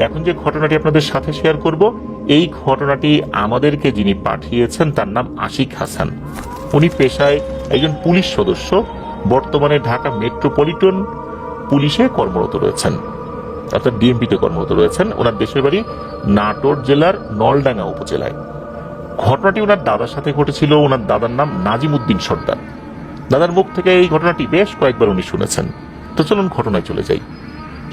এখন যে ঘটনাটি আপনাদের সাথে শেয়ার করব, এই ঘটনাটি আমাদেরকে যিনি পাঠিয়েছেন তার নাম আশিক হাসান। উনি পেশায় একজন পুলিশ সদস্য, বর্তমানে ঢাকা মেট্রোপলিটন পুলিশে কর্মরত রয়েছেন, অর্থাৎ ডিএমপিতে কর্মরত রয়েছেন। ওনার দেশের বাড়ি নাটোর জেলার নলডাঙ্গা উপজেলায়। ঘটনাটি ওনার দাদার সাথে ঘটেছিল। ওনার দাদার নাম নাজিম উদ্দিন সর্দার। দাদার মুখ থেকে এই ঘটনাটি বেশ কয়েকবার উনি শুনেছেন। তো চলুন ঘটনায় চলে যাই।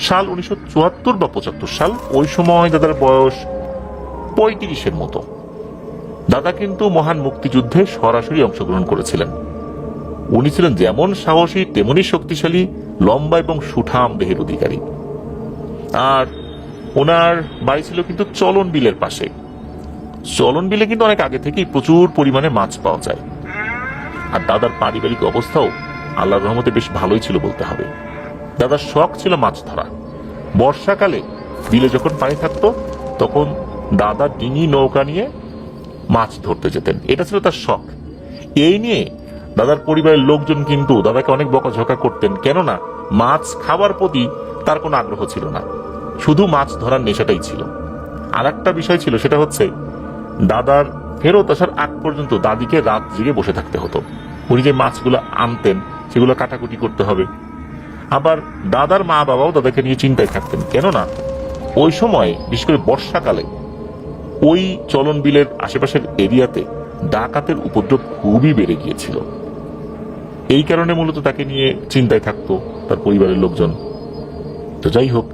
সাল 1974 বা 75 সাল। ওই সময় দাদার বয়স 35-এর মতো। দাদা কিন্তু মহান মুক্তিযুদ্ধে সরাসরি অংশগ্রহণ করেছিলেন। উনি ছিলেন যেমন সাহসী তেমনি শক্তিশালী, লম্বা এবং সুঠাম দেহের অধিকারী। আর ওনার বাড়ি ছিল কিন্তু চলন বিলের পাশে। চলন বিলে কিন্তু অনেক আগে থেকেই প্রচুর পরিমাণে মাছ পাওয়া যায়। আর দাদার পারিবারিক অবস্থাও আল্লাহর রহমতে বেশ ভালোই ছিল বলতে হবে। দাদার শখ ছিল মাছ ধরা। বর্ষাকালে বিলে যখন পানি থাকতো তখন দাদা ডিঙি নৌকা নিয়ে মাছ ধরতে যেতেন। এটা ছিল তার শখ। এই নিয়ে দাদার পরিবারের লোকজন কিন্তু দাদাকে অনেক বকাঝকা করতেন, কেননা মাছ খাওয়ার প্রতি তার কোনো আগ্রহ ছিল না, শুধু মাছ ধরার নেশাটাই ছিল। আর একটা বিষয় ছিল, সেটা হচ্ছে দাদার ফেরত আসার আগ পর্যন্ত দাদিকে রাত জেগে বসে থাকতে হতো। উনি যে মাছগুলো আনতেন সেগুলো কাটাকুটি করতে হবে। আবার দাদার মা বাবাও দাদাকে নিয়ে চিন্তায় থাকতেন, কেননা ওই সময় বিশেষ করে বর্ষাকালে ওই চলন বিলের আশেপাশের এরিয়াতে ডাকাতের উপদ্রব খুবই বেড়ে গিয়েছিল। এই কারণে মূলত তাকে নিয়ে চিন্তায় থাকতো তার পরিবারের লোকজন। তো যাই হোক,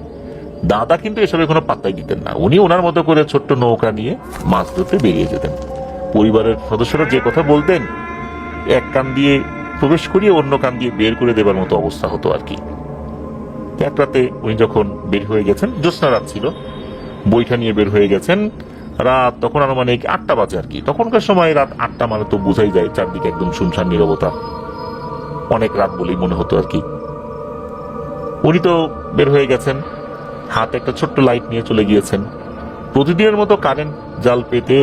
দাদা কিন্তু এসবে কোনো পাত্তাই দিতেন না। উনি ওনার মতো করে ছোট্ট নৌকা নিয়ে মাছ ধরতে বেরিয়ে যেতেন। পরিবারের সদস্যরা যে কথা বলতেন, এক কান দিয়ে প্রবেশ করিয়ে অন্য কান দিয়ে বের করে দেবার মতো অবস্থা হতো আর কি। এক রাতে উনি যখন বের হয়ে গেছেন, জ্যোৎস্না রাত ছিল, বইটা নিয়ে বের হয়ে গেছেন। রাত তখন আনুমানিক 8টা বাজে আর কি। তখনকার সময় রাত 8টা মানে তো বোঝাই যায় চারদিকে একদম শুনশান নীরবতা, অনেক রাত বলেই মনে হতো আর কি। উনি তো বের হয়ে গেছেন, হাতে একটা ছোট্ট লাইট নিয়ে চলে গিয়েছেন। প্রতিদিনের মতো কারেন্ট জাল পেতে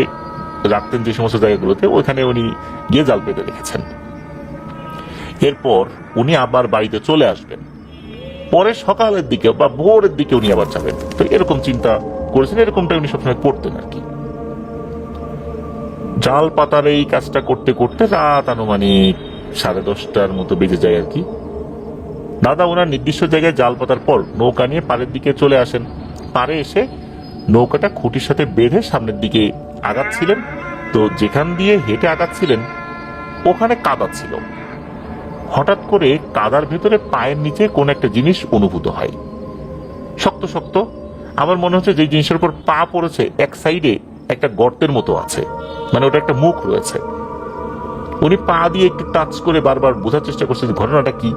রাখতেন যে সমস্ত জায়গাগুলোতে, ওইখানে উনি গিয়ে জাল পেতে রেখেছেন। এরপর উনি আবার বাড়িতে চলে আসবেন, পরে সকালের দিকে বা ভোরের দিকে উনি আবার যাবেন। তো এরকম চিন্তা করেছেন, এরকমটা উনি সবসময় করতেন আর কি। জাল পাতার এই কাজটা করতে করতে রাত আনুমানিক 10:30টার মতো বেজে যায় আর কি। দাদা ওনার নির্দিষ্ট জায়গায় জাল পাতার পর নৌকা নিয়ে পাড়ের দিকে চলে আসেন। পাড়ে এসে নৌকাটা খুঁটির সাথে বেঁধে সামনের দিকে আগাচ্ছিলেন। তো যেখান দিয়ে হেঁটে আগাচ্ছিলেন ওখানে কাদা ছিল। হঠাৎ করে কাদার ভেতরে পায়ের নিচে কোন একটা জিনিস অনুভূত হয়, শক্ত শক্ত। আমার মনে হচ্ছে যে জিনিসের উপর পা পড়েছে এক সাইডে একটা গর্তের মতো আছে, মানে ওটা একটা মুখ রয়েছে। উনি পা দিয়ে একটু টাচ করে বারবার বোঝার চেষ্টা করছেন ঘটনাটা কি,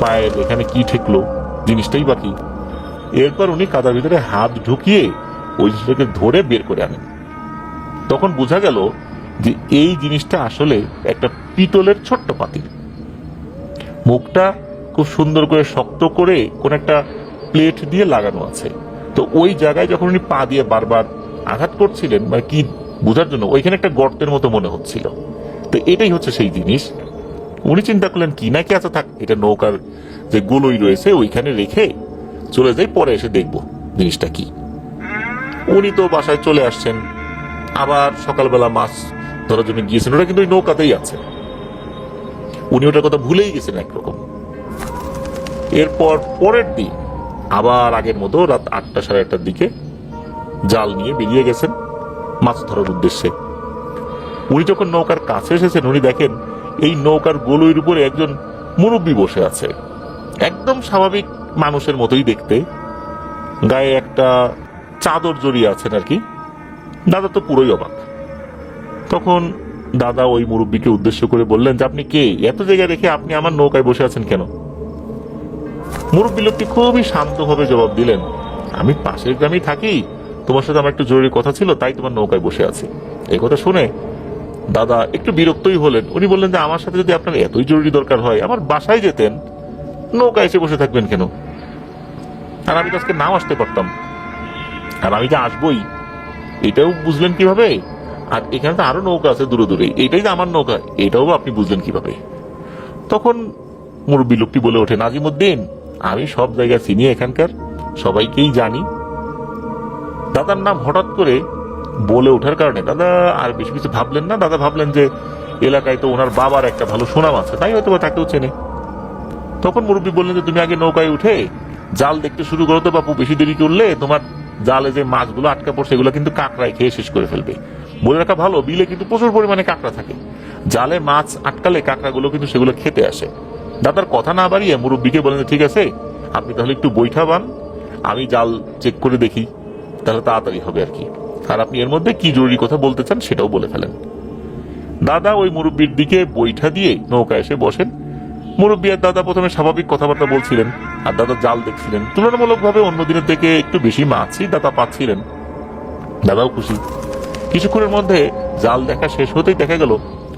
পায়ের এখানে কি ঠেকলো, জিনিসটাই বাকি। এরপর উনি কাদার ভিতরে হাত ঢুকিয়ে ওই জিনিসটাকে ধরে বের করে আনেন। তখন বোঝা গেল যে এই জিনিসটা আসলে একটা পিতলের ছোট্ট পাতিল। মুখটা খুব সুন্দর করে শক্ত করে কোন একটা প্লেট দিয়ে লাগানো আছে। তো ওই জায়গায় যখন উনি পা দিয়ে বারবার আঘাত করছিলেন, মানে কি বোঝার জন্য, ওইখানে একটা গর্তের মতো মনে হচ্ছিল। তো এটাই হচ্ছে সেই জিনিস। উনি চিন্তা করলেন কি না কি আছে, থাক, এটা নৌকার যে গোলই রয়েছে ওইখানে রেখে চলে যাই, পরে এসে দেখবো জিনিসটা কি। উনি তো বাসায় চলে আসছেন, আবার সকালবেলা মাছ ধরার জন্য গিয়েছেন। ওটা কিন্তু ওই নৌকাতেই আছে, উনি ওটার কথা ভুলেই গেছেন একরকম। এরপর পরের দিন আবার আগের মতো রাত 8টা 8:30টার দিকে জাল নিয়ে বেরিয়ে গেছেন মাছ ধরার উদ্দেশ্যে। উনি যখন নৌকার কাছে এসেছেন, উনি দেখেন এই নৌকার গোলইর উপরে একজন মুরব্বী বসে আছে, একদম স্বাভাবিক মানুষের মতোই দেখতে, গায়ে একটা চাদর জড়িয়ে আছেন আর কি। দাদা তো পুরোই অবাক। তখন দাদা ওই মুরব্বীকে উদ্দেশ্য করে বললেন যে, আপনি কে? এত জায়গায় রেখে আপনি আমার নৌকায় বসে আছেন কেন? মুরব্বী লোকটি খুবই শান্তভাবে জবাব দিলেন, আমি পাশের গ্রামেই থাকি, তোমার সাথে আমার একটু জরুরি কথা ছিল, তাই তোমার নৌকায় বসে আছি। এই কথা শুনে দাদা একটু বিরক্তই হলেন। উনি বললেন যে, আমার সাথে যদি আপনার এতই জরুরি দরকার হয় আমার বাসায় যেতেন, নৌকায় এসে বসে থাকবেন কেন? আর আমি তো আজকে নাও আসতে পারতাম, আর আমি যে আসবই এটাও বুঝলেন কিভাবে? আর এখানে তো আরো নৌকা আছে দূরে দূরে, এটাই যে আমার নৌকা এটাও আপনি বুঝলেন কিভাবে? তখন মুরব্বী লোকটি বলে ওঠে, নাজিম উদ্দিন, আমি সব জায়গা চিনি, এখানকার সবাইকেই জানি, দাদার নাম হঠাৎ করে বলে ওঠার কারণে দাদা আর বেশি কিছু ভাবলেন না। দাদা ভাবলেন যে এলাকায় তো ওনার বাবার একটা ভালো সুনাম আছে, তাই হয়তো তাকেও চেনে। তখন মুরব্বী বললেন যে তুমি আগে নৌকায় উঠে জাল দেখতে শুরু করো তো বাপু, বেশি দেরি করলে তোমার জালে যে মাছগুলো আটকা পড়ছে এগুলো কিন্তু কাঁকড়ায় খেয়ে শেষ করে ফেলবে। বলে রাখা ভালো, বিলে কিন্তু প্রচুর পরিমাণে কাঁকড়া থাকে, জালে মাছ আটকালে কাঁকড়াগুলো কিন্তু সেগুলো খেতে আসে। দাদার কথা না বাড়িয়ে মুরব্বীকে বলেন ঠিক আছে, আপনি তাহলে একটু বৈঠা বান, আমি জাল চেক করে দেখি, তাহলে তাড়াতাড়ি হবে আর কি। আর আপনি এর মধ্যে কি জরুরি কথা বলতে চান সেটাও বলে ফেলেন। দাদা ওই মুরব্বীর দিকে বৈঠা দিয়ে নৌকা এসে বসেন। মুরব্বী আর দাদা প্রথমে স্বাভাবিক কথাবার্তা বলছিলেন, আর দাদা জাল দেখছিলেন। তুলনামূলকভাবে অন্য দিনের থেকে একটু বেশি মাছই দাদা পাচ্ছিলেন। দাদাও খুশি। কিছুক্ষণের মধ্যে জাল দেখা শেষ হতেই দেখা গেল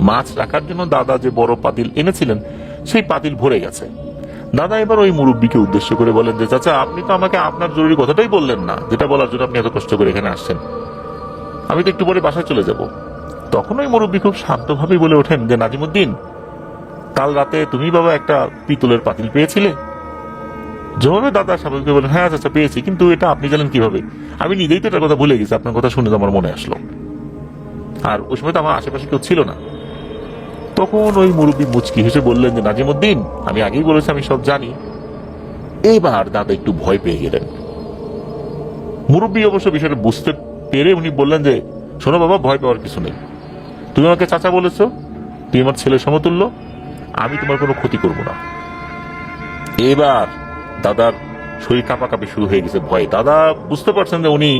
মাছ রাখার জন্য দাদা যে বড় পাতিল এনেছিলেন সেই পাতিল ভরে গেছে। দাদা এবার ওই মুরব্বীকে উদ্দেশ্য করে বলেন যে চাচা, আপনি তো আমাকে আপনার জরুরি কথাটাই বললেন না, যেটা বলার জন্য আপনি এত কষ্ট করে এখানে আসছেন। আমি তো একটু পরে বাসায় চলে যাব। তখন ওই মুরব্বী খুব শান্তভাবেই বলে ওঠেন যে নাজিমুদ্দিন, কাল রাতে তুমি বাবা একটা পিতলের পাতিল পেয়েছিলে? জবাবে দাদা স্বাভাবিক বলেন হ্যাঁ চাচা পেয়েছি, কিন্তু এটা আপনি জানেন কিভাবে? আমি নিজেই তো এটার কথা ভুলে গেছি, আপনার কথা শুনে তো আমার মনে আসলো, আর ওই সময় তো আমার আশেপাশে কেউ ছিল না। তখন ওই মুরব্বী মুচকি হেসে বললেন যে নাজিমুদ্দিন, আমি আগেই বলেছি আমি সব জানি। এবার দাদা একটু ভয় পেয়ে গেলেন। মুরব্বী অবশ্য বিষয়টা বুঝতে পেরে উনি বললেন যে শোনো বাবা, ভয় পাওয়ার কিছু নেই, তুমি আমাকে চাচা বলেছো, তুমি আমার ছেলের সমতুল্য, আমি তোমার কোনো ক্ষতি করব না। এবার দাদার শরীর কাঁপাকাঁপি শুরু হয়ে গেছে ভয়ে। দাদা বুঝতে পারছেন যে উনি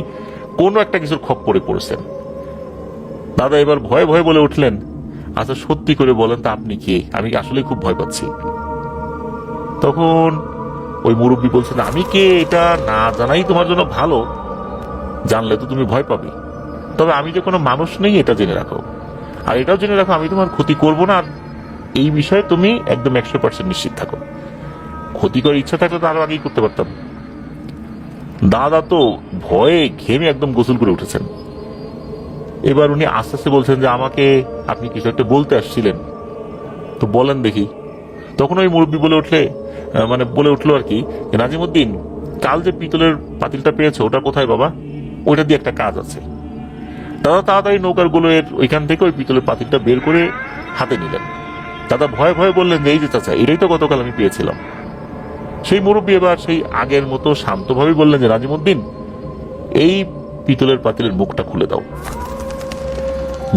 কোনো একটা কিছুর খপ্পরে পড়েছেন। দাদা এবার ভয়ে ভয়ে বলে উঠলেন, আচ্ছা সত্যি করে বলেন তো আপনি কে, আমি আসলে খুব ভয় পাচ্ছি। তখন ওই মুরব্বী বলছেন, আমি কে এটা না জানাই তোমার জন্য ভালো, জানলে তো তুমি ভয় পাবে। তবে আমি যে কোনো মানুষ নেই এটা জেনে রাখো, আর এটাও জেনে রাখো আমি তোমার ক্ষতি করব না, আর এই বিষয়ে তুমি একদম 100% নিশ্চিত থাকো। ক্ষতি করার ইচ্ছা থাকলে তো আরো আগেই করতে পারতাম। দাদা তো ভয়ে ঘেমে একদম গোসল করে উঠেছেন। এবার উনি আস্তে আস্তে বলছেন যে আমাকে আপনি কিছু একটা বলতে আসছিলেন, তো বলেন দেখি। তখন ওই মুরব্বী বলে উঠলো আর কি, নাজিমুদ্দিন, কাল যে পিতলের পাতিলটা পেয়েছো ওটা কোথায় বাবা? ওইটা দিয়ে একটা কাজ আছে। দাদা তাড়াতাড়ি নৌকার গোলের ওইখান থেকে ওই পিতলের পাতিলটা বের করে হাতে নিলেন। দাদা ভয়ে ভয়ে বললেন যে এই যে চাচা, এটাই তো গতকাল আমি পেয়েছিলাম। সেই মুরব্বী এবার সেই আগের মতো শান্তভাবে বললেন যে নাজিমুদ্দিন, এই পিতলের পাতিলের মুখটা খুলে দাও।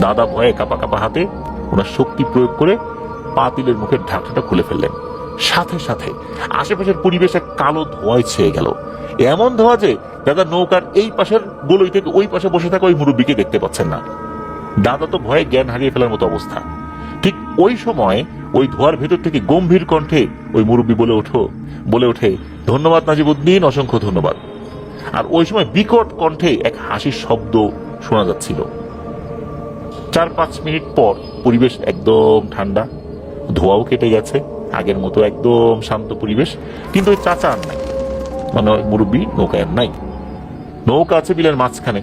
দাদা ভয়ে কাঁপা কাঁপা হাতে ওনার শক্তি প্রয়োগ করে পাতিলের মুখের ঢাকনাটা খুলে ফেললেন। সাথে সাথে আশেপাশের পরিবেশ এক কালো ধোঁয়ায় ছেয়ে গেল। এমন ধোঁয়া যে দাদা নৌকার এই পাশের গোলই থেকে ওই পাশে বসে থাকা ওই মুরব্বীকে দেখতে পাচ্ছেন না। দাদা তো ভয়ে জ্ঞান হারিয়ে ফেলার মতো অবস্থা। ঠিক ওই সময় ওই ধোঁয়ার ভেতর থেকে গম্ভীর কণ্ঠে ওই মুরব্বী বলে ওঠে, ধন্যবাদ নাজিবুদ্দিন, অসংখ্য ধন্যবাদ। আর ওই সময় বিকট কণ্ঠে এক হাসির শব্দ শোনা যাচ্ছিল। 4-5 মিনিট পর পরিবেশ একদম ঠান্ডা, ধোঁয়াও কেটে গেছে, আগের মতো একদম শান্ত পরিবেশ। কিন্তু ওই চাচা আর নাই, মানে মুরব্বী নৌকায় আর নাই। নৌকা আছে বিলের মাঝখানে।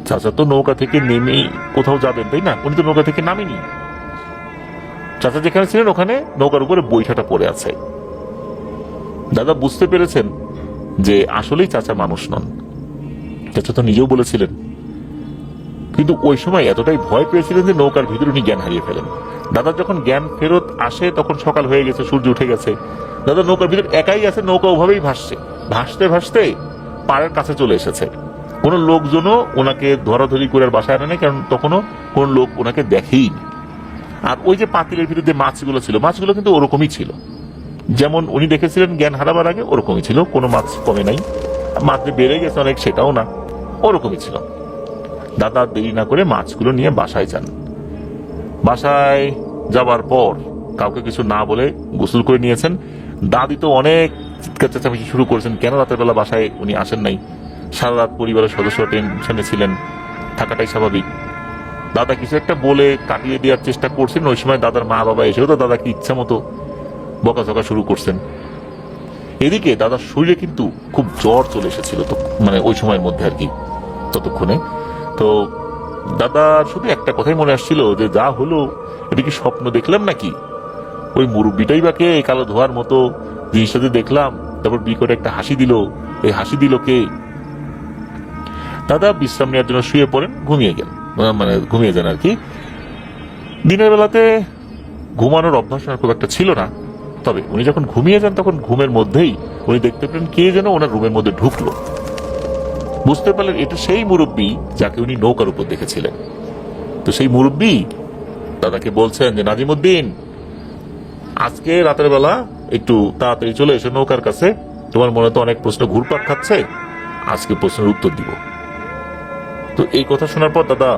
চাচা তো নৌকা থেকে নেমেই কোথাও যাবেন, তাই না? উনি তো নৌকা থেকে নামেনি। চাচা যেখানে ছিলেন ওখানে নৌকার উপরে বৈঠাটা পড়ে আছে। দাদা বুঝতে পেরেছেন যে আসলেই চাচা মানুষ নন। চাচা তো নিজেও বলেছিলেন, কিন্তু ওই সময় এতটাই ভয় পেয়েছিলেন যে নৌকার ভিতরে উনি জ্ঞান হারিয়ে ফেলেন। দাদা যখন জ্ঞান ফেরত আসে তখন সকাল হয়ে গেছে, সূর্য উঠে গেছে। দাদা নৌকার ভিতরে একাই আছে, নৌকা ওভাবেই ভাসছে। ভাসতে ভাসতে পাড়ের কাছে চলে এসেছে। কোনো লোকজনও ওনাকে ধরাধরি করে আর বাসায় আনে নাই, কারণ তখনও কোন লোক ওনাকে দেখেইনি। আর ওই যে পাতিলের ভিতরে যে মাছগুলো ছিল, মাছগুলো কিন্তু ওরকমই ছিল, যেমন উনি দেখেছিলেন জ্ঞান হারাবার আগে ওরকমই ছিল, কোনো মাছ কমে নাই। মাছ যে বেড়ে গেছে অনেক সেটাও না, ওরকমই ছিল। দাদা দেরি না করে মাছগুলো নিয়ে বাসায় যান। বাসায় যাবার পর কাউকে কিছু না বলে গোসল করে নিয়েছেন। দাদি তো অনেক চিৎকার চেঁচামেচি শুরু করেছেন, কেন রাতের বেলা বাসায় উনি আসেন নাই। সারা রাত পরিবারের সদস্য টেনশনে ছিলেন, থাকাটাই স্বাভাবিক। দাদা কিছু একটা বলে কাটিয়ে দেওয়ার চেষ্টা করছেন। ওই সময় দাদার মা বাবা এসেও তো দাদাকে ইচ্ছা মতো বকাঝকা শুরু করছেন। এদিকে দাদার শরীরে কিন্তু খুব জ্বর চলে এসেছিল, তো মানে ওই সময়ের মধ্যে আর কি, ততক্ষণে। তো দাদার শুধু একটা কথাই মনে আসছিল যে যা হলো, এটা কি স্বপ্ন দেখলাম নাকি? ওই মুরব্বিটাই বাকে কালো ধোয়ার মতো জিনিসটাতে দেখলাম, তারপর বিকট একটা হাসি দিল, এই হাসি দিল কে? দাদা বিশ্রাম নেওয়ার জন্য শুয়ে পড়েন, ঘুমিয়ে গেলেন, মানে ঘুমিয়ে যান আর কি। দিনের বেলাতে ঘুমানোর অভ্যাস ওনার খুব একটা ছিল না, তবে উনি যখন ঘুমিয়ে যান তখন ঘুমের মধ্যেই উনি দেখতে পেলেন কে যেন ওনার রুমের মধ্যে ঢুকলো। বুঝতে পারলেন এটা সেই মুরব্বী যাকে উনি নৌকার উপর দেখেছিলেন। তো সেই মুরব্বী দাদাকে বলছেন যে নাজিমুদ্দিন, আজকে রাতের বেলা একটু তাড়াতাড়ি চলে এসো নৌকার কাছে, তোমার মনে তো অনেক প্রশ্ন ঘুরপাক খাচ্ছে, আজকে প্রশ্নের উত্তর দিব। তো এই কথা শোনার পর দাদা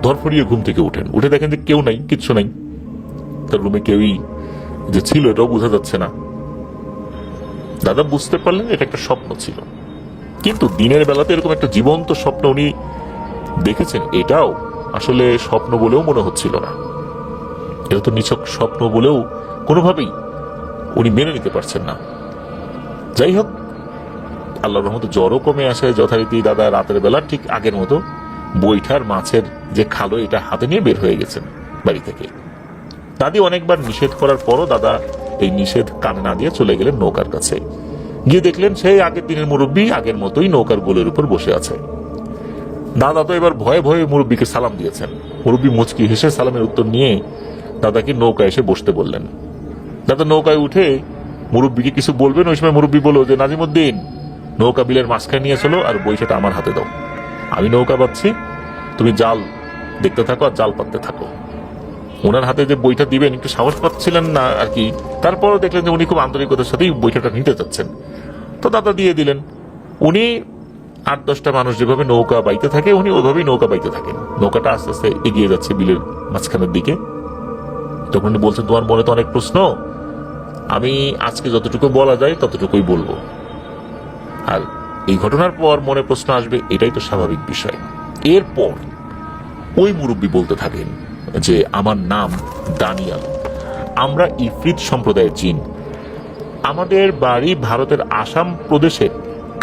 ধরফড়িয়ে ঘুম থেকে উঠেন, উঠে দেখেন যে কেউ নাই, কিচ্ছু নাই, তার রুমে কেউই যে ছিল এটাও বোঝা যাচ্ছে না। দাদা বুঝতে পারলেন এটা একটা স্বপ্ন ছিল, কিন্তু দিনের বেলাতে এরকম একটা জীবন্ত স্বপ্ন উনি দেখেছেন, এটাও আসলে স্বপ্ন বলেও মনে হচ্ছিল না। এটা তো নিছক স্বপ্ন বলেও কোনোভাবেই উনি মেনে নিতে পারছেন না। যাই হোক, আল্লাহর রহমতে জ্বরও কমে আসে যথারীতি। দাদা রাতের বেলা ঠিক আগের মতো বৈঠার মাছের যে খালো এটা হাতে নিয়ে বের হয়ে গেছেন বাড়ি থেকে। দাদি অনেকবার নিষেধ করার পরও দাদা এই নিষেধ কানে না দিয়ে চলে গেলেন নৌকার কাছে। গিয়ে দেখলেন সেই আগের দিনের মুরব্বী আগের মতোই নৌকার গোলের উপর বসে আছে। দাদা তো এবার ভয়ে ভয়ে মুরব্বীকে সালাম দিয়েছেন। মুরব্বী মুচকি হেসে সালামের উত্তর নিয়ে দাদাকে নৌকায় এসে বসতে বললেন। দাদা নৌকায় উঠে মুরব্বীকে কিছু বলবেন, ওই সময় মুরব্বী বলল যে নাজিমুদ্দিন, নৌকা বিলের মাঝখানে নিয়ে চলো আর বইটাটা আমার হাতে দাও, আমি নৌকা পাচ্ছি, তুমি জাল দেখতে থাকো আর জাল পাততে থাকো। ওনার হাতে যে বইটা দিবেন একটু সাহস পাচ্ছিলেন না আর কি, তারপরও দেখলেন যে উনি খুব আন্তরিকতার সাথেই বইটাটা নিতে চাচ্ছেন। তো দাদা দিয়ে দিলেন। উনি 8-10টা মানুষ যেভাবে নৌকা বাইতে থাকে উনি ওইভাবেই নৌকা বাইতে থাকেন। নৌকাটা আস্তে আস্তে এগিয়ে যাচ্ছে বিলের মাঝখানের দিকে। তখন উনি বলছেন, তোমার মনে তো অনেক প্রশ্ন, আমি আজকে যতটুকু বলা যায় ততটুকুই বলবো, আর এই ঘটনার পর মনে প্রশ্ন আসবে, এটাই তো স্বাভাবিক বিষয়। এরপর ওই মুরব্বী বলতে থাকেন যে আমার নাম দানিয়াল, আমরা ইফরিত সম্প্রদায়ের জিন, আমাদের বাড়ি ভারতের আসাম প্রদেশের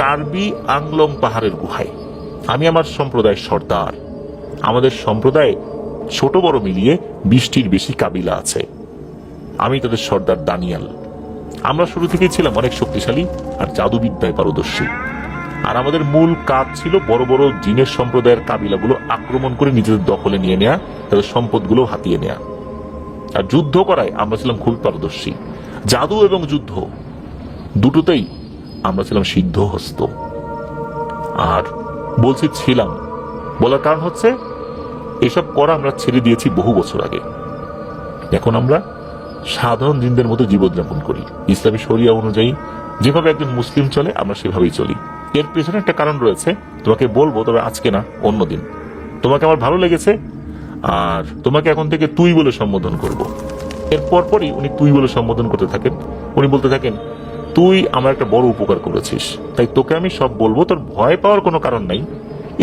কার্বি আংলং পাহাড়ের গুহায়, আমি আমার সম্প্রদায়ের সর্দার। আমাদের সম্প্রদায়ে ছোট বড় মিলিয়ে 20টির বেশি কাবিলা আছে, আমি তাদের সর্দার দানিয়াল। আমরা শুরু থেকেই ছিলাম অনেক শক্তিশালী আর জাদুবিদ্যায় পারদর্শী, আর আমাদের মূল কাজ ছিল বড় বড় জিনের সম্প্রদায়ের কাবিলাগুলো আক্রমণ করে নিজেদের দখলে নিয়ে নেয়া, তাদের সম্পদগুলো হাতিয়ে নেয়া। আর যুদ্ধ করায় আমরা ছিলাম খুব পারদর্শী, জাদু এবং যুদ্ধ দুটোতেই আমরা ছিলাম সিদ্ধহস্ত। আর বলছি ছিলাম বলার কারণ হচ্ছে এসব করা আমরা ছেড়ে দিয়েছি বহু বছর আগে। এখন আমরা সাধারণ জিনদের মতো জীবনযাপন করি, ইসলামী শরিয়া অনুযায়ী যেভাবে একজন মুসলিম চলে আমরা সেভাবেই চলি। এর পেছনে একটা কারণ রয়েছে, তোমাকে বলবো, তবে আজকে না, অন্যদিন। তোমাকে আমার ভালো লেগেছে আর তোমাকে এখন থেকে তুই বলে সম্বোধন করব। এর পরপরই উনি তুই বলে সম্বোধন করতে থাকেন। উনি বলতে থাকেন, তুই আমার একটা বড় উপকার করেছিস, তাই তোকে আমি সব বলবো, তোর ভয় পাওয়ার কোনো কারণ নাই।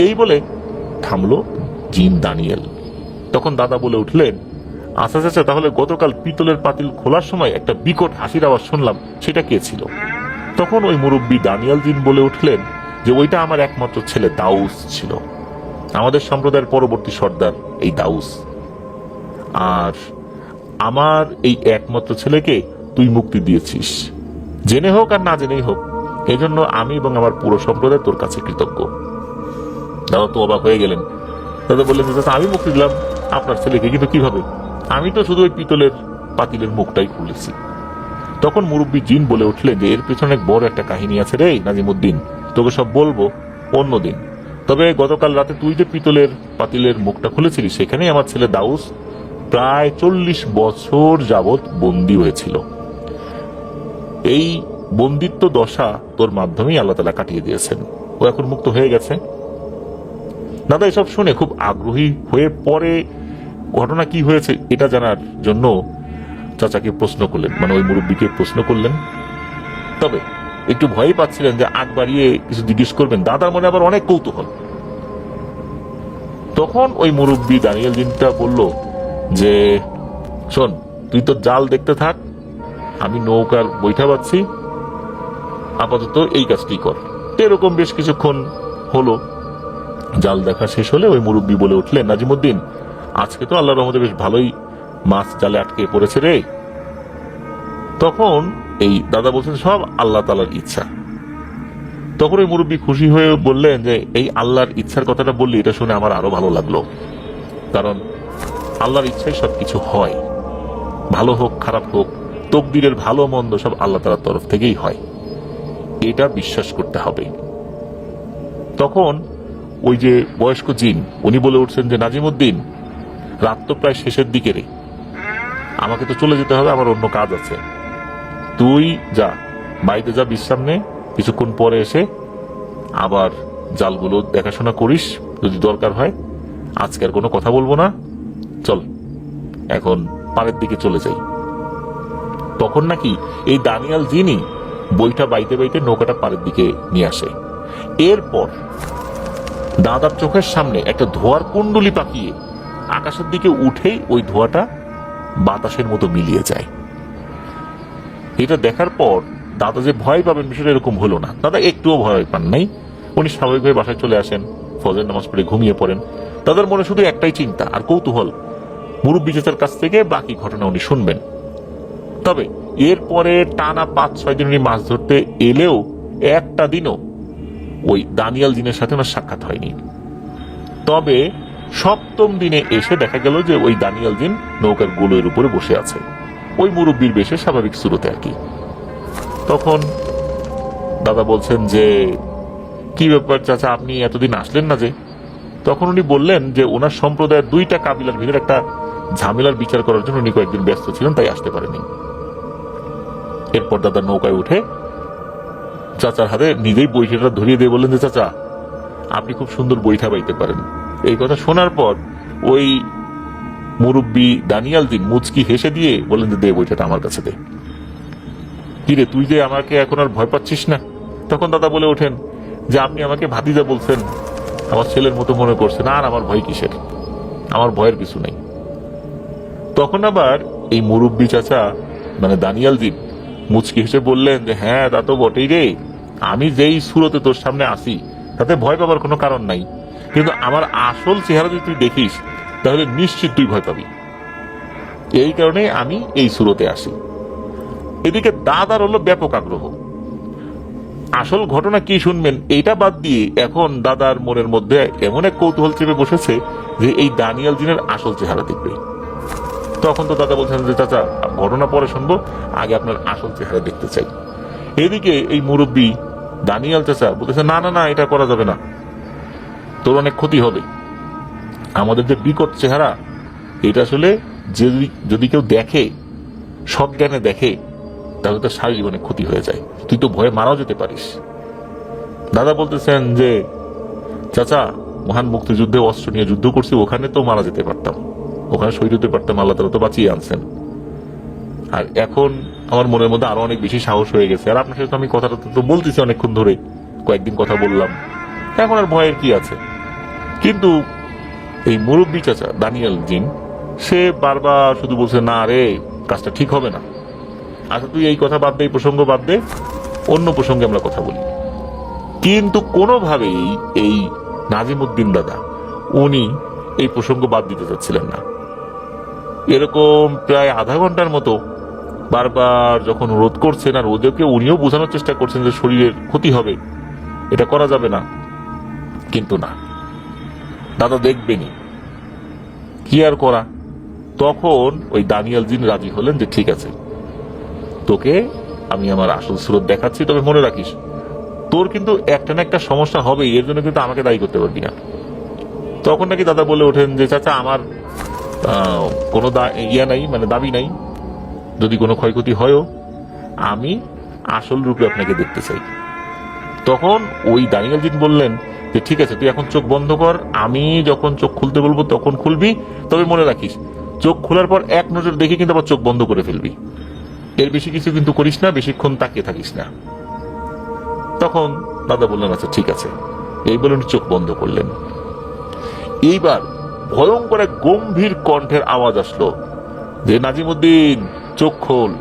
এই বলে থামলো জিন দানিয়েল। তখন দাদা বলে উঠলেন, আচ্ছা আচ্ছা, তাহলে গতকাল পিতলের পাতিল খোলার সময় একটা বিকট হাসির আওয়াজ শুনলাম, সেটা কে ছিল? তখন ওই মুরব্বী দানিয়াল জিন বলে উঠলেন যে ওইটা আমার একমাত্র ছেলে দাউস ছিল, আমাদের সম্প্রদায়ের পরবর্তী সর্দার এই দাউস। আর আমার এই একমাত্র ছেলেকে তুই মুক্তি দিয়েছিস, জেনে হোক আর না জেনেই হোক, এজন্য আমি এবং আমার পুরো সম্প্রদায় তোর কাছে কৃতজ্ঞ। দাদা তো অবাক হয়ে গেলেন। দাদা বললেন, আমি মুক্তি দিলাম আপনার ছেলেকে, কিন্তু কিভাবে? আমি তো শুধু ওই পিতলের পাতিলের মুখটাই খুলেছি। তখন মুরব্বী জিন বলে উঠলেন যে এর পেছনে বড় একটা কাহিনী আছে রে নাজিমুদ্দিন, তোকে সব বলবো অন্যদিন। তবে গতকাল রাতে তুই যে পিতলের পাতিলের মুখটা খুলেছিলি, সেখানেই আমার ছেলে দাউস প্রায় 40 বছর যাবৎ বন্দী হয়েছিল। এই বন্দিত্ব দশা তোর মাধ্যমেই আল্লাহ তাআলা কাটিয়ে দিয়েছেন, ও এখন মুক্ত হয়ে গেছে। দাদা এসব শুনে খুব আগ্রহী হয়ে পরে ঘটনা কি হয়েছে এটা জানার জন্য চাচাকে প্রশ্ন করলেন, মানে ওই মুরব্বীকে প্রশ্ন করলেন। তবে একটু ভয়ই পাচ্ছিলেন যে আগ বাড়িয়ে কিছু জিজ্ঞেস করবেন। দাদার মনে আবার অনেক কৌতূহল। তখন ওই মুরব্বী দানিয়েল জিনটা বলল যে শোন, তুই তো জাল দেখতে থাক, আমি নৌকার বৈঠা পাচ্ছি, আপাতত এই কাজটি কর। এরকম বেশ কিছুক্ষণ হলো। জাল দেখা শেষ হলে ওই মুরব্বী বলে উঠলেন, নাজিমুদ্দিন, আজকে তো আল্লাহর রহমতে বেশ ভালোই মাছ জালে আটকে পড়েছে রে। তখন এই দাদা বলছেন, সব আল্লাহ তাআলার ইচ্ছা। তখন ওই মুরব্বী খুশি হয়ে বললেন যে এই আল্লাহর ইচ্ছার কথাটা বললি, এটা শুনে আমার আরো ভালো লাগলো, কারণ আল্লাহর ইচ্ছাই সবকিছু হয়, ভালো হোক খারাপ হোক, তকদিরের ভালো মন্দ সব আল্লাহ তাআলার তরফ থেকেই হয়, এটা বিশ্বাস করতে হবে। তখন ওই যে বয়স্ক জিন উনি বলে উঠছেন যে নাজিমুদ্দিন, রাত তো প্রায় শেষের দিকে রে, আমাকে তো চলে যেতে হবে, আমার অন্য কাজ আছে, তুই যা বাড়িতে যা, বিশ্রাম নে, কিছুক্ষণ পরে এসে আবার জালগুলো দেখাশোনা করিস, যদি দরকার হয়। আজকে আর কোনো কথা বলবো না, চল এখন পাড়ের দিকে চলে যাই। তখন নাকি এই দানিয়াল জিনই বইটা বাইতে বাইতে নৌকাটা পাড়ের দিকে নিয়ে আসে। এরপর দাদার চোখের সামনে একটা ধোয়ার কুণ্ডলি পাকিয়ে আকাশের দিকে উঠেই ওই ধোঁয়াটা বাতাসের মতো মিলিয়ে যায়। এটা দেখার পর দাদা যে ভয় পাবেন বিষয়টা এরকম হলো না, দাদা একটুও ভয় পান নাই। উনি স্বাভাবিকভাবে বাসায় চলে আসেন, ফজর নামাজ পড়ে ঘুমিয়ে পড়েন। দাদার মনে শুধু একটাই চিন্তা আর কৌতূহল, মুরব্বী চাচার কাছ থেকে বাকি ঘটনা উনি শুনবেন। তবে এরপরে টানা 5-6 দিন উনি মাছ ধরতে এলেও একটা দিনও ওই দানিয়াল জিনের সাথে ওনার সাক্ষাৎ হয়নি। তবে 7ম দিনে এসে দেখা গেল যে ওই দানিয়াল জিন নৌকার গোলের উপরে বসে আছে, ওই মুরব্বীর বেশে, স্বাভাবিক সুরতে আর কি। তখন দাদা বলছেন যে কি ব্যাপার চাচা, আপনি এতদিন আসলেন না যে? তখন উনি বললেন যে ওনার সম্প্রদায়ের 2টা কাবিলার ভিতরে একটা ঝামেলার বিচার করার জন্য উনি কয়েকদিন ব্যস্ত ছিলেন, তাই আসতে পারেনি। এরপর দাদা নৌকায় উঠে চাচার হাতে নিজেই বইটা ধরিয়ে দিয়ে বললেন যে চাচা, আপনি খুব সুন্দর বইটা বাইতে পারেন। এই কথা শোনার পর ওই মুরব্বী দানিয়াল দিন মুচকি হেসে দিয়ে বললেন যে দে বইটা আমার কাছে দে। কিরে তুই যে আমাকে এখন আর ভয় পাচ্ছিস না? তখন দাদা বলে ওঠেন যে আপনি আমাকে ভাতিজা বলছেন, আমার ছেলের মতো মনে করছেন, আর আমার ভয় কিসের, আমার ভয়ের কিছু নেই। তখন আবার এই মুরব্বী চাচা মানে দানিয়াল দিন মুচকি হেসে বললেন যে হ্যাঁ তা তো বটেই রে, আমি যেই সুরতে তোর সামনে আসি তাতে ভয় পাবার কোনো কারণ নাই, কিন্তু আমার আসল চেহারা যদি তুই দেখিস তাহলে নিশ্চিত তুই ভয় পাবি, এই কারণে আমি এই সুরতে আসি। এদিকে দাদার হলো ব্যাপক আগ্রহ, আসল ঘটনা কি শুনবেন এইটা বাদ দিয়ে এখন দাদার মনের মধ্যে এমন এক কৌতূহল চেপে বসেছে যে এই দানিয়াল জিনের আসল চেহারা দেখবে। তখন তো দাদা বলছেন যে চাচা ঘটনা পরে শুনবো, আগে আপনার আসল চেহারা দেখতে চাই। এদিকে এই মুরব্বী দানিয়াল চাচা বলতেছে না না না, এটা করা যাবে না, তোর অনেক ক্ষতি হবে, আমাদের যে বিকট চেহারা এটা আসলে যদি কেউ দেখে, সজ্ঞানে দেখে, তাহলে তো সারা জীবনে ক্ষতি হয়ে যায়, তুই তো ভয়ে মারাও যেতে পারিস। দাদা বলতেছেন যে চাচা, মহান মুক্তিযুদ্ধে অস্ত্র নিয়ে যুদ্ধ করছি, ওখানে তো মারা যেতে পারতাম, ওখানে শহীদ হতে পারতাম, আল্লাহ তাআলা তো বাঁচিয়ে আনছেন। আর এখন আমার মনের মধ্যে আরো অনেক বেশি সাহস হয়ে গেছে, আর আপনার সাথে আমি কথাটা তো বলতেছি অনেকক্ষণ ধরে, কয়েকদিন কথা বললাম, এখন আর ভয়ের কি আছে। কিন্তু এই মুরব্বী চাচা দানিয়াল জিন সে বারবার শুধু বলছে না রে, কাজটা ঠিক হবে না, আচ্ছা তুই এই কথা বাদ দে, এই প্রসঙ্গ বাদ দে, অন্য প্রসঙ্গে আমরা কথা বলি। কিন্তু কোনোভাবেই এই নাজিমুদ্দিন দাদা উনি এই প্রসঙ্গ বাদ দিতে চাচ্ছিলেন না। এরকম প্রায় আধা ঘন্টার মতো বারবার যখন রোধ করছেন, আর ওদেরকে উনিও বোঝানোর চেষ্টা করছেন যে শরীরের ক্ষতি হবে, এটা করা যাবে না, কিন্তু না, দাদা দেখবেনি, কি আর করা। তখন ওই দানিয়াল জিন রাজি হলেন যে ঠিক আছে, তোকে আমি আমার আসল সুরত দেখাচ্ছি, তবে মনে রাখিস তোর কিন্তু একটা না একটা সমস্যা হবে, এর জন্য কিন্তু আমাকে দায়ী করতে পারবি না। তখন নাকি দাদা বলে ওঠেন যে চাচা আমার কোনো ইয়া নাই, মানে দাবি নাই, যদি কোনো ক্ষয়ক্ষতি হয়ও আমি আসল রূপে আপনাকে দেখতে চাই। তখন ওই দানিয়াল জিন বললেন যে ঠিক আছে, তুই এখন চোখ বন্ধ কর, আমি যখন চোখ খুলতে বলবো তখন খুলবি, তবে মনে রাখিস চোখ খোলার পর এক নজর দেখে কিন্তু আবার চোখ বন্ধ করে ফেলবি, এর বেশি কিছু কিন্তু করিস না, বেশিক্ষণ তাকিয়ে থাকিস না। তখন দাদা বললেন আচ্ছা ঠিক আছে, এই বলে চোখ বন্ধ করলেন। এইবার ভয়ঙ্কর এক গম্ভীর কণ্ঠের আওয়াজ আসলো যে নাজিমুদ্দিন চোখ খোল।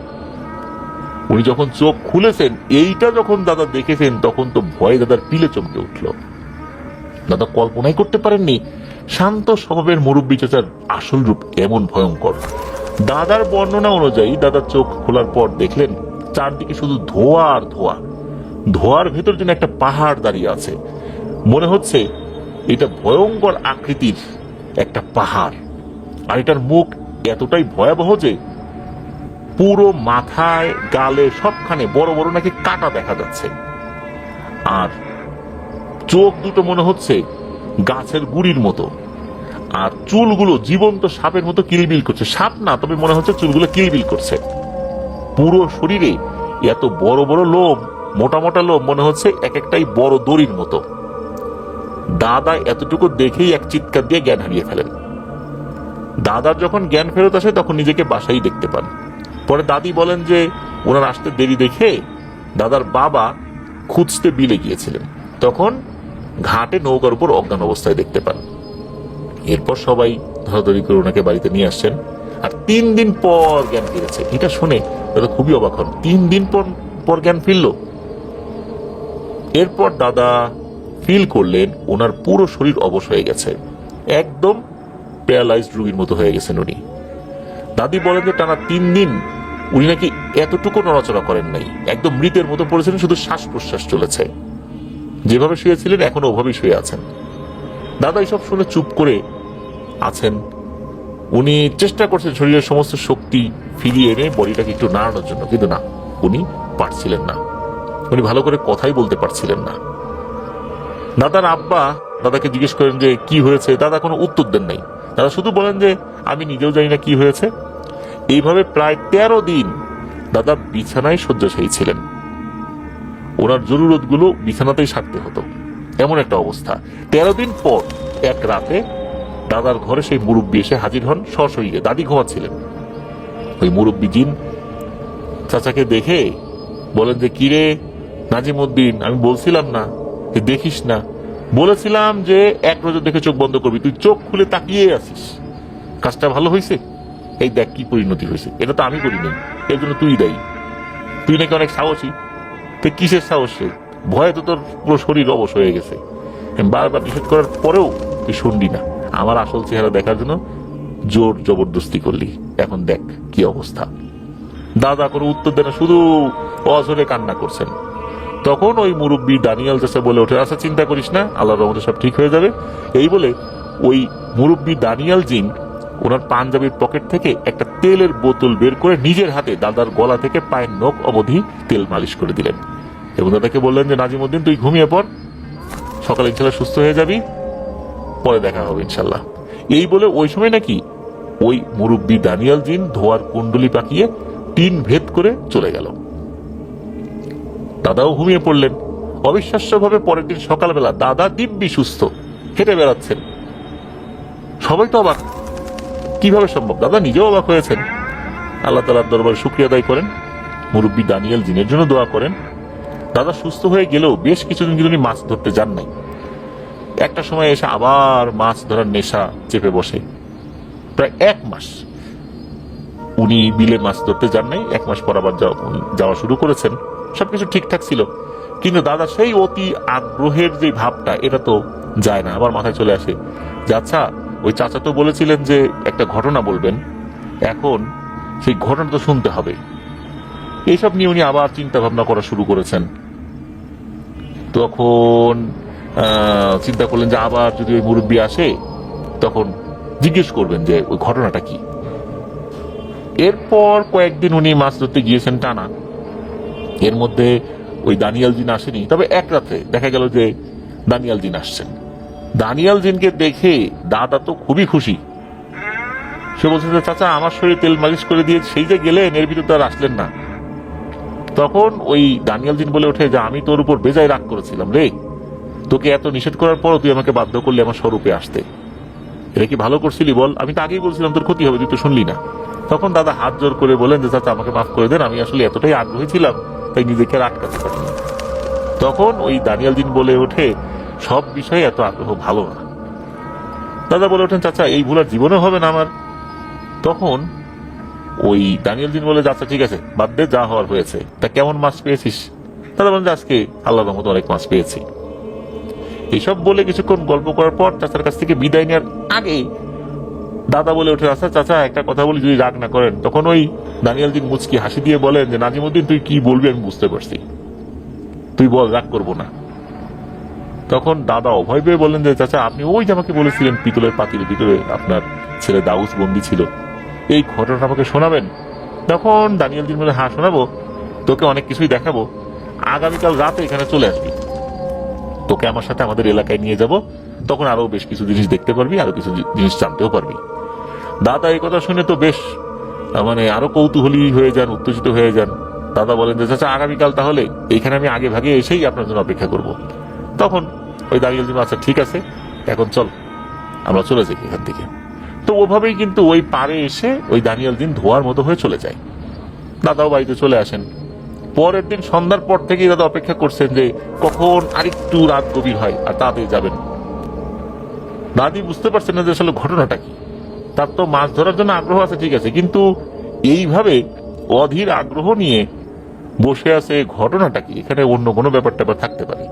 উনি যখন চোখ খুলেছেন, এইটা যখন দাদা দেখেছেন তখন তো ভয়ে দাদার পিলে চমকে উঠল। দাদা কল্পনাই করতে পারেননি শান্ত স্বভাবের মুরব্বী চাচার আসল রূপ এমন ভয়ঙ্কর। দাদার বর্ণনা অনুযায়ী দাদা চোখ খোলার পর দেখলেন চারদিকে শুধু ধোঁয়া আর ধোঁয়া, ধোয়ার ভেতর যেন একটা পাহাড় দাঁড়িয়ে আছে। মনে হচ্ছে এটা ভয়ঙ্কর আকৃতির একটা পাহাড়, আর এটার মুখ এতটাই ভয়াবহ যে পুরো মাথায়, গালে, সবখানে বড় বড় নাকি কাটা দেখা যাচ্ছে। আর চোখ দুটো মনে হচ্ছে গাছের গুড়ির মতো, আর চুলগুলো জীবন্ত সাপের মতো কিলবিল করছে। সাপ না, তবে মনে হচ্ছে চুলগুলো কিলবিল করছে। পুরো শরীরে এত বড় বড় লোম, মোটা মোটা লোম, মনে হচ্ছে এক একটাই বড় দড়ির মতো। দাদা এতটুকু দেখেই এক চিৎকার দিয়ে জ্ঞান হারিয়ে ফেলেন। দাদার যখন জ্ঞান ফেরত আসে তখন নিজেকে বাসায় দেখতে পান। পরে দাদি বলেন যে ওনার আসতে দেরি দেখে দাদার বাবা খুঁজতে বিলে গিয়েছিলেন, তখন ঘাটে নৌকার উপর অজ্ঞান অবস্থায় দেখতে পান। এরপর সবাই ধরাধরি করে ওনাকে বাড়িতে নিয়ে আসছেন, আর 3 দিন পর জ্ঞান ফিরেছে। এটা শুনে দাদা খুবই অবাক হন, 3 দিন পর জ্ঞান ফিরল। এরপর দাদা ফিল করলেন ওনার পুরো শরীর অবশ হয়ে গেছে, একদম প্যারালাইজড রোগীর মতো হয়ে গেছেন উনি। দাদি বলেন যে টানা 3 দিন উনি নাকি এতটুকু নড়াচড়া করেন নাই, একদম মৃতের মতো পড়েছিলেন, শুধু শ্বাস প্রশ্বাস চলেছে। যেভাবে শুয়েছিলেন এখনো ওভাবেই শুয়ে আছেন। দাদা এইসব শুনে চুপ করে আছেন। উনি চেষ্টা করছেন শরীরের সমস্ত শক্তি ফিরিয়ে এনে বডিটাকে একটু নাড়ানোর জন্য, কিন্তু না, উনি পারছিলেন না। উনি ভালো করে কথাই বলতে পারছিলেন না। দাদার আব্বা দাদাকে জিজ্ঞেস করেন যে কি হয়েছে। দাদা কোনো উত্তর দেন নাই। দাদা শুধু বলেন যে আমি নিজেও জানি না কি হয়েছে। এইভাবে প্রায় 13 দিন দাদা বিছানায় শয্যাশায়ী ছিলেন। ওনার জরুরত গুলো বিছানাতেই সারতে হতো, এমন একটা অবস্থা। 13 দিন পর এক রাতে দাদার ঘরে সেই মুরব্বী এসে হাজির হন সশরীরে। দাদি ঘুমাচ্ছিলেন। ওই মুরব্বী জিন চাচাকে দেখে বলেন যে কিরে নাজিমউদ্দিন, আমি বলছিলাম না যে দেখিস না, বলেছিলাম যে এক নজর দেখে চোখ বন্ধ করবি, তুই চোখ খুলে তাকিয়ে আছিস। কাজটা ভালো হয়েছে? এই দেখ কি পরিণতি হয়েছে। এটা তো আমি করিনি, এর জন্য তুই দায়ী। তুই নাকি অনেক সাহসী। তুই কিসের সাহসে? ভয়ে তো তোর পুরো শরীর অবশ হয়ে গেছে। বারবার নিষেধ করার পরেও তুই শুনলি না। আমার আসল চেহারা দেখার জন্য জোর জবরদস্তি করলি, এখন দেখ কি অবস্থা। দাদা কোনো উত্তর দেন না, শুধু অঝরে কান্না করছেন। তখন ওই মুরব্বী দানিয়াল চাচা বলে ওঠে, আচ্ছা চিন্তা করিস না, আল্লাহর রহমতে সব ঠিক হয়ে যাবে। এই বলে ওই মুরব্বী দানিয়াল জিন ওনার পাঞ্জাবির পকেট থেকে একটা তেলের বোতল বের করে নিজের হাতে দাদার গলা থেকে পায়ের নখ অবধি তেল মালিশ করে দিলেন, এবং দাদাকে বললেন যে নাজিমউদ্দিন তুই ঘুমিয়ে পড়, সকালে ইনশাল্লাহ সুস্থ হয়ে যাবি, পরে দেখা হবে ইনশাল্লাহ। এই বলে ওই সময় নাকি ওই মুরব্বী দানিয়াল জিন ধোয়ার কুণ্ডলি পাকিয়ে টিন ভেদ করে চলে গেল। দাদাও ঘুমিয়ে পড়লেন। অবিশ্বাস্যভাবে পরের দিন সকালবেলা দাদা দিব্যি সুস্থ, হেঁটে বেড়াচ্ছেন। সবাই তো অবাক, কিভাবে সম্ভব? দাদা নিজেও অবাক হয়েছেন। আল্লাহ তাআলার দরবারে শুকরিয়া আদায় করেন, মুরব্বী দানিয়াল জিনের জন্য দোয়া করেন। দাদা সুস্থ হয়ে গেলেও বেশ কিছুদিন কিন্তু উনি মাছ ধরতে যান নাই। একটা সময় এসে আবার মাছ ধরার নেশা চেপে বসে। প্রায় 1 মাস উনি বিলে মাছ ধরতে যান নাই। 1 মাস পর আবার যাওয়া শুরু করেছেন। সবকিছু ঠিকঠাক ছিল, কিন্তু দাদা সেই অতি আগ্রহের যে ভাবটা, এটা তো যায় না। আবার মাথায় চলে আসে যে আচ্ছা ওই চাচা তো বলেছিলেন যে একটা ঘটনা বলবেন, এখন সেই ঘটনা তো শুনতে হবে। এইসব নিয়ে উনি আবার চিন্তা ভাবনা করা শুরু করেছেন। তখন চিন্তা করলেন যে আবার যদি ওই মুরব্বী আসে তখন জিজ্ঞেস করবেন যে ওই ঘটনাটা কি। এরপর কয়েকদিন উনি মাছ ধরতে গিয়েছেন টানা। এর মধ্যে ওই দানিয়াল জিন আসেনি, তবে এক রাতে দেখা গেল যে দানিয়াল জিন আসছেন। দানিয়াল জিনকে দেখে দাদা তো খুবই খুশি। সে বলছে যে চাচা আমার শরীরে তেল মালিশ করে দিয়ে সেই যে গেলেন, এর ভিতরে আর আসলেন না। তখন ওই দানিয়াল জিন বলে ওঠে যে আমি তোর উপর বেজায় রাগ করেছিলাম রে, তোকে এত নিষেধ করার পরও তুই আমাকে বাধ্য করলি আমার স্বরূপে আসতে। এটা কি ভালো করছিলি বল? আমি তো আগেই বলছিলাম তোর ক্ষতি হবে, তুই তো শুনলি না। তখন দাদা হাত জোর করে বলেন যে চাচা আমাকে মাফ করে দেন, আমি আসলে এতটাই আগ্রহী ছিলাম তাই নিজেকে আর আটকাতে পারিনি। তখন ওই দানিয়াল জিন বলে ওঠে সব বিষয়ে এত আগ্রহ ভালো না। দাদা বলে ওঠেন চাচা এই ভুল আর জীবনেও হবে না আমার। তখন ওই দানিয়াল জিন বলে আচ্ছা ঠিক আছে বাদ দে, যা হওয়ার হয়েছে। তা কেমন মাছ পেয়েছিস? দাদা বলেন যে আজকে আল্লাহর রহমতে অনেক মাছ পেয়েছি। এইসব বলে কিছুক্ষণ গল্প করার পর চাচার কাছ থেকে বিদায় নেওয়ার আগে দাদা বলে ওঠে আচ্ছা চাচা একটা কথা বলি, যদি রাগ না করেন। তখন ওই দানিয়াল জিন মুচকি হাসি দিয়ে বলেন যে নাজিমউদ্দিন তুই কি বলবি আমি বুঝতে পারছি। তুই বল, রাগ করবো না। তখন দাদা অভয় পেয়ে বললেন যে চাচা, আপনি ওই যে আমাকে বলেছিলেন পিতলের পাতিলের ভিতরে আপনার ছেলে দাউস বন্দি ছিল, এই ঘটনাটা আমাকে শোনাবেন? তখন দানিয়েল জিন বলে, হ্যাঁ শোনাবো, তোকে অনেক কিছুই দেখাবো, আগামীকাল রাতে এখানে চলে আসবি, তোকে আমার সাথে আমাদের এলাকায় নিয়ে যাব, তখন আরো বেশ কিছু জিনিস দেখতে পারবি, আরো কিছু জিনিস জানতেও পারবি। দাদা এই কথা শুনে তো বেশ মানে আরো কৌতূহলী হয়ে যান, উত্তেজিত হয়ে যান। দাদা বলেন যে চাচা, আগামীকাল তাহলে এইখানে আমি আগে ভাগে এসেই আপনার জন্য অপেক্ষা করব। তখন ওই দানিয়েল জিন, আচ্ছা ঠিক আছে, এখন চল আমরা চলে যাই এখান থেকে। তো ওভাবেই কিন্তু ওই পারে এসে ওই দানিয়েল জিন ধোয়ার মতো হয়ে চলে যায়। দাদাও বাড়িতে চলে আসেন। পরের দিন সন্ধ্যার পর থেকেই দাদা অপেক্ষা করছেন যে কখন আরেকটু রাত গভীর হয় আর তাড়াতাড়ি যাবেন। দাদি বুঝতে পারছেন না যে আসলে ঘটনাটা কি। তার তো মাছ ধরার জন্য আগ্রহ আছে ঠিক আছে, কিন্তু এইভাবে অধীর আগ্রহ নিয়ে বসে আছে, ঘটনাটা কি, এখানে অন্য কোনো ব্যাপার ট্যাপার থাকতে পারে।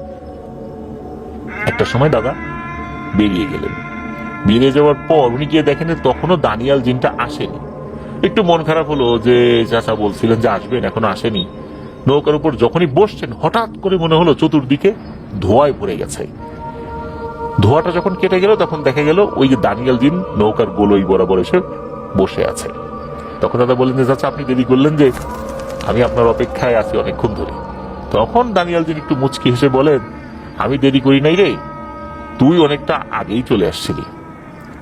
একটা সময় দাদা বেরিয়ে গেলেন। বেরিয়ে যাওয়ার পর উনি গিয়ে দেখেন তখনও দানিয়াল জিনটা আসেনি। একটু মন খারাপ হলো যে চাচা বলছিলেন যে আসবেন, এখনো আসেনি। নৌকার উপর যখনই বসছেন হঠাৎ করে মনে হলো চতুর্দিকে ধোঁয়ায় ভরে গেছে। ধোঁয়াটা যখন কেটে গেল তখন দেখা গেল ওই যে দানিয়াল জিন নৌকার গোলই বরাবর এসে বসে আছে। তখন দাদা বললেন যে চাচা, আপনি দেরি করলেন যে, আমি আপনার অপেক্ষায় আছি অনেকক্ষণ ধরে। তখন দানিয়াল জিন একটু মুচকি হেসে বলেন, আমি দেরি করি নাই রে, তুই অনেকটা আগেই চলে আসছিলি।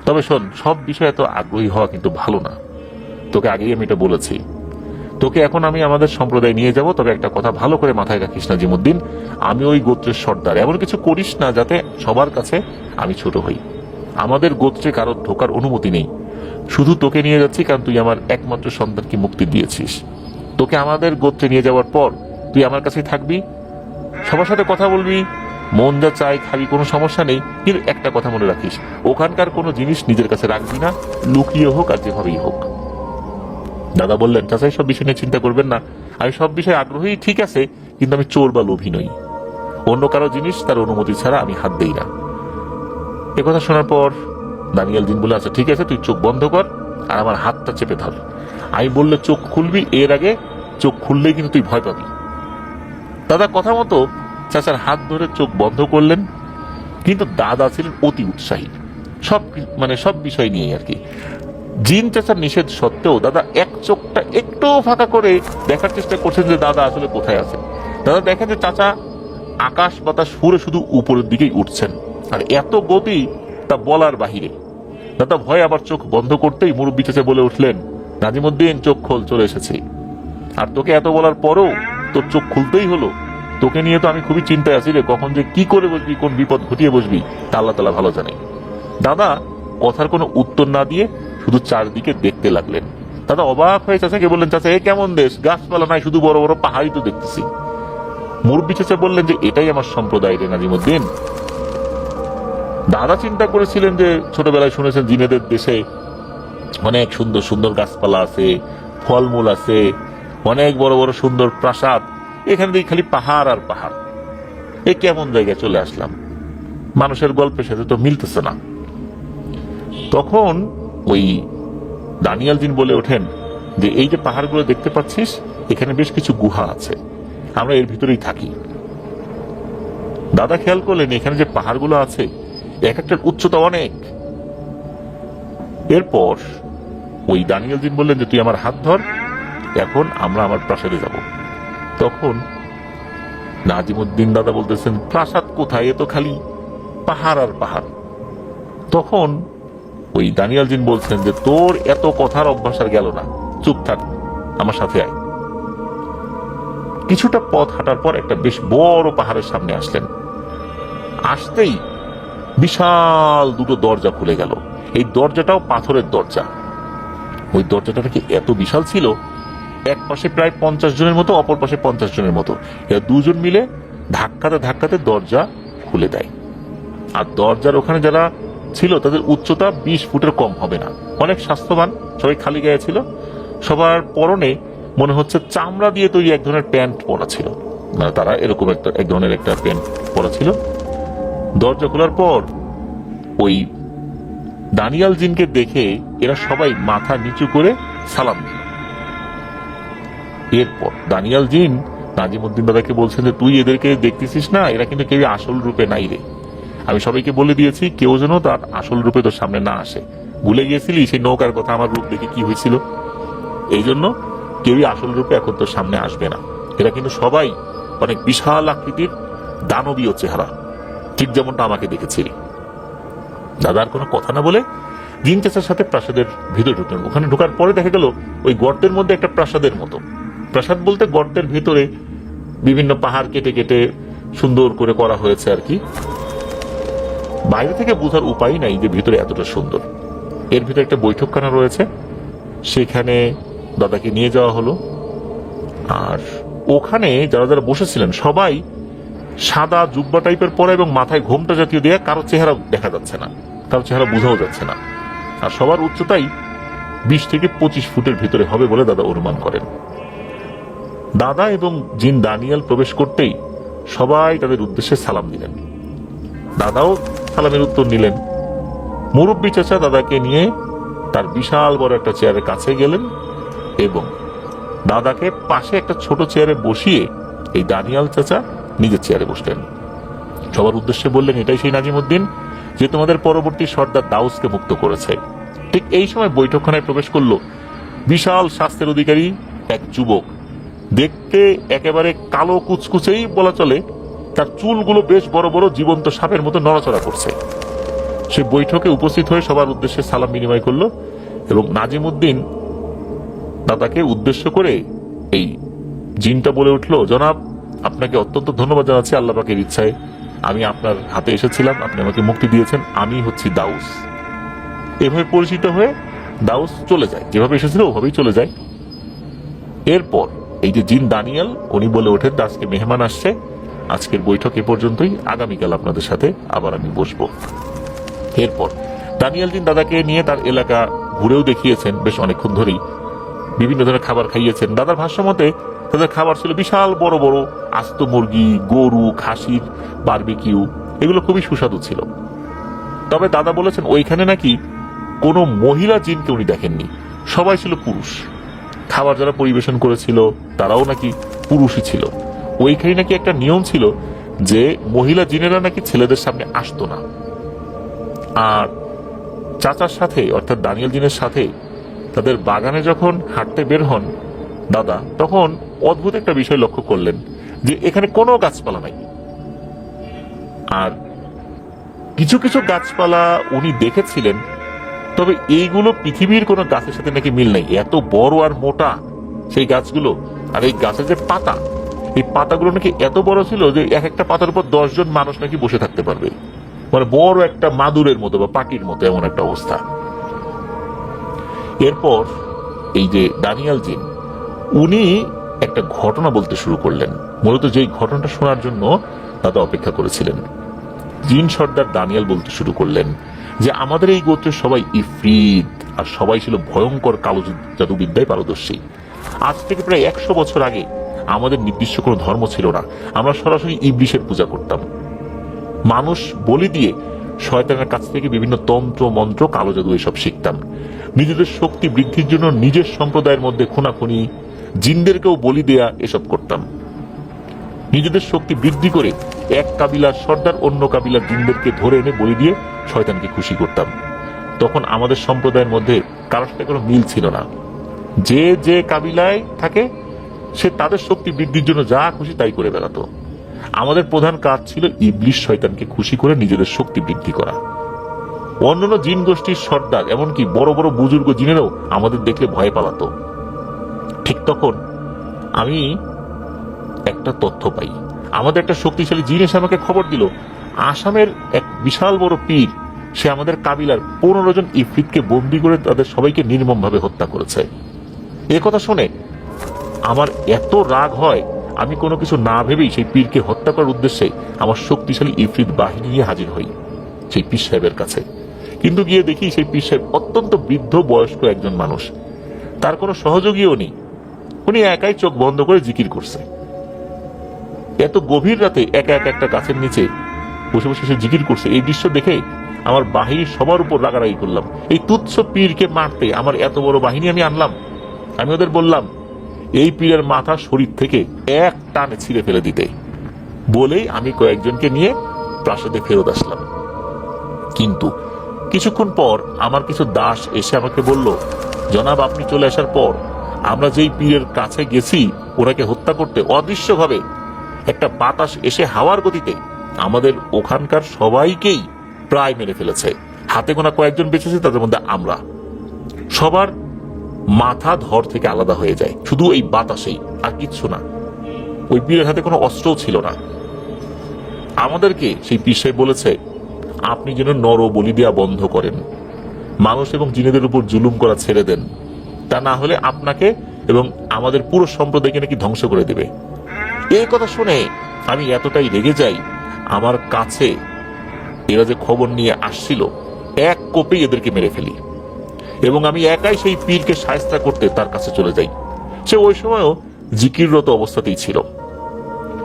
তবে শোন, সব বিষয়ে এত আগ্রহী হওয়া কিন্তু ভালো না, তোকে আগেই আমি এটা বলেছি। তোকে এখন আমি আমাদের সম্প্রদায় নিয়ে যাব, তবে একটা কথা ভালো করে মাথায় রাখিস নাজিমুদ্দিন, আমি ওই গোত্রের সর্দার, এমন কিছু করিস না যাতে সবার কাছে আমি ছোট হই। আমাদের গোত্রে কারোর ঢোকার অনুমতি নেই, শুধু তোকে নিয়ে যাচ্ছি কারণ তুই আমার একমাত্র সন্তানকে মুক্তি দিয়েছিস। তোকে আমাদের গোত্রে নিয়ে যাওয়ার পর তুই আমার কাছেই থাকবি, সবার সাথে কথা বলবি, মন যা চাই খাবি, কোনো সমস্যা নেই। কিন্তু একটা কথা মনে রাখিস, ওখানকার কোনো জিনিস নিজের কাছে রাখবি না, লুকিয়ে হোক আর যেভাবেই হোক। দাদা বললেন, চাচা সব বিষয় নিয়ে চিন্তা করবেন না, আমি সব বিষয়ে আগ্রহী ঠিক আছে, কিন্তু আমি চোর বা লোভী নই, অন্য কারো জিনিস তার অনুমতি ছাড়া আমি হাত দেই না। একথা শোনার পর দানিয়েল জিন বলে, আচ্ছা ঠিক আছে, তুই চোখ বন্ধ কর আর আমার হাতটা চেপে ধর, আমি বললে চোখ খুলবি, এর আগে চোখ খুললেই কিন্তু তুই ভয় পাবি। দাদা কথা মতো চাচার হাত ধরে চোখ বন্ধ করলেন, কিন্তু দাদা ছিলেন অতি উৎসাহী সব বিষয় নিয়ে আর কি। জিন চাচার নিষেধ সত্ত্বেও দাদা এক চোখটা একটু ফাঁকা করে দেখার চেষ্টা করছেন যে দাদা আসলে কোথায় আছেন। দাদা দেখেন যে চাচা আকাশ বাতাস ফুরে শুধু উপরের দিকেই উঠছেন, আর এত গতি তা বলার বাহিরে। দাদা ভয় আবার চোখ বন্ধ করতেই মুরব্বী চাচা বলে উঠলেন, নাজিমুদ্দিন চোখ খোল, চলে এসেছি। আর তোকে এত বলার পরও তোর চোখ খুলতেই হলো, তোকে নিয়ে তো আমি খুবই চিন্তায় আছি রে, কখন যে কি করে বসবি, কোন বিপদ ঘটিয়ে বসবি তা আল্লাহ তাআলা ভালো জানে। দাদা কথার কোনো উত্তর না দিয়ে শুধু চারদিকে দেখতে লাগলেন। দাদা অবাক হয়ে চাচাকে বললেন, চাচা এ কেমন দেশ, গাছপালা নাই, শুধু বড় বড় পাহাড়ই তো দেখতেছি। মুরব্বী চাচা বললেন যে এটাই আমার সম্প্রদায় রে নাজিমুদ্দিন। দাদা চিন্তা করেছিলেন যে ছোটবেলায় শুনেছেন জিনেদের দেশে অনেক সুন্দর সুন্দর গাছপালা আছে, ফলমূল আছে, অনেক বড় বড় সুন্দর প্রাসাদ, এখানে দেখি খালি পাহাড় আর পাহাড়, এ কেমন জায়গায় চলে আসলাম, মানুষের গল্পের সাথে তো মিলতেছে না। তখন ওই দানিয়াল জিন বলে ওঠেন যে এই যে পাহাড়গুলো দেখতে পাচ্ছিস, এখানে বেশ কিছু গুহা আছে, আমরা এর ভিতরেই থাকি। দাদা খেয়াল করলেন এখানে যে পাহাড়গুলো আছে এক একটার উচ্চতা অনেক। এরপর ওই দানিয়াল জিন বললেন যে তুই আমার হাত ধর, এখন আমরা আমার প্রাসাদে যাব। তখন নাজিমুদ্দিন দাদা বলতেছেন, প্রাসাদ কোথায়, এ তো খালি পাহাড় আর পাহাড়। তখন ওই দানিয়াল জিন বলছেন যে তোর এত কথার অভ্যাস আর গেল না, চুপ থাক, আমার সাথে আয়। কিছুটা পথ হাঁটার পর একটা বেশ বড় পাহাড়ের সামনে আসলেন। আসতেই বিশাল দুটো দরজা খুলে গেল। এই দরজাটাও পাথরের দরজা। ওই দরজাটা নাকি এত বিশাল ছিল, এক পাশে প্রায় 50 জনের মতো, অপর পাশে 50 জনের মতো, এরা দুজন মিলে ধাক্কাতে ধাক্কাতে দরজা খুলে দেয়। আর দরজার ওখানে যারা ছিল তাদের উচ্চতা 20 ফুটের কম হবে না, অনেক স্বাস্থ্যবান, সবাই খালি গায়ে ছিল, সবার পরনে মনে হচ্ছে চামড়া দিয়ে তৈরি এক ধরনের প্যান্ট পরা ছিল, মানে তারা এরকম এক ধরনের একটা প্যান্ট পরা ছিল। দরজা খোলার পর ওই দানিয়াল জিনকে দেখে এরা সবাই মাথা নিচু করে সালাম দিল। এরপর দানিয়াল জিন নাজিমউদ্দিন দাদাকে বলছেন যে তুই এদেরকে দেখতেছিস না, এরা কিন্তু কেউ আসল রূপে নাই রে। আমি সবাইকে বলে দিয়েছি কেউ যেন তার আসল রূপে তোর সামনে না আসে। ভুলে গিয়েছিলি সেই নৌকার কথা, আমার রূপ দেখে কি হয়েছিল? এই জন্য কেউই আসল রূপে এখন তোর সামনে আসবে না। এরা কিন্তু সবাই অনেক বিশাল আকৃতির দানবীয় চেহারা, ঠিক যেমনটা আমাকে দেখেছিলি। দাদার কোনো কথা না বলে জিন চাচার সাথে প্রাসাদের ভিতরে ঢুকলেন। ওখানে ঢোকার পরে দেখা গেল ওই গর্তের মধ্যে একটা প্রাসাদের মতো। প্রাসাদ বলতে গর্তের ভিতরে বিভিন্ন পাহাড় কেটে কেটে সুন্দর করে করা হয়েছে আর কি। বাইরে থেকে বোঝার উপায় নাই যে ভিতরে এতটা সুন্দর। এর ভিতরে একটা বৈঠকখানা রয়েছে, সেখানে দাদাকে নিয়ে যাওয়া হলো। আর ওখানে যারা যারা বসেছিলেন সবাই সাদা জুব্বা টাইপের পরা এবং মাথায় ঘোমটা জাতীয় দেয়া, কারো চেহারা দেখা যাচ্ছে না, কারো চেহারা বোঝাও যাচ্ছে না। আর সবার উচ্চতাই 20 থেকে 25 ফুটের ভিতরে হবে বলে দাদা অনুমান করেন। দাদা এবং জিন দানিয়াল প্রবেশ করতেই সবাই তাদের উদ্দেশ্যে সালাম দিলেন। দাদাও সালামের উত্তর নিলেন। মুরব্বী চাচা দাদাকে নিয়ে তার বিশাল বড় একটা চেয়ারের কাছে গেলেন এবং দাদাকে পাশে একটা ছোট চেয়ারে বসিয়ে এই দানিয়াল চাচা নিজের চেয়ারে বসলেন। সবার উদ্দেশ্যে বললেন, এটাই সেই নাজিমউদ্দিন যে তোমাদের পরবর্তী সর্দার দাউসকে মুক্ত করেছে। ঠিক এই সময় বৈঠকখানায় প্রবেশ করলো বিশাল স্বাস্থ্যের অধিকারী এক যুবক। দেখতে একেবারে কালো কুচকুচেই বলা চলে, তার চুলগুলো বেশ বড় বড় জীবন্ত সাপের মতো নড়াচড়া করছে। সে বৈঠকে উপস্থিত হয়ে সবার উদ্দেশ্যে সালাম বিনিময় করলো এবং নাজিমউদ্দিন দাদাকে উদ্দেশ্য করে এই জিনটা বলে উঠলো, জনাব আপনাকে অত্যন্ত ধন্যবাদ জানাচ্ছি। আল্লাহ পাকের ইচ্ছায় আমি আপনার হাতে এসেছিলাম, আপনি আমাকে মুক্তি দিয়েছেন। আমি হচ্ছি দাউস। এভাবে পরিচিত হয়ে দাউস চলে যায়, যেভাবে এসেছিল ওভাবেই চলে যায়। এরপর এই যে জিন দানিয়াল উনি বলে ওঠেন, আজকে মেহমান আসছে, আজকের বৈঠক এ পর্যন্তই, আগামীকাল আপনাদের সাথে আবার আমি বসবো। এরপর দানিয়াল জিন দাদাকে নিয়ে তার এলাকা ঘুরেও দেখিয়েছেন বেশ অনেকক্ষণ ধরেই, বিভিন্ন ধরনের খাবার খাইয়েছেন। দাদার ভাষ্য মতে তাদের খাবার ছিল বিশাল বড় বড় আস্ত মুরগি, গরু, খাসির বারবিকিউ, এগুলো খুবই সুস্বাদু ছিল। তবে দাদা বলেছেন ওইখানে নাকি কোনো মহিলা জিনকে উনি দেখেননি, সবাই ছিল পুরুষ। খাবার যারা পরিবেশন করেছিল তারাও নাকি পুরুষই ছিল। ওইখানে নাকি একটা নিয়ম ছিল যে মহিলা জিনেরা নাকি ছেলেদের সামনে আসতো না। আর চাচার সাথে অর্থাৎ দানিয়াল জিনের সাথে তাদের বাগানে যখন হাঁটতে বের হন দাদা, তখন অদ্ভুত একটা বিষয় লক্ষ্য করলেন যে এখানে কোনো গাছপালা নাই। আর কিছু কিছু গাছপালা উনি দেখেছিলেন, তবে এইগুলো পৃথিবীর কোনো গাছের সাথে নাকি মিল নাই। এত বড় আর মোটা সেই গাছগুলো, আর এই গাছের যে পাতা, এই পাতাগুলো নাকি এত বড় ছিল যে এক একটা পাতার উপর 10 জন মানুষ নাকি বসে থাকতে পারবে। মানে বড় একটা মাদুরের মতো বা পাটির মতো এমন একটা অবস্থা। এরপর এই যে দানিয়াল জিন উনি একটা ঘটনা বলতে শুরু করলেন, মূলত যেই ঘটনাটা শোনার জন্য দাদা অপেক্ষা করেছিলেন। জিন সর্দার দানিয়াল বলতে শুরু করলেন যে আমাদের এই গোত্রের সবাই ইফরিত, আর সবাই ছিল ভয়ঙ্কর কালো জাদুবিদ্যায় পারদর্শী। আজ থেকে প্রায় 100 বছর আগে আমাদের নির্দিষ্ট কোনো ধর্ম ছিল না, আমরা সরাসরি ইবলিশের পূজা করতাম। মানুষ বলি দিয়ে শয়তানের কাছ থেকে বিভিন্ন তন্ত্র মন্ত্র, কালো জাদু এসব শিখতাম। নিজেদের শক্তি বৃদ্ধির জন্য নিজের সম্প্রদায়ের মধ্যে খুনাখুনি, জিনদেরকেও বলি দেয়া এসব করতাম। নিজেদের শক্তি বৃদ্ধি করে এক কাবিলার সর্দার অন্য কাবিলার জিনদেরকে ধরে এনে বলি দিয়ে শয়তানকে খুশি করতাম। তখন আমাদের সম্প্রদায়ের মধ্যে কারোর সাথে কোনো মিল ছিল না। যে যে কাবিলায় থাকে সে তাদের শক্তি বৃদ্ধির জন্য যা খুশি তাই করে বেড়াতো। আমাদের প্রধান কাজ ছিল ইবলিশ শয়তানকে খুশি করে নিজেদের শক্তি বৃদ্ধি করা। অন্যান্য জিন গোষ্ঠীর সর্দার, এমনকি বড় বড় বুজুর্গ জিনেরাও আমাদের দেখলে ভয় পালাতো। ঠিক তখন আমি একটা তথ্য পাই। আমাদের একটা শক্তিশালী জিন এসে আমাকে খবর দিল, আসামের এক বিশাল বড় পীর সে আমাদের কাবিলার 15 জন ইফরিতকে বন্দী করে তাদের সবাইকে নির্মমভাবে হত্যা করেছে। এ কথা শুনে আমার এত রাগ হয়, আমি কোনো কিছু না ভেবেই সেই পীরকে হত্যা করার উদ্দেশ্যে আমার শক্তিশালী ইফরিত বাহিনী নিয়ে হাজির হই সেই পীর সাহেবের কাছে। কিন্তু গিয়ে দেখি সেই পীর সাহেব অত্যন্ত বৃদ্ধ বয়স্ক একজন মানুষ, তার কোনো সহযোগীও নেই। উনি একাই চোখ বন্ধ করে জিকির করছে। এত গভীর রাতে একা একা একটা গাছের নিচে বসে বসে সে জিকির করছে। এই দৃশ্য দেখে আমার বাহিনী সবার উপর রাগারাগি করলাম। এই তুচ্ছ পীরকে মারতে আমার এত বড় বাহিনী আমি আনলাম। আমি ওদের বললাম, এই পীরের মাথা শরীর থেকে এক টানে ছিঁড়ে ফেলে দিতে বলেই আমি কয়েকজনকে নিয়ে প্রাসাদে ফেরত আসলাম। কিন্তু কিছুক্ষণ পর আমার কিছু দাস এসে আমাকে বলল, জনাব, আপনি চলে আসার পর আমরা যেই পীরের কাছে গেছি ওনাকে হত্যা করতে, অদৃশ্যভাবে একটা বাতাস এসে হাওয়ার গতিতে আমাদের ওখানকার সবাইকেই প্রায় মেরে ফেলেছে। হাতে গোনা কয়েকজন বেঁচেছে, তাদের মধ্যে আমরা। সবার মাথা ধর থেকে আলাদা হয়ে যায় শুধু এই বাতাসেই, আর কিচ্ছু না। ওই পীরের হাতে কোনো অস্ত্রও ছিল না। আমাদেরকে সেই পীর সাহেব বলেছে, আপনি যেন নর বলি দেয়া বন্ধ করেন, মানুষ এবং জিনেদের উপর জুলুম করা ছেড়ে দেন, তা না হলে আপনাকে এবং আমাদের পুরো সম্প্রদায়কে নাকি ধ্বংস করে দেবে। এই কথা শুনে আমি এতটাই রেগে যাই, আমার কাছে এরা যে খবর নিয়ে আসছিল এক কোপেই এদেরকে মেরে ফেলি এবং আমি একাই সেই পীরকে শায়েস্তা করতে তার কাছে চলে যাই। সে ওই সময়ও জিকিররত অবস্থাতেই ছিল।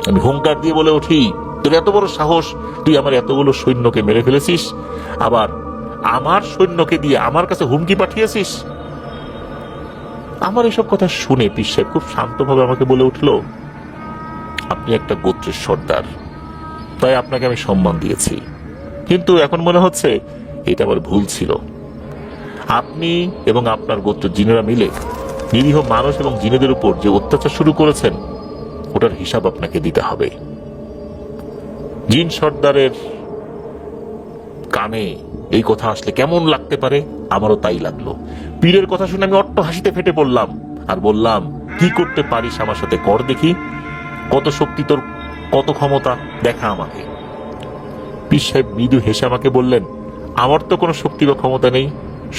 আমি হুঙ্কার দিয়ে বলে উঠি, তোর এত বড় সাহস, তুই আমার এতগুলো সৈন্যকে মেরে ফেলেছিস, আবার আমার সৈন্যকে দিয়ে আমার কাছে হুমকি পাঠিয়েছিস। আমার এসব কথা শুনে পীর সাহেব খুব শান্তভাবে আমাকে বলে উঠল, আপনি একটা গোত্রের সর্দার, তাই আপনাকে আমি সম্মান দিয়েছি, কিন্তু এখন মনে হচ্ছে এটা আমার ভুল ছিল। আপনি এবং আপনার গোত্র জিনেরা মিলে নিরীহ মানুষ এবং জিনেদের উপর যে অত্যাচার শুরু করেছেন ওটার হিসাব আপনাকে দিতে হবে। জিন সর্দারের কানে এই কথা আসলে কেমন লাগতে পারে, আমারও তাই লাগলো। পীরের কথা শুনে আমি অট্ট হাসিতে ফেটে পড়লাম আর বললাম, কি করতে পারিস আমার সাথে কর দেখি, কত শক্তি তোর, কত ক্ষমতা দেখা আমাকে। পীর সাহেব মৃদু হেসে আমাকে বললেন, আমার তো কোনো শক্তি বা ক্ষমতা নেই,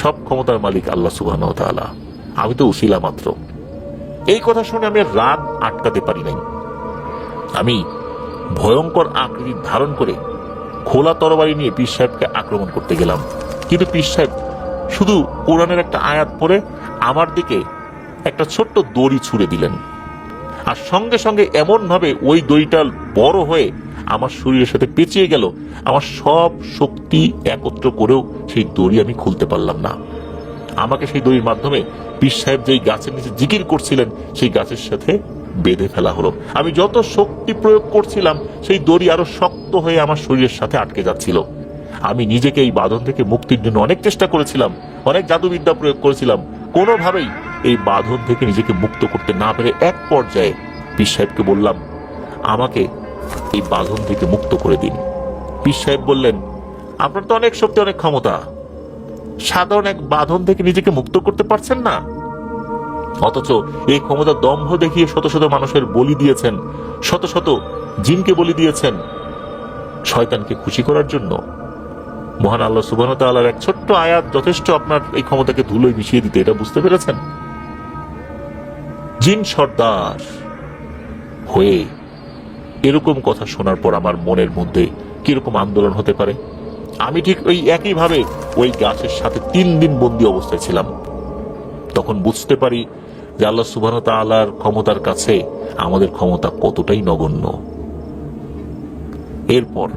সব ক্ষমতার মালিক আল্লাহ সুবহানাহু ওয়া তাআলা, আমি তো উসিলা মাত্র। এই কথা শুনে আমি রাগ আটকাতে পারি নাই। আমি ভয়ঙ্কর আকৃতি ধারণ করে খোলা তরবারি নিয়ে পীর সাহেবকে আক্রমণ করতে গেলাম, কিন্তু পীর সাহেব শুধু কোরআনের একটা আয়াত পড়ে আমার দিকে একটা ছোট্ট দড়ি ছুঁড়ে দিলেন, আর সঙ্গে সঙ্গে এমন ভাবে ওই দড়িটা বড় হয়ে আমার শরীরের সাথে পেঁচিয়ে গেল, আমার সব শক্তি একত্র করেও সেই দড়ি আমি খুলতে পারলাম না। আমাকে সেই দড়ির মাধ্যমে পীর সাহেব যেই গাছের নিচে জিকির করছিলেন সেই গাছের সাথে বেঁধে ফেলা হলো। আমি যত শক্তি প্রয়োগ করছিলাম সেই দড়ি আরো শক্ত হয়ে আমার শরীরের সাথে আটকে যাচ্ছিল। আমি নিজেকে এই বাঁধন থেকে মুক্তির জন্য অনেক চেষ্টা করেছিলাম, অনেক জাদুবিদ্যা প্রয়োগ করেছিলাম, কোনোভাবেই এই বাঁধন থেকে নিজেকে মুক্ত করতে না পেরে এক পর্যায়ে পীর সাহেবকে বললাম, আমাকে এই বাঁধন থেকে মুক্ত করে দিন। পীর সাহেব বললেন, আপনার তো অনেক শক্তি, অনেক ক্ষমতা, সাধারণ এক বাঁধন থেকে নিজেকে মুক্ত করতে পারছেন না, অথচ এই ক্ষমতা দম্ভ দেখিয়ে শত শত মানুষের বলি দিয়েছেন, শত শত জিনকে বলি দিয়েছেন শয়তানকে খুশি করার জন্য। মহান আল্লাহ সুবহানাহু ওয়া তাআলার এক ছোট্ট আয়াত যথেষ্ট আপনার এই ক্ষমতাকে ধুলোয় মিশিয়ে দিতে, এটা বুঝতে পেরেছেন? জিন সর্দার হয়ে এরকম কথা শোনার পর আমার মনের মধ্যে কিরকম আন্দোলন হতে পারে। আমি ঠিক ওই একইভাবে ওই গাছের সাথে 3 দিন বন্দী অবস্থায় ছিলাম। তখন বুঝতে পারি যে আল্লাহ সুবহানাহু ওয়া তাআলার ক্ষমতার কাছে আমাদের ক্ষমতা কতটাই নগণ্য। এরপর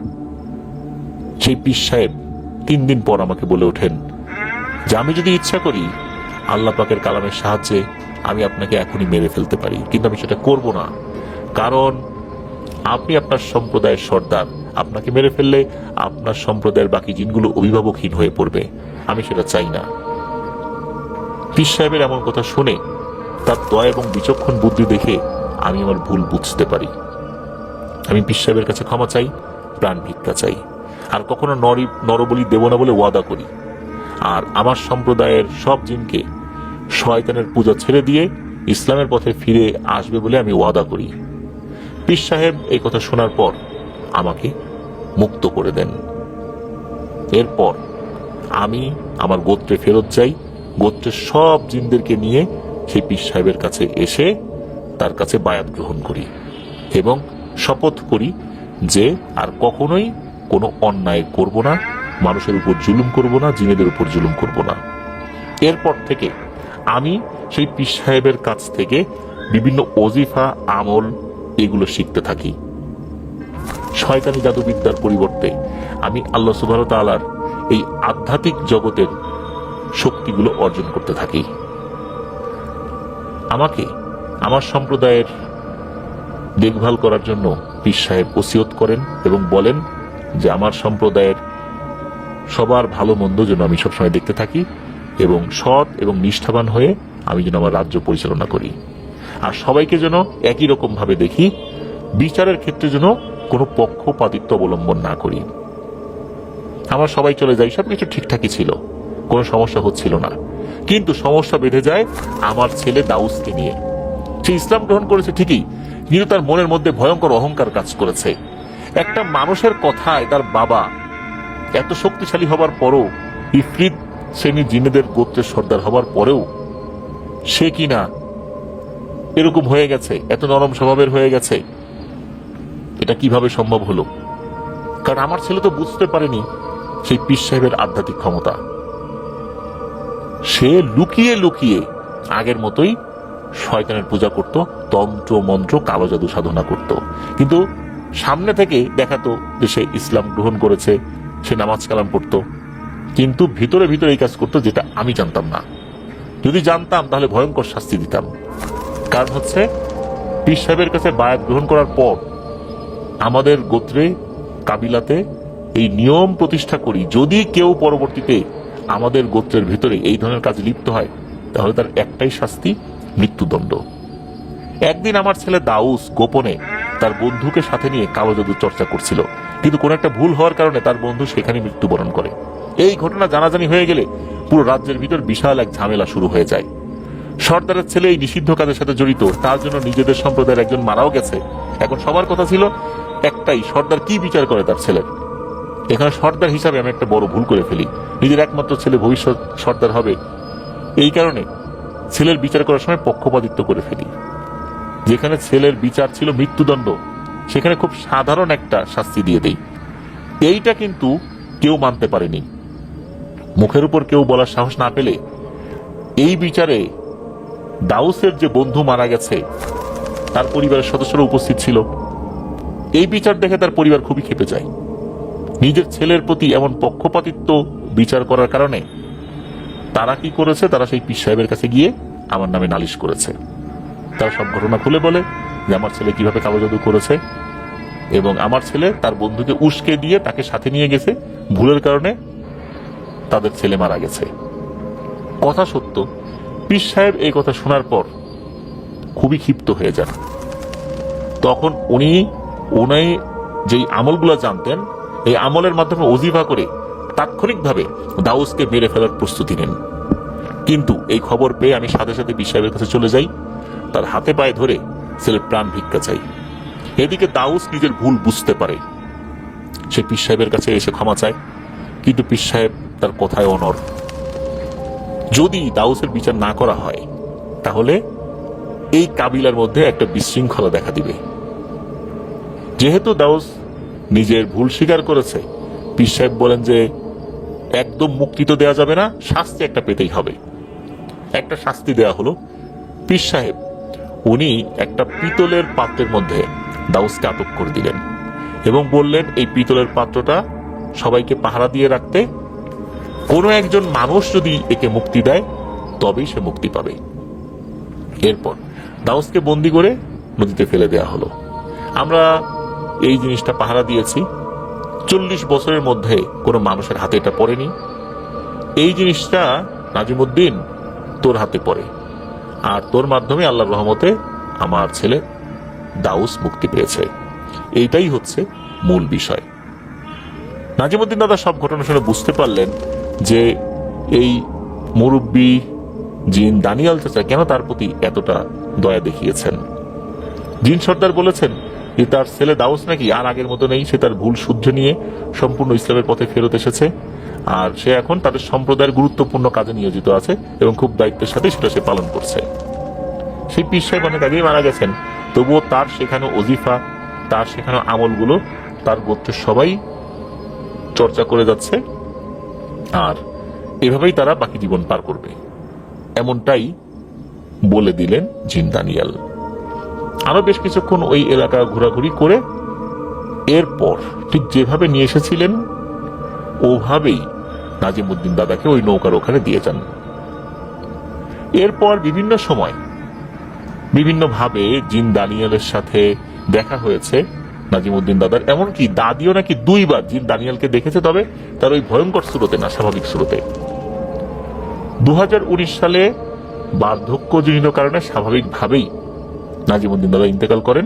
সেই পীর সাহেব 3 দিন পর আমাকে বলে ওঠেন যে আমি যদি ইচ্ছা করি আল্লাহ পাকের কালামের সাহায্যে আমি আপনাকে এখনই মেরে ফেলতে পারি, কিন্তু আমি সেটা করব না, কারণ আপনি আপনার সম্প্রদায়ের সর্দার, আপনাকে মেরে ফেললে আপনার সম্প্রদায়ের বাকি জিনগুলো অভিভাবকহীন হয়ে পড়বে, আমি সেটা চাই না। পীর সাহেবের এমন কথা শুনে তার দয়া এবং বিচক্ষণ বুদ্ধি দেখে আমি আমার ভুল বুঝতে পারি। আমি পীর সাহেবের কাছে ক্ষমা চাই, প্রাণ ভিক্ষা চাই, আর কখনো নরবলি দেব না বলে ওয়াদা করি, আর আমার সম্প্রদায়ের সব জিনকে শয়তানের পূজা ছেড়ে দিয়ে ইসলামের পথে ফিরে আসবে বলে আমি ওয়াদা করি। পীর সাহেব এই কথা শোনার পর আমাকে মুক্ত করে দেন। এরপর আমি আমার গোত্রে ফেরত যাই, গোত্রের সব জিনদেরকে নিয়ে সেই পীর সাহেবের কাছে এসে তার কাছে বায়াত গ্রহণ করি এবং শপথ করি যে আর কখনোই কোনো অন্যায় করব না, মানুষের উপর জুলুম করব না, জিনেদের উপর জুলুম করব না। এরপর থেকে আমি সেই পীর সাহেবের কাছ থেকে বিভিন্ন ওজিফা, আমল এগুলো শিখতে থাকি। শয়তানি জাদুবিদ্যার পরিবর্তে আমি আল্লাহ সুবহানাহু ওয়া তাআলার এই আধ্যাত্মিক জগতের শক্তিগুলো অর্জন করতে থাকি। আমাকে আমার সম্প্রদায়ের দেখভাল করার জন্য পীর সাহেব ওসিয়ত করেন এবং বলেন যে আমার সম্প্রদায়ের সবার ভালো মন্দ যেন আমি সবসময় দেখতে থাকি এবং সৎ এবং নিষ্ঠাবান হয়ে আমি যেন আমার রাজ্য পরিচালনা করি, আর সবাইকে যেন একই রকম ভাবে দেখি, বিচারের ক্ষেত্রে যেন কোনো পক্ষপাতিত্ব অবলম্বন না করি। আমার সবাই চলে যায়, সবকিছু ঠিকঠাকই ছিল, কোনো সমস্যা হচ্ছিল না। কিন্তু সমস্যা বেঁধে যায় আমার ছেলে দাউসকে নিয়ে। সে ইসলাম গ্রহণ করেছে ঠিকই, কিন্তু তার মনের মধ্যে ভয়ঙ্কর অহংকার কাজ করেছে। একটা মানুষের কথায় তার বাবা এত শক্তিশালী হবার পরও, ইফরিত শ্রেণীর জিনেদের গোত্রের সর্দার হবার পরেও সে কিনা এরকম হয়ে গেছে, এত নরম স্বভাবের হয়ে গেছে। এটা কিভাবে সম্ভব হলো? কারণ আমার ছেলে তো বুঝতে পারেনি সেই পীর সাহেবের আধ্যাত্মিক ক্ষমতা। সে লুকিয়ে লুকিয়ে আগের মতোই শয়তানের পূজা করত, তন্ত্র মন্ত্র কালো জাদু সাধনা করত, কিন্তু সামনে থেকে দেখাতো যে সে ইসলাম গ্রহণ করেছে, সে নামাজ কালাম পড়তো, কিন্তু ভিতরে ভিতরে এই কাজ করতো যেটা আমি জানতাম না। যদি জানতাম তাহলে ভয়ঙ্কর শাস্তি দিতাম। কারণ হচ্ছে পীর সাহেবের কাছে বায়াত গ্রহণ করার পর আমাদের গোত্রে কাবিলাতে এই নিয়ম প্রতিষ্ঠা করি, যদি কেউ পরবর্তীতে আমাদের গোত্রের ভিতরে এই ধরনের কাজে লিপ্ত হয় তাহলে তার একটাই শাস্তি, মৃত্যুদণ্ড। একদিন আমার ছেলে দাউস গোপনে তার বন্ধুকে সাথে নিয়ে কালো জাদু চর্চা করছিল, কিন্তু কোন একটা ভুল হওয়ার কারণে তার বন্ধু সেখানে মৃত্যুবরণ করে। এই ঘটনা জানাজানি হয়ে গেলে পুরো রাজ্যের ভিতর বিশাল এক ঝামেলা শুরু হয়ে যায়। সর্দারের ছেলে এই নিষিদ্ধ কাজের সাথে জড়িত, তার জন্য নিজেদের সম্প্রদায়ের একজন মারাও গেছে। এখন সবার কথা ছিল একটাই, সর্দার কি বিচার করে তার ছেলের। এখানে সর্দার হিসাবে আমি একটা বড় ভুল করে ফেলি, নিজের একমাত্র ছেলে ভবিষ্যৎ সর্দার হবে, এই কারণে ছেলের বিচার করার সময় পক্ষপাতিত্ব করে ফেলি। যেখানে ছেলের বিচার ছিল মৃত্যুদণ্ড, সেখানে খুব সাধারণ একটা শাস্তি দিয়ে দেই। এইটা কিন্তু কেউ মানতে পারেনি। মুখের উপর কেউ বলার সাহস না পেলে এই বিচারে দাউসের যে বন্ধু মারা গেছে তার পরিবারের সদস্যরা উপস্থিত ছিল। এই বিচার দেখে তার পরিবার খুবই ক্ষেপে যায়। নিজের ছেলের প্রতি এমন পক্ষপাতিত্ব বিচার করার কারণে তারা কি করেছে, তারা সেই পীর সাহেবের কাছে গিয়ে আমার নামে নালিশ করেছে। তারা সব ঘটনা খুলে বলে যে আমার ছেলে কিভাবে কালো জাদু করেছে এবং আমার ছেলে তার বন্ধুকে উস্কে দিয়ে তাকে সাথে নিয়ে গেছে, ভুলের কারণে তাদের ছেলে মারা গেছে। কথা সত্য, পীর সাহেব এই কথা শোনার পর খুবই ক্ষিপ্ত হয়ে যান। তখন উনি যেই আমলগুলো জানতেন, এই আমলের মাধ্যমে ওজিফা করে তাৎক্ষণিকভাবে দাউসকে মেরে ফেলার প্রস্তুতি নেন। কিন্তু এই খবর পেয়ে আমি সাথে সাথে পীর সাহেবের কাছে চলে যাই, তার হাতে পায়ে ধরে ছেলের প্রাণ ভিক্ষা চাই। এদিকে দাউস নিজের ভুল বুঝতে পারে, সে পীর সাহেবের কাছে এসে ক্ষমা চায়, কিন্তু পীর সাহেব তার কথায় অনড়। যদি দাউসের বিচার না করা হয় তাহলে এই কাবিলার মধ্যে একটা বিশৃঙ্খলা দেখা দিবে। যেহেতু দাউস নিজের ভুল স্বীকার করেছে, পীর সাহেব বলেন যে একদম মুক্তি তো দেওয়া যাবে না, শাস্তি একটা পেতেই হবে। একটা শাস্তি দেয়া হলো, পীর সাহেব উনি একটা পিতলের পাত্রের মধ্যে দাউসকে আটক করে দিলেন এবং বললেন এই পিতলের পাত্রটা সবাইকে পাহারা দিয়ে রাখতে, কোনো একজন মানুষ যদি একে মুক্তি দেয় তবেই সে মুক্তি পাবে। এরপর দাউসকে বন্দি করে নদীতে ফেলে দেয়া হলো। আমরা এই জিনিসটা পাহারা দিয়েছি, 40 বছরের মধ্যে কোনো মানুষের হাতে এটা পড়েনি। এই জিনিসটা নাজিমুদ্দিন তোর হাতে পড়ে, আর তোর মাধ্যমে আল্লাহর রহমতে আমার ছেলে দাউস মুক্তি পেয়েছে। এইটাই হচ্ছে মূল বিষয়। নাজিমুদ্দিন দাদা সব ঘটনা শুনে বুঝতে পারলেন যে এই মুরব্বী জিন দানিয়াল চাচা কেন তার প্রতি এতটা দয়া দেখিয়েছেন। জিন সর্দার বলেছেন যে তার ছেলে দাউস নাকি আর আগের মতো নেই, সে তার ভুল শুদ্ধ নিয়ে সম্পূর্ণ ইসলামের পথে ফেরত এসেছে, আর সে এখন তাদের সম্প্রদায়ের গুরুত্বপূর্ণ কাজে নিয়োজিত আছে এবং খুব দায়িত্বের সাথে সেটা সে পালন করছে। সেই পীর সাহেব অনেক আগেই মারা গেছেন, তবুও তার শেখানো ওজিফা, তার শেখানো আমলগুলো তার গোত্রের সবাই চর্চা করে যাচ্ছে, আর এভাবেই তারা বাকি জীবন পার করবে, এমনটাই বলে দিলেন জিন দানিয়াল। আরো বেশ কিছুক্ষণ ওই এলাকা ঘোরাঘুরি করে এরপর ঠিক যেভাবে নিয়ে এসেছিলেন ওভাবেই নাজিমুদ্দিন দাদাকে ওই নৌকার ওখানে দিয়ে যান। এরপর বিভিন্ন সময় বিভিন্নভাবে জিন দানিয়েলের সাথে দেখা হয়েছে নাজিমউদ্দিন দাদার, এমনকি দাদিও নাকি 2বার জিন দানিয়েলকে দেখেছে, তবে তার ওই ভয়ঙ্কর স্রোতে না, স্বাভাবিক স্রোতে। 2019 সালে বার্ধক্যজনিত কারণে স্বাভাবিকভাবেই নাজিমউদ্দিন দাদা ইন্তেকাল করেন,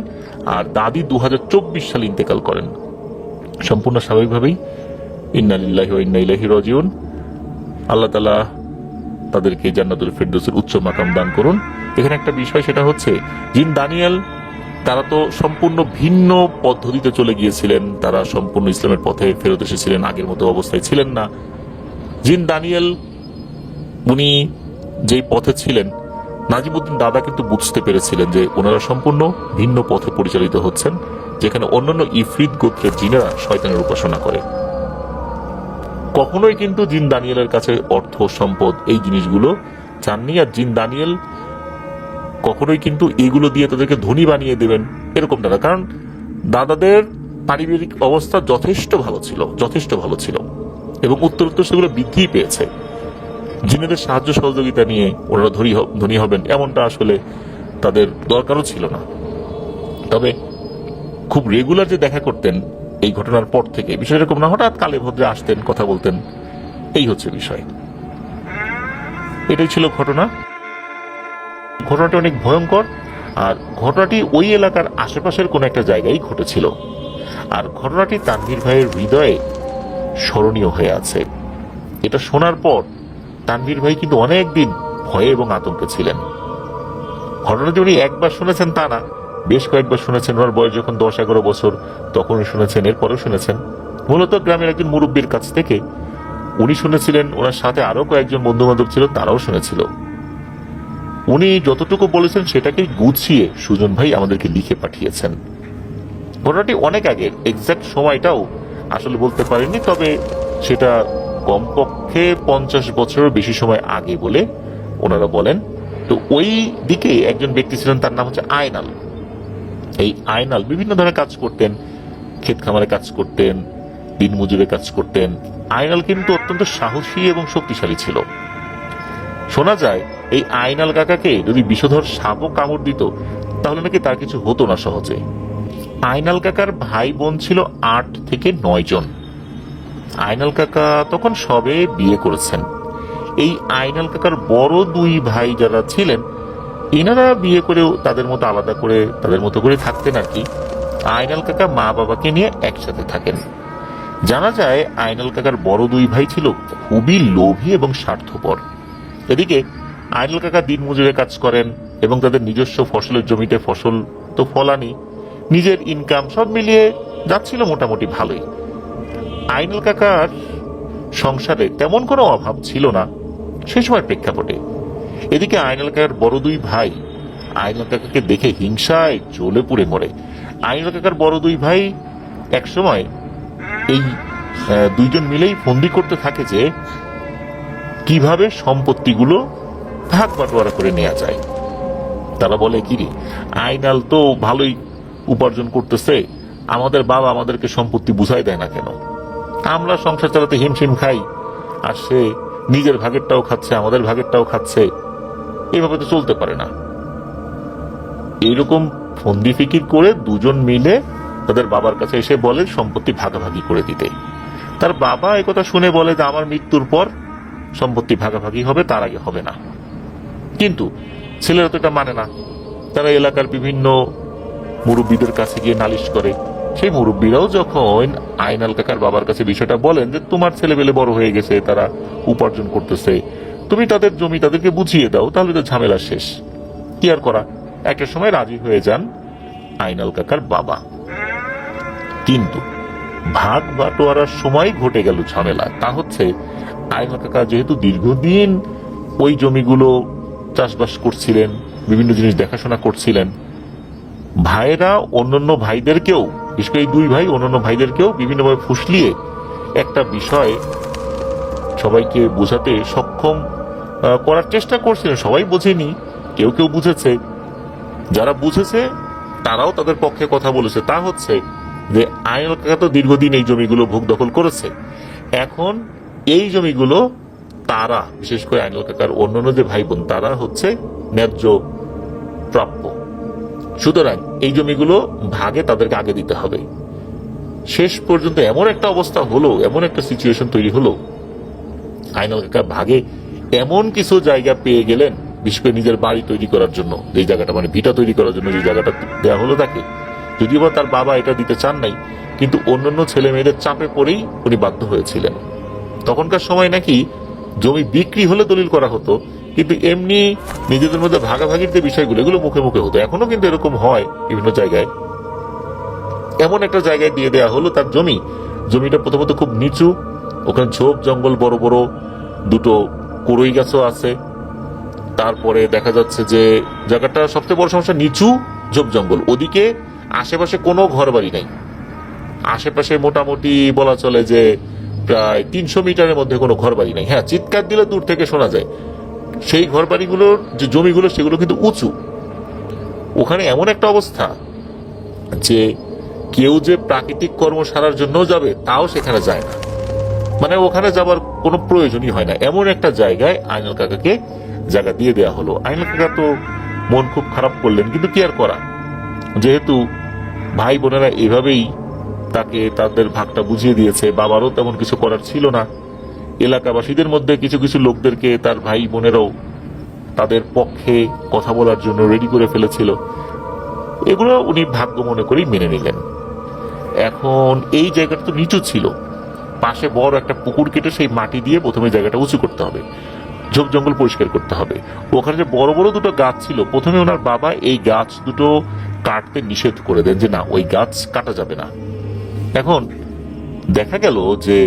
আর দাদি 2024 সালে ইন্তেকাল করেন সম্পূর্ণ স্বাভাবিকভাবেই। ইন্না লিল্লাহি ওয়া ইন্না ইলাইহি রাজিউন। আল্লাহ তাআলা তাদেরকে জান্নাতুল ফিরদৌসের উচ্চ মাকাম দান করুন। এখানে একটা বিষয়, সেটা হচ্ছে জিন দানিয়েল তারা তো সম্পূর্ণ ভিন্ন পদ্ধতিতে চলে গিয়েছিলেন, তারা সম্পূর্ণ ইসলামের পথে ফেরত এসেছিলেন, আগের মতো অবস্থায় ছিলেন না। জিন দানিয়েল উনি যেই পথে ছিলেন, নাজিমউদ্দিন দাদা কিন্তু বুঝতে পেরেছিলেন যে ওনারা সম্পূর্ণ ভিন্ন পথে পরিচালিত হচ্ছেন, যেখানে অন্যান্য ইফরিত গোত্রের জিনেরা শয়তানের উপাসনা করে। কখনোই কিন্তু জিন দানিয়েলের কাছে অর্থ সম্পদ এই জিনিসগুলো চাননি, আর জিন দানিয়েল কখনোই কিন্তু এগুলো দিয়ে তাদেরকে ধনী বানিয়ে দেবেন এরকমটা না, কারণ দাদাদের পারিবারিক অবস্থা যথেষ্ট ভালো ছিল এবং উত্তরোত্তর সেগুলো বৃদ্ধি পেয়েছে। জিনেদের সাহায্য সহযোগিতা নিয়ে ওনারা ধনী হবেন এমনটা আসলে তাদের দরকারও ছিল না। তবে খুব রেগুলার যে দেখা করতেন এই ঘটনার পর থেকে, বিষয় এরকম না, হঠাৎ কালে ভদ্রে আসতেন, কথা বলতেন, এই হচ্ছে বিষয়। এটাই ছিল ঘটনাটি অনেক ভয়ঙ্কর, আর ঘটনাটি ওই এলাকার আশেপাশের কোন একটা জায়গায় ঘটেছিল, আর ঘটনাটি তানভীর ভাইয়ের হৃদয়ে স্মরণীয় হয়ে আছে। এটা শোনার পর তানভীর ভাই কিন্তু অনেকদিন ভয়ে এবং আতঙ্কে ছিলেন। ঘটনাটি উনি একবার শুনেছেন তা না, বেশ কয়েকবার শুনেছেন। ওনার বয়স যখন 10-11 বছর তখন শুনেছেন, এরপরেও শুনেছেন। মূলত গ্রামের একজন মুরব্বীর কাছ থেকে উনি শুনেছিলেন, ওনার সাথে আরো কয়েকজন বন্ধু বান্ধব ছিল, তারাও শুনেছিল। উনি যতটুকু বলেছেন সেটাকে গুছিয়ে সুজন ভাই আমাদেরকে লিখে পাঠিয়েছেন। ঘটনাটি অনেক আগের, এক্সাক্ট সময়টাও আসলে বলতে পারেননি, তবে সেটা কমপক্ষে 50 বছরের বেশি সময় আগে বলে ওনারা বলেন। তো ওই দিকে একজন ব্যক্তি ছিলেন, তার নাম হচ্ছে আয়নাল। এই আয়নাল বিভিন্ন ধরনের কাজ করতেন, ক্ষেত খামারে কাজ করতেন, দিনমজুরে কাজ করতেন। আয়নাল কিন্তু অত্যন্ত সাহসী এবং শক্তিশালী ছিল। শোনা যায় এই আয়নাল কাকাকে যদি বিষধর সাপও কামড় দিত তাহলে নাকি তার কিছু হতো না সহজে। আয়নাল কাকার ভাই বোন ছিল 8 থেকে 9 জন। আয়নাল কাকা তখন সবে বিয়ে করেছেন। এই আয়নাল কাকার বড় 2 ভাই যারা ছিলেন, এনারা বিয়ে করেও তাদের মতো আলাদা করে তাদের মতো করে থাকতেন আর কি। আয়নাল কাকা মা বাবাকে নিয়ে একসাথে থাকেন। জানা যায় আয়নাল কাকার বড় 2 ভাই ছিল খুবই লোভী এবং স্বার্থপর। এদিকে আয়নাল কাকা দিন মজুরে কাজ করেন এবং তাদের নিজস্ব ফসলের জমিতে ফসল তো ফলানি, নিজের ইনকাম সব মিলিয়ে যাচ্ছিল মোটামুটি ভালোই। আয়নাল কাকার সংসারে তেমন কোনো অভাব ছিল না সেই সময় প্রেক্ষাপটে। এদিকে আয়নাল কাকার বড় 2 ভাই আয়নাল কাকাকে দেখে হিংসায় জ্বলে পুড়ে মরে। আয়নাল কাকার বড় 2 ভাই এক সময় এই 2 জন মিলেই ফন্দি করতে থাকে যে কিভাবে সম্পত্তিগুলো ভাগ বাটোয়ারা করে নেওয়া যায়। তারা বলে, কিরে আয়নাল তো ভালোই উপার্জন করতেছে, আমাদের বাবা আমাদেরকে সম্পত্তি বুঝাই দেয় না কেন? আমরা সংসার চালাতে হিমশিম খাই, আর সে নিজের ভাগেরটাও খাচ্ছে, আমাদের ভাগেরটাও খাচ্ছে, এইভাবে তো চলতে পারে না। এইরকম ফন্দি ফিকির করে 2 জন মিলে তাদের বাবার কাছে এসে বলে সম্পত্তি ভাগাভাগি করে দিতে। তার বাবা একথা শুনে বলে যে আমার মৃত্যুর পর সম্পত্তি ভাগাভাগি হবে, তার আগে হবে না। কিন্তু ছেলেরা তো এটা মানে না। তারা এলাকার বিভিন্ন মুরব্বীদের কাছে গিয়ে নালিশ করে। সেই মুরব্বীরাও যখন আয়নাল কাকার বাবার কাছে বিষয়টা বলেন যে তোমার ছেলেবেলে বড় হয়ে গেছে, তারা উপার্জন করতেছে, তুমি তাদের জমি তাদেরকে বুঝিয়ে দাও, তাহলে তো ঝামেলা শেষ। কি আর করা, একটা সময় রাজি হয়ে যান আয়নাল কাকার বাবা। কিন্তু ভাগ বাটোয়ারার সময় ঘটে গেল ঝামেলা। তা হচ্ছে আয়নাল কাকা যেহেতু দীর্ঘদিন ওই জমিগুলো চাষবাস করছিলেন, বিভিন্ন জিনিস দেখাশোনা করছিলেন, ভাইয়েরা অন্যান্য ভাইদেরকেও, বিশেষ করে এই 2 ভাই অন্যান্য ভাইদেরকেও বিভিন্নভাবে ফুসলিয়ে একটা বিষয় সবাইকে বোঝাতে সক্ষম করার চেষ্টা করছিলেন। সবাই বোঝেনি, কেউ কেউ বুঝেছে। যারা বুঝেছে তারাও তাদের পক্ষে কথা বলেছে। তা হচ্ছে যে আয়নাল কাকা তো দীর্ঘদিন এই জমিগুলো ভোগ দখল করেছে, এখন এই জমিগুলো তারা, বিশেষ করে আয়নাল কাকার অন্যান্য যে ভাই বোন, তারা হচ্ছে ন্যায্য প্রাপ্য। সুতরাং এই জমিগুলো ভাগে তাদেরকে আগে দিতে হবে। শেষ পর্যন্ত এমন একটা অবস্থা হলো, এমন একটা সিচুয়েশন তৈরি হলো, আইনাল কাকা ভাগে এমন কিছু জায়গা পেয়ে গেলেন, বিশেষ করে নিজের বাড়ি তৈরি করার জন্য যে জায়গাটা, মানে ভিটা তৈরি করার জন্য যে জায়গাটা দেওয়া হলো তাকে, যদিও বা তার বাবা এটা দিতে চান নাই, কিন্তু অন্যান্য ছেলে মেয়েদের চাপে পড়েই উনি বাধ্য হয়েছিলেন। তখনকার সময় নাকি জমি বিক্রি হলে দলিল করা হতো, কিন্তু এমনি নিজেদের মধ্যে ভাগাভাগির যে বিষয়গুলো এগুলো মুখে মুখে হতো। এখনো কিন্তু এরকম হয় বিভিন্ন জায়গায়। এমন একটা জায়গায় দিয়ে দেওয়া হলো তার জমি। জমিটা প্রথমত খুব নিচু, ওখানে ঝোপ জঙ্গল, বড় বড় দুটো কুড়ই গাছও আছে। তারপরে দেখা যাচ্ছে যে জায়গাটা সবচেয়ে বড় সমস্যা, নিচু, ঝোপ জঙ্গল, ওদিকে আশেপাশে কোনো ঘর বাড়ি নাই। আশেপাশে মোটামুটি বলা চলে যে প্রায় 300 মিটারের মধ্যে কোনো ঘর বাড়ি নাই। হ্যাঁ, চিৎকার দিলে দূর থেকে শোনা যায়। সেই ঘর বাড়িগুলোর যে জমিগুলো সেগুলো কিন্তু উঁচু। ওখানে এমন একটা অবস্থা যে কেউ যে প্রাকৃতিক কর্ম সারার জন্য যাবে তাও সেখানে যায় না, মানে ওখানে যাবার কোনো প্রয়োজনই হয় না। এমন একটা জায়গায় আইনাল কাকাকে জায়গা দিয়ে দেওয়া হলো। আইনাল কাকা তো মন খুব খারাপ করলেন, কিন্তু কি আর করা, যেহেতু ভাই বোনেরা এভাবেই তাকে তাদের ভাগটা বুঝিয়ে দিয়েছে, বাবারও তেমন কিছু করার ছিল না। এলাকাবাসীদের মধ্যে কিছু কিছু লোকদেরকে তার ভাই বোনেরাও তাদের পক্ষে কথা বলার জন্য রেডি করে ফেলেছিল। এগুলো উনি ভাগ্য মনে করেই মেনে নিলেন। এখন এই জায়গাটা তো নিচু ছিল, পাশে বড় একটা পুকুর কেটে সেই মাটি দিয়ে প্রথমে জায়গাটা উঁচু করতে হবে, ঝোপ জঙ্গল পরিষ্কার করতে হবে। ওখানে যে বড় বড় দুটো গাছ ছিল, প্রথমে ওনার বাবা এই গাছ দুটো কাটতে নিষেধ করে দেন, যে না, ওই গাছ কাটা যাবে না। এখন দেখা গেল যে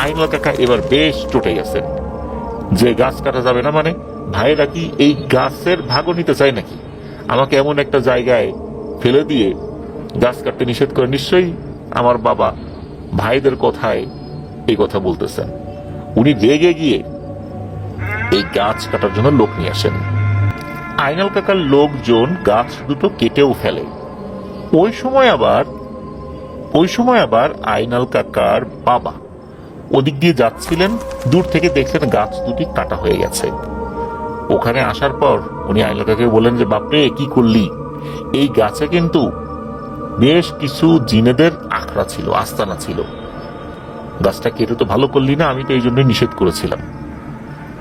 আইনাল কাকা এবার বেশ চটে গেছেন, যে গাছ কাটা যাবে না মানে ভাইরা কি এই গাছের ভাগও নিতে চায় নাকি? আমাকে এমন একটা জায়গায় ফেলে দিয়ে গাছ কাটতে নিষেধ করে, নিশ্চয়ই আমার বাবা ভাইদের কথায় এই কথা বলতেছেন। উনি রেগে গিয়ে এই গাছ কাটার জন্য লোক নিয়ে আসেন। আইনাল কাকার লোকজন গাছ দুটো কেটেও ফেলে। ওই সময় আবার আইনাল কাকার বাবা ওদিক দিয়ে যাচ্ছিলেন, দূর থেকে দেখছেন গাছ দুটি কাটা হয়ে গেছে। ওখানে আসার পর উনি আইনাল কাকাকে বললেন যে, বাপরে কি করলি? এই গাছে কিন্তু বেশ কিছু জিনেদের আখড়া ছিল, আস্তানা ছিল, গাছটা কেটে তো ভালো করলি না, আমি তো এই জন্য নিষেধ করেছিলাম।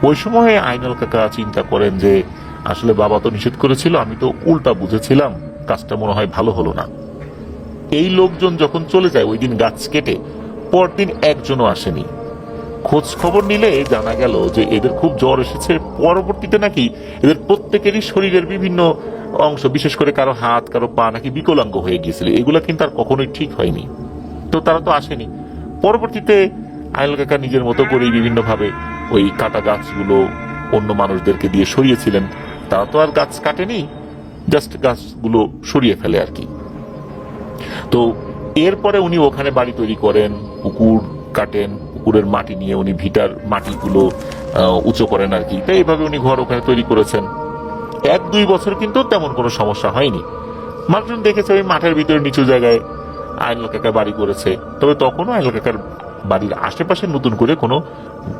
ওই সময় আইনাল কাকা চিন্তা করেন যে আসলে বাবা তো নিষেধ করেছিল, আমি তো উল্টা বুঝেছিলাম, কাজটা মনে হয় ভালো হলো না। এই লোকজন যখন চলে যায় ওই দিন গাছ কেটে, পরদিন একজনও আসেনি। খোঁজ খবর নিলে জানা গেল যে এদের খুব জ্বর এসেছে। পরবর্তীতে নাকি এদের প্রত্যেকেরই শরীরের বিভিন্ন অংশ, বিশেষ করে কারো হাত কারো পা নাকি বিকলাঙ্গ হয়ে গিয়েছিল। এগুলা কিন্তু আর কখনোই ঠিক হয়নি। তো তারা তো আসেনি। পরবর্তীতে আইনাল কাকা নিজের মতো করে বিভিন্ন ভাবে ওই কাটা গাছগুলো অন্য মানুষদেরকে দিয়ে সরিয়েছিলেন। তারা তো আর গাছ কাটেনি, জাস্ট গাছগুলো সরিয়ে ফেলে আর কি। তো এরপরে উনি ওখানে বাড়ি তৈরি করেন, পুকুর কাটেন, পুকুরের মাটি নিয়ে উনি ভিটার মাটিগুলো উঁচু করেন আর কি। তাই এইভাবে উনি ঘর ওখানে তৈরি করেছেন। 1-2 বছর কিন্তু তেমন কোনো সমস্যা হয়নি। মানুষজন দেখেছে ওই মাঠের ভিতরে নিচু জায়গায় আইনাল কাকা বাড়ি করেছে। তবে তখনও আইনাল কাকার বাড়ির আশেপাশে নতুন করে কোনো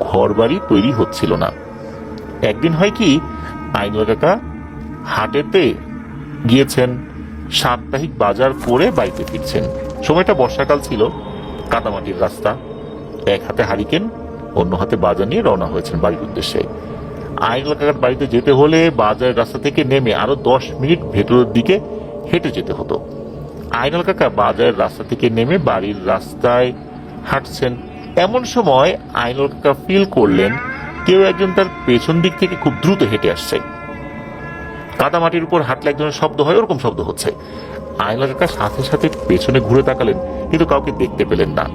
ঘর বাড়ি তৈরি হচ্ছিল না। একদিন হয় কি, আইনাল কাকা হাটেতে গিয়েছেন, সাপ্তাহিক বাজার করে বাড়িতে ফিরছেন। সময়টা বর্ষাকাল ছিল, কাদামাটির রাস্তা, এক হাতে হারিকেন, অন্য হাতে বাজার নিয়ে রওনা হয়েছেন বাড়ির উদ্দেশ্যে। আইনাল কাকার বাড়িতে যেতে হলে বাজারের রাস্তা থেকে নেমে আরো 10 মিনিট ভেতরের দিকে হেঁটে যেতে হতো। আইনাল কাকা বাজারের রাস্তা থেকে নেমে বাড়ির রাস্তায় হাঁটছেন। এমন সময় আইনাল কাকা ফিল করলেন কেউ একজন তার পেছন দিক থেকে খুব দ্রুত হেঁটে আসছে। কাদামাটির উপর হাঁটলে এক ধরনের শব্দ হয়, ওরকম শব্দ হচ্ছে। আইনাল কাকা সাথে সাথে পেছনে ঘুরে তাকালেন, কিন্তু কাউকে দেখতে পেলেন না।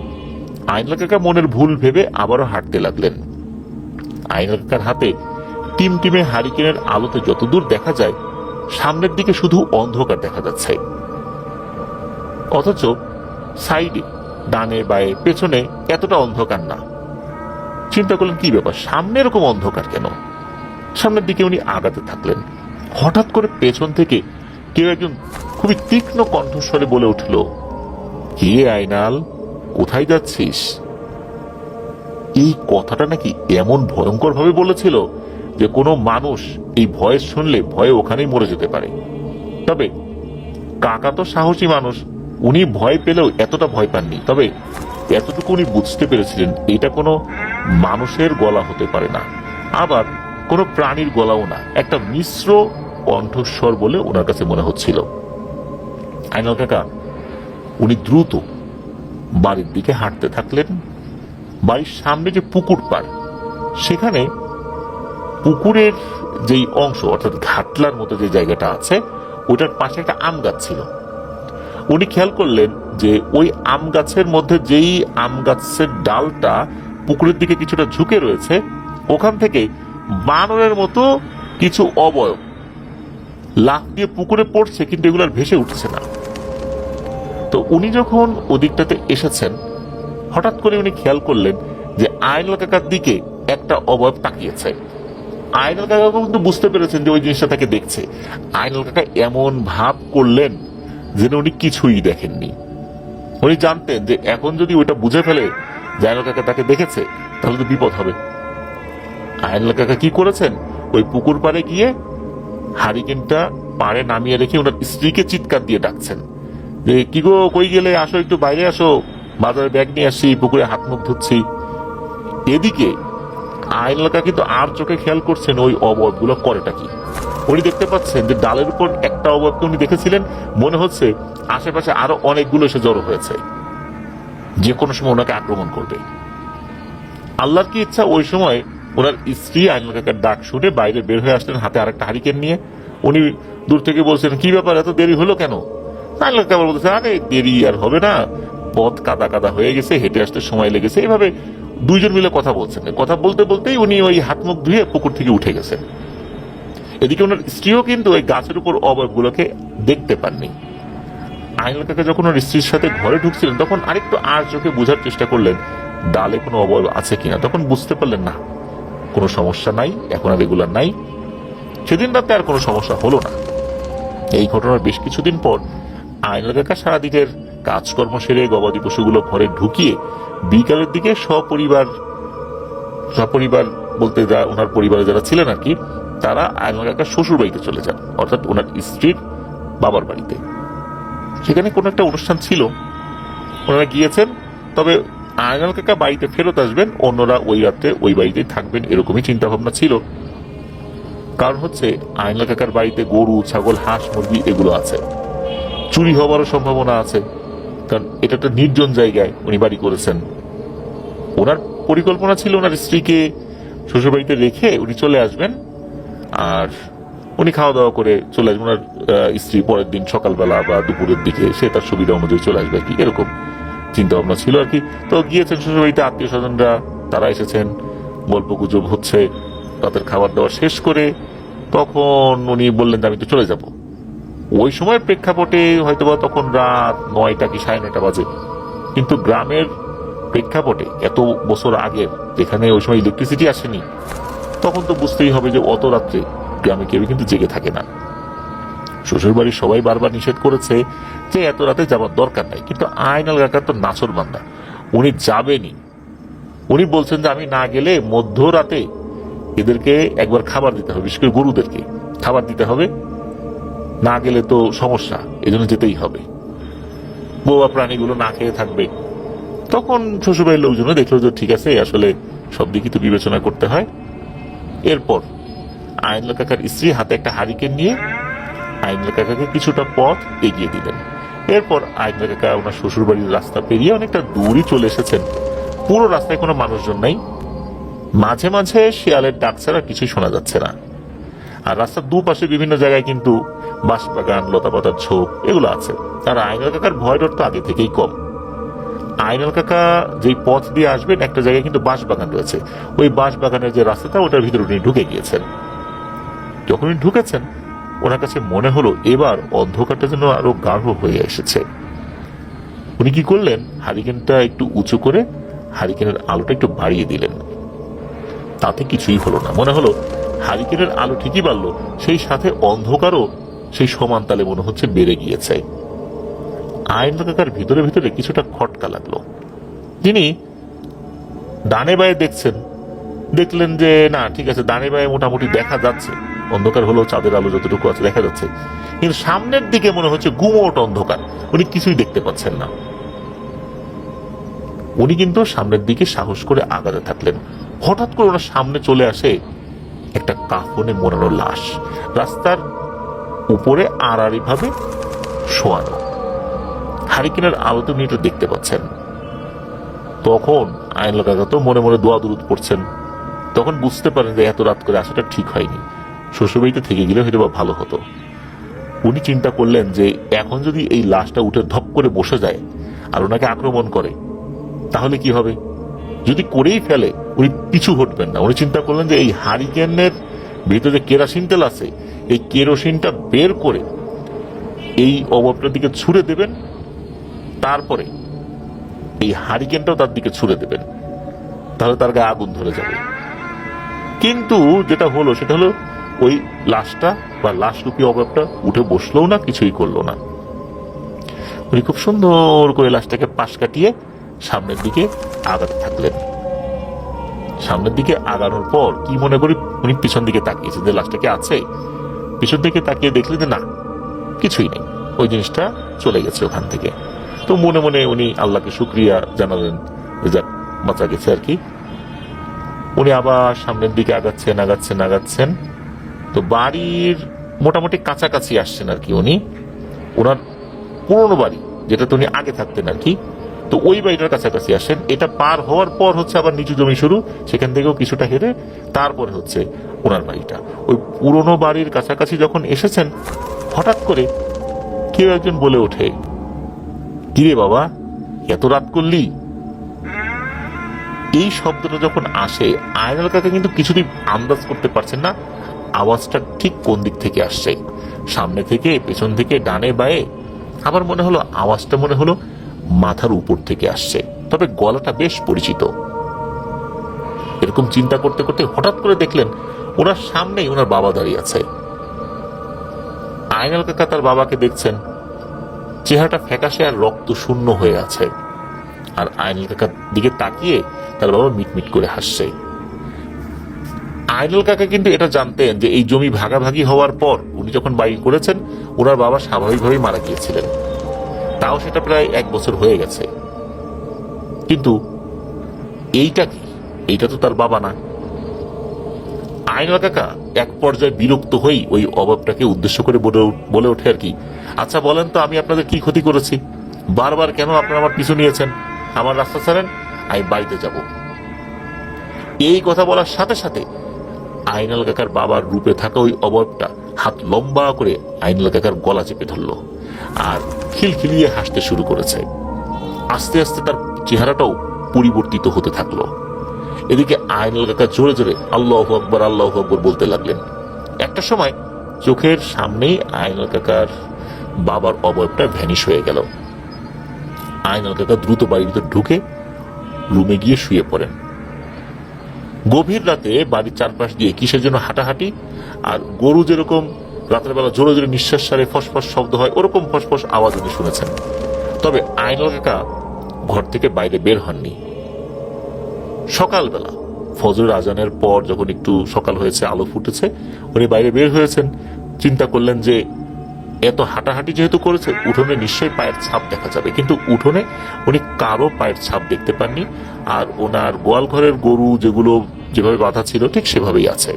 আইনাল কাকা মনের ভুল ভেবে আবারও হাঁটতে লাগলেন। আইনাল কাকার হাতে টিমটিমে হারিকেনের আলোতে যতদূর দেখা যায় সামনের দিকে শুধু অন্ধকার দেখা যাচ্ছে, অথচ সাইডে ডানে বায়ে পেছনে এতটা অন্ধকার না। চিন্তা করলেন কি ব্যাপার, সামনে এরকম অন্ধকার কেন? সামনের দিকে উনি আগাতে থাকলেন। হঠাৎ করে পেছন থেকে কেউ একজন খুবই তীক্ষ্ণ কণ্ঠস্বরে বলে উঠল, কি রে আইনাল, কোথায় যাচ্ছিস? এই কথাটা নাকি এমন ভয়ঙ্কর ভাবে বলেছিল যে কোনো মানুষ এই ভয়েস শুনলে ভয়ে ওখানেই মরে যেতে পারে। তবে কাকা তো সাহসী মানুষ, উনি ভয় পেলেও এতটা ভয় পাননি। তবে এতটুকু উনি বুঝতে পেরেছিলেন এটা কোনো মানুষের গলা হতে পারে না, আবার কোনো প্রাণীর গলাও না, একটা মিশ্র কণ্ঠস্বর বলে ওনার কাছে মনে হচ্ছিল। আইনাল কাকা উনি দ্রুত বাড়ির দিকে হাঁটতে থাকলেন। বাড়ির সামনে যে পুকুর পাড়, সেখানে পুকুরের যেই অংশ অর্থাৎ ঘাটলার মতো যে জায়গাটা আছে ওটার পাশে একটা আম গাছ ছিল। উনি খেয়াল করলেন যে ওই আম গাছের মধ্যে যেই আম গাছের ডালটা পুকুরের দিকে কিছুটা ঝুঁকে রয়েছে, ওখান থেকে বানরের মতো কিছু অবয়ব লাফ দিয়ে পুকুরে পড়ছে, কিন্তু এগুলো আর ভেসে উঠছে না। তো উনি যখন ওদিকটাতে এসেছেন, হঠাৎ করে উনি খেয়াল করলেন যে আইনাল কাকার দিকে একটা অবয়ব তাকিয়েছে। আইনাল কাকা কিন্তু বুঝতে পেরেছেন যে ওই জিনিসটা তাকে দেখছে। আইনাল কাকা এমন ভাব করলেন যেন উনি কিছুই দেখেননি। উনি জানতেন যে এখন যদি ওইটা বুঝে ফেলে যে আইনাল কাকা তাকে দেখেছে, তাহলে তো বিপদ হবে। আইনাল কাকা কি করেছেন, ওই পুকুর পাড়ে গিয়ে হারিকেনটা পাড়ে নামিয়ে রেখে ওনার স্ত্রীকে চিৎকার দিয়ে ডাকছেন যে কি গো, কই গেলে, আসো একটু বাইরে আসো, বাজারে ব্যাগ নিয়ে আসছি, পুকুরে হাত মুখ ধুচ্ছি। এদিকে আইনাল কাকা কিন্তু আর চোখে খেয়াল করছেন ওই অবয়বগুলো করেটা কি। উনি দেখতে পাচ্ছেন যে ডালের উপর একটা অবয়বকে উনি দেখেছিলেন, মনে হচ্ছে আশেপাশে আরো অনেকগুলো এসে জড়ো হয়েছে, যে কোনো সময় ওনাকে আক্রমণ করবে। আল্লাহর কি ইচ্ছা, ওই সময় ওনার স্ত্রী আইনাল কাকার ডাক শুনে বাইরে বের হয়ে আসলেন হাতে আরেকটা হারিকেন নিয়ে। উনি দূর থেকে বলছেন, কি ব্যাপার, এত দেরি হলো কেন? আইনাল কাকা বলতেছে, আরে দেরি আর হবে না, পথ কাদা কাদা হয়ে গেছে, হেঁটে আসতে সময় লেগেছে। এইভাবে দুইজন মিলে কথা বলছেন। কথা বলতে বলতেই উনি ওই হাত মুখ ধুয়ে পুকুর থেকে উঠে গেছেন। এদিকে ওনার স্ত্রীও কিন্তু ওই গাছের উপর অবয়বগুলোকে দেখতে পাননি। আইনাল কাকা যখন ওর স্ত্রীর সাথে ঘরে ঢুকছিলেন, তখন আরেকটু আর চোখে বোঝার চেষ্টা করলেন ডালে কোনো অবয়ব আছে কিনা। তখন বুঝতে পারলেন না, কোনো সমস্যা নাই, এখন আর রেগুলার নাই। সেদিন রাতে আর কোনো সমস্যা হলো না। এই ঘটনার বেশ কিছুদিন পর আইনাল কাকা সারাদিনের কাজকর্ম সেরে গবাদি পশুগুলো ঘরে ঢুকিয়ে বিকালের দিকে সপরিবার বলতে যা ওনার পরিবারে যারা ছিলেন আর কি, তারা আইনাল কাকার শ্বশুর বাড়িতে চলে যান, অর্থাৎ ওনার স্ত্রীর বাবার বাড়িতে। সেখানে কোনো একটা অনুষ্ঠান ছিল, ওনারা গিয়েছেন। তবে আইনাল কাকা বাড়িতে ফেরত আসবেন, অন্যরা ওই রাত্রে ওই বাড়িতেই থাকবেন, এরকমই চিন্তা ভাবনা ছিল। কারণ হচ্ছে আইনাল কাকার বাড়িতে গরু, ছাগল, হাঁস, মুরগি এগুলো আছে, চুরি হওয়ারও সম্ভাবনা আছে। কারণ এটা একটা নির্জন জায়গায় উনি বাড়ি করেছেন। ওনার পরিকল্পনা ছিল ওনার স্ত্রীকে শ্বশুরবাড়িতে রেখে উনি চলে আসবেন, আর উনি খাওয়া দাওয়া করে চলে আসবেন। ওনার স্ত্রী পরের দিন সকালবেলা বা দুপুরের দিকে সে তার সুবিধা অনুযায়ী চলে আসবে আর কি, এরকম চিন্তা ভাবনা ছিল আর কি। তো গিয়েছেন শ্বশুরবাড়িতে, আত্মীয় স্বজনরা তারা এসেছেন, গল্প গুজব হচ্ছে। তাদের খাবার দাবার শেষ করে তখন উনি বললেন যে আমি তো চলে যাব। ওই সময়ের প্রেক্ষাপটে হয়তোবা তখন রাত 9টা কি 9:30 বাজে, কিন্তু গ্রামের প্রেক্ষাপটে এত বছর আগের, যেখানে ওই সময় ইলেকট্রিসিটি আসেনি, তখন তো বুঝতেই হবে যে অত রাত্রে গ্রামে কেউ কিন্তু জেগে থাকে না। শ্বশুরবাড়ির সবাই বারবার নিষেধ করেছে যে এত রাতে যাবার দরকার নাই, কিন্তু আইনাল কাকা তো নাছর বান্দা, উনি যাবেনই। উনি বলছেন যে আমি না গেলে মধ্যরাতে এদেরকে একবার খাবার দিতে হবে, বিশেষ করে গরুদেরকে খাবার দিতে হবে, না গেলে তো সমস্যা, এজন্য যেতেই হবে, বোবা প্রাণীগুলো না খেয়ে থাকবে। তখন শ্বশুরবাড়ির লোকজন দেখলো যে ঠিক আছে, আসলে সব দিকই তো বিবেচনা করতে হয়। এরপর আইনাল কাকার স্ত্রী হাতে একটা হারিকেন নিয়ে আইনাল কাকাকে কিছুটা পথ এগিয়ে দিলেন। এরপর আইনাল কাকা ওনার শ্বশুরবাড়ির রাস্তা পেরিয়ে অনেকটা দূরই চলে এসেছেন। পুরো রাস্তায় কোনো মানুষজন নাই, মাঝে মাঝে শিয়ালের ডাক ছাড়া কিছুই শোনা যাচ্ছে না। আর রাস্তার দুপাশে বিভিন্ন জায়গায় কিন্তু বাঁশবাগান, লতাপাতার ঝোপ এগুলো আছে। আর আইনাল কাকার ভয় ডর তো আগে থেকেই কম। আইনাল কাকা যেই পথ দিয়ে আসবেন, একটা জায়গায় কিন্তু বাঁশবাগান রয়েছে, ওই বাঁশবাগানের যে রাস্তাটা ওটার ভিতরে উনি ঢুকে গিয়েছেন। যখন উনি ঢুকেছেন, ওনার কাছে মনে হলো এবার অন্ধকারটা যেন আরো গাঢ় হয়ে এসেছে। উনি কি করলেন, হারিকেনটা একটু উঁচু করে হারিকেনের আলোটা একটু বাড়িয়ে দিলেন। তাতে কিছুই হলো না, মনে হলো হারিকেনের আলো ঠিকই বাড়লো, সেই সাথে অন্ধকারও সেই সমান তালে মনে হচ্ছে বেড়ে গিয়েছে। আইনাল কাকার ভিতরে ভিতরে কিছুটা খটকা লাগলো। তিনি ডানে বায়ে দেখছেন দেখলেন যে না ঠিক আছে, ডানে বায়ে মোটামুটি দেখা যাচ্ছে, অন্ধকার হলেও চাঁদের আলো যতটুকু আছে দেখা যাচ্ছে, কিন্তু সামনের দিকে মনে হচ্ছে গুমোট অন্ধকার, উনি কিছুই দেখতে পাচ্ছেন না। উনি কিন্তু সামনের দিকে সাহস করে আগাতে থাকলেন। হঠাৎ করে ওনার সামনে চলে আসে একটা কাফনে মোড়ানো লাশ, রাস্তার উপরে আড়াআড়ি ভাবে শোয়ানো। হারিকেনের আলোতে উনি এটা দেখতে পাচ্ছেন। তখন আইনুল কাকা তো মনে মনে দোয়া দুরুদ পড়ছেন। তখন বুঝতে পারেন যে এত রাত করে আসাটা ঠিক হয়নি, শ্বশুরবাড়িতে থেকে গেলে হয়তো বা ভালো হতো। উনি চিন্তা করলেন যে এখন যদি এই লাশটা উঠে ধপ করে বসে যায় আর ওনাকে আক্রমণ করে তাহলে কি হবে। যদি করেই ফেলে উনি পিছু হটবেন না। উনি চিন্তা করলেন যে এই হারিকেনের ভিতরে কেরোসিন তেল আছে, এই কেরোসিনটা বের করে এই অবয়বটার দিকে ছুড়ে দেবেন, তারপরে এই হারিকেনটাও তার দিকে ছুড়ে দেবেন, তাহলে তার গায়ে আগুন ধরে যাবে। কিন্তু যেটা হলো সেটা হলো ওই লাশটা বা লাশরূপী অবয়বটা উঠে বসলো না, কিছুই করলো না। উনি খুব সুন্দর করে লাশটাকে পাশ কাটিয়ে সামনের দিকে আগাতে থাকলেন। সামনের দিকে আগানোর পর কি মনে করি উনি পিছন দিকে তাকিয়েছেন যে লাশটা কি আছে। পিছন দিকে তাকিয়ে দেখলেন যে না, কিছুই নেই, ওই জিনিসটা চলে গেছে ওখান থেকে। তো মনে মনে উনি আল্লাহকে শুকরিয়া জানালেন যে যাক বাঁচা গেছে আর কি। উনি আবার সামনের দিকে আগাচ্ছেন। তো বাড়ির মোটামুটি কাছাকাছি আসছেন আর কি। উনি ওনার পুরনো বাড়ি যেটাতে উনি আগে থাকতেন আর কি, তো ওই বাড়িটার কাছাকাছি আসেন। এটা পার হওয়ার পর হচ্ছে আবার নিচু জমি শুরু, সেখান থেকেও কিছুটা হেরে তারপরে হচ্ছে ওনার বাড়িটা। ওই পুরনো বাড়ির কাছাকাছি যখন এসেছেন, হঠাৎ করে কেউ একজন বলে ওঠে, কিরে বাবা এত রাত করলি। এই শব্দটা যখন আসে আইনুল কাকা কিন্তু কিছুতেই আন্দাজ করতে পারছেন না আওয়াজটা ঠিক কোন দিক থেকে আসছে, সামনে থেকে, পেছন থেকে, ডানে বায়ে। আবার মনে হলো আওয়াজটা মনে হলো মাথার উপর থেকে আসছে, তবে গলাটা বেশ পরিচিত। এরকম চিন্তা করতে করতে হঠাৎ করে দেখলেন ওনার সামনেই ওনার বাবা দাঁড়িয়ে আছে। আইনুল কাকা তার বাবাকে দেখছেন, চেহারাটা ফ্যাকাশে আর রক্ত শূন্য হয়ে আছে। আর আইনুল কাকার দিকে তাকিয়ে তার বাবা মিটমিট করে হাসছে। আইনুল কাকা কিন্তু এটা জানতেন যে এই জমি ভাগাভাগি হওয়ার পর উনি যখন বাড়ি করেছেন ওনার বাবা স্বাভাবিকভাবেই মারা গিয়েছিলেন, তাও সেটা প্রায় 1 বছর হয়ে গেছে। কিন্তু এইটা কি, এইটা তো তার বাবা না। আইনুল কাকা এক পর্যায়ে বিরক্ত হই ওই অভাবটাকে উদ্দেশ্য করে বলে ওঠে আর কি, আচ্ছা বলেন তো আমি আপনাদের কি ক্ষতি করেছি, বারবার কেন আপনারা আমার পিছু নিয়েছেন, আমার রাস্তা ছাড়েন, আমি বাড়িতে যাব। এই কথা বলার সাথে সাথে আইনুল কাকার বাবার রূপে থাকা ওই অবয়বটা হাত লম্বা করে আইনুল কাকার গলা চেপে ধরল আর খিলখিলিয়ে হাসতে শুরু করেছে। আস্তে আস্তে তার চেহারাটাও পরিবর্তিত হতে থাকলো। এদিকে আইনুল কাকা জোরে জোরে আল্লাহু আকবার বলতে লাগলেন। একটা সময় চোখের সামনেই আইনুল কাকার বাবার অবয়বটা ভ্যানিশ হয়ে গেল। আইনুল কাকা দ্রুত বাড়ির ভিতর ঢুকে রুমে গিয়ে শুয়ে পড়েন। গভীর রাতে বাড়ির চারপাশ দিয়ে কিসের জন্য হাঁটাহাঁটি, আর গরু যেরকম রাতের বেলা জোরে জোরে নিঃশ্বাস সারে ফসফস শব্দ হয় ওরকম ফসফস আওয়াজ উনি শুনেছেন। তবে আইনুল কাকা ঘর থেকে বাইরে বের হননি। সকালবেলা ফজর আজানের পর যখন একটু সকাল হয়েছে, আলো ফুটেছে, উনি বাইরে বের হয়েছেন। চিন্তা করলেন যে এত হাঁটাহাঁটি যেহেতু করেছে উঠোনে নিশ্চয়ই পায়ের ছাপ দেখা যাবে, কিন্তু উঠোনে উনি কারো পায়ের ছাপ দেখতে পাননি। আর ওনার গোয়াল ঘরের গরু যেগুলো যেভাবে বাঁধা ছিল ঠিক সেভাবেই আছে।